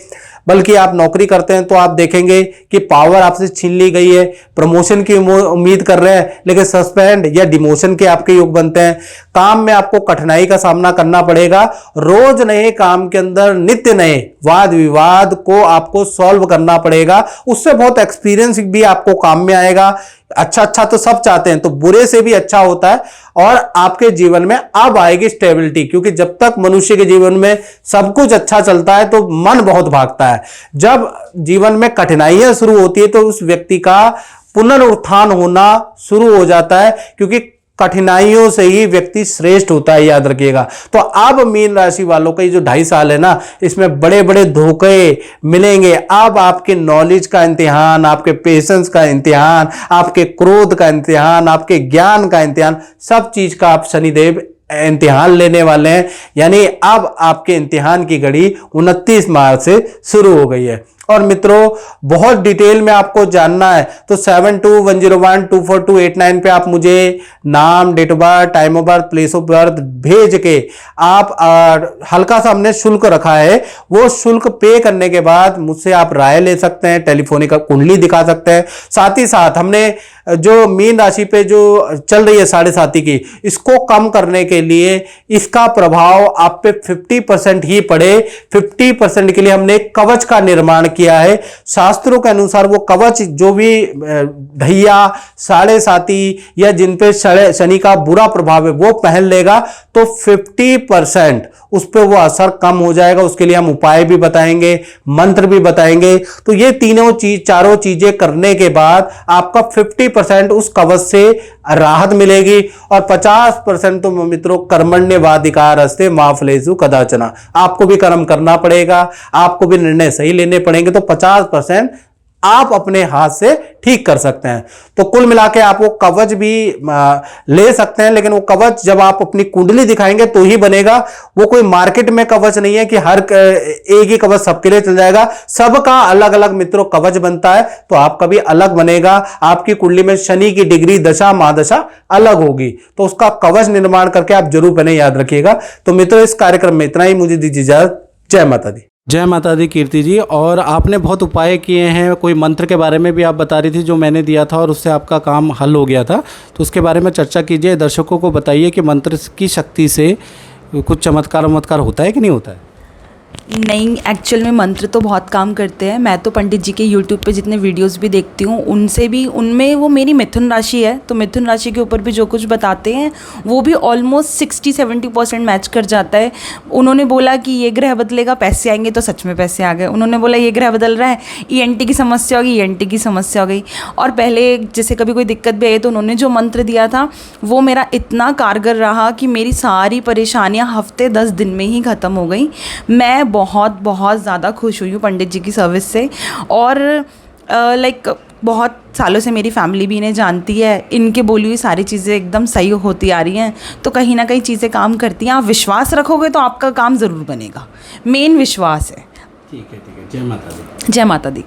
बल्कि आप नौकरी करते हैं तो आप देखेंगे कि पावर आपसे छीन ली गई है, प्रमोशन की उम्मीद कर रहे हैं लेकिन सस्पेंड या डिमोशन के आपके योग बनते हैं। काम में आपको कठिनाई का सामना करना पड़ेगा। रोज नए काम के अंदर नित्य नए वाद विवाद को आपको सॉल्व करना पड़ेगा। उससे बहुत एक्सपीरियंस भी आपको काम में आएगा। अच्छा तो सब चाहते हैं, तो बुरे से भी अच्छा होता है। और आपके जीवन में अब आएगी स्टेबिलिटी, क्योंकि जब तक मनुष्य के जीवन में सब कुछ अच्छा चलता है तो मन बहुत भागता है। जब जीवन में कठिनाइयां शुरू होती है तो उस व्यक्ति का पुनरुत्थान होना शुरू हो जाता है, क्योंकि कठिनाइयों से ही व्यक्ति श्रेष्ठ होता है, याद रखिएगा। तो अब मीन राशि वालों का ये जो 2.5 साल है ना, इसमें बड़े बड़े धोखे मिलेंगे। अब आपके नॉलेज का इम्तिहान, आपके पेशेंस का इम्तिहान, आपके क्रोध का इम्तिहान, आपके ज्ञान का इम्तिहान, सब चीज का आप शनिदेव इम्तिहान लेने वाले हैं। यानी अब आपके इम्तिहान की घड़ी 29 मार्च से शुरू हो गई है। और मित्रों, बहुत डिटेल में आपको जानना है तो 7210124289 पे आप मुझे नाम, date of birth, time of birth, place of birth भेज के आप हल्का सा हमने शुल्क रखा है, वो शुल्क पे करने के बाद मुझसे आप राय ले सकते हैं, टेलीफोनिक कुंडली दिखा सकते हैं। साथ ही साथ हमने जो मीन राशि पे जो चल रही है 7.5 की, इसको कम करने के लिए इसका प्रभाव आप पे 50% ही पड़े, 50% के लिए हमने एक कवच का निर्माण किया है। शास्त्रों के अनुसार वो कवच जो भी ढैया 7.5 या जिन पे शनि का बुरा प्रभाव है वो पहन लेगा तो 50% उस पर वो असर कम हो जाएगा। उसके लिए हम उपाय भी बताएंगे, मंत्र भी बताएंगे। तो ये चारों चीजें करने के बाद आपका 50% उस कवच से राहत मिलेगी और 50% तो मित्रों कर्मण्यवाधिकारस्ते मा फलेषु कदाचन, आपको भी कर्म करना पड़ेगा, आपको भी निर्णय सही लेने पड़ेंगे। तो 50% आप अपने हाथ से ठीक कर सकते हैं। तो कुल मिला के आप वो कवच भी ले सकते हैं, लेकिन वो कवच जब आप अपनी कुंडली दिखाएंगे तो ही बनेगा। वो कोई मार्केट में कवच नहीं है कि हर एक ही कवच सबके लिए चल जाएगा। सबका अलग अलग मित्रों कवच बनता है, तो आपका भी अलग बनेगा। आपकी कुंडली में शनि की डिग्री, दशा, महादशा अलग होगी, तो उसका कवच निर्माण करके आप जरूर पहने, याद रखिएगा। तो मित्रों, इस कार्यक्रम में इतना ही। मुझे दीजिए इजाजत। जय माता दी। जय माता दी कीर्ति जी। और आपने बहुत उपाय किए हैं, कोई मंत्र के बारे में भी आप बता रही थी जो मैंने दिया था और उससे आपका काम हल हो गया था, तो उसके बारे में चर्चा कीजिए। दर्शकों को बताइए कि मंत्र की शक्ति से कुछ चमत्कार होता है कि नहीं होता है? नहीं, एक्चुअल में मंत्र तो बहुत काम करते हैं। मैं तो पंडित जी के यूट्यूब पे जितने वीडियोस भी देखती हूँ उनमें वो मेरी मिथुन राशि है, तो मिथुन राशि के ऊपर भी जो कुछ बताते हैं वो भी ऑलमोस्ट 60-70% मैच कर जाता है। उन्होंने बोला कि ये ग्रह बदलेगा, पैसे आएंगे, तो सच में पैसे आ गए। उन्होंने बोला ये ग्रह बदल रहा है, ENT की समस्या होगी, ENT की समस्या हो गई। और पहले जैसे कभी कोई दिक्कत भी आई तो उन्होंने जो मंत्र दिया था वो मेरा इतना कारगर रहा कि मेरी सारी परेशानियाँ हफ्ते 10 दिन में ही ख़त्म हो गई। मैं बहुत ज़्यादा खुश हुई हूँ पंडित जी की सर्विस से। और बहुत सालों से मेरी फैमिली भी इन्हें जानती है, इनके बोली हुई सारी चीज़ें एकदम सही होती आ रही हैं, तो कहीं ना कहीं चीज़ें काम करती हैं। आप विश्वास रखोगे तो आपका काम ज़रूर बनेगा, मेन विश्वास है। ठीक है। जय माता दी। जय माता दी।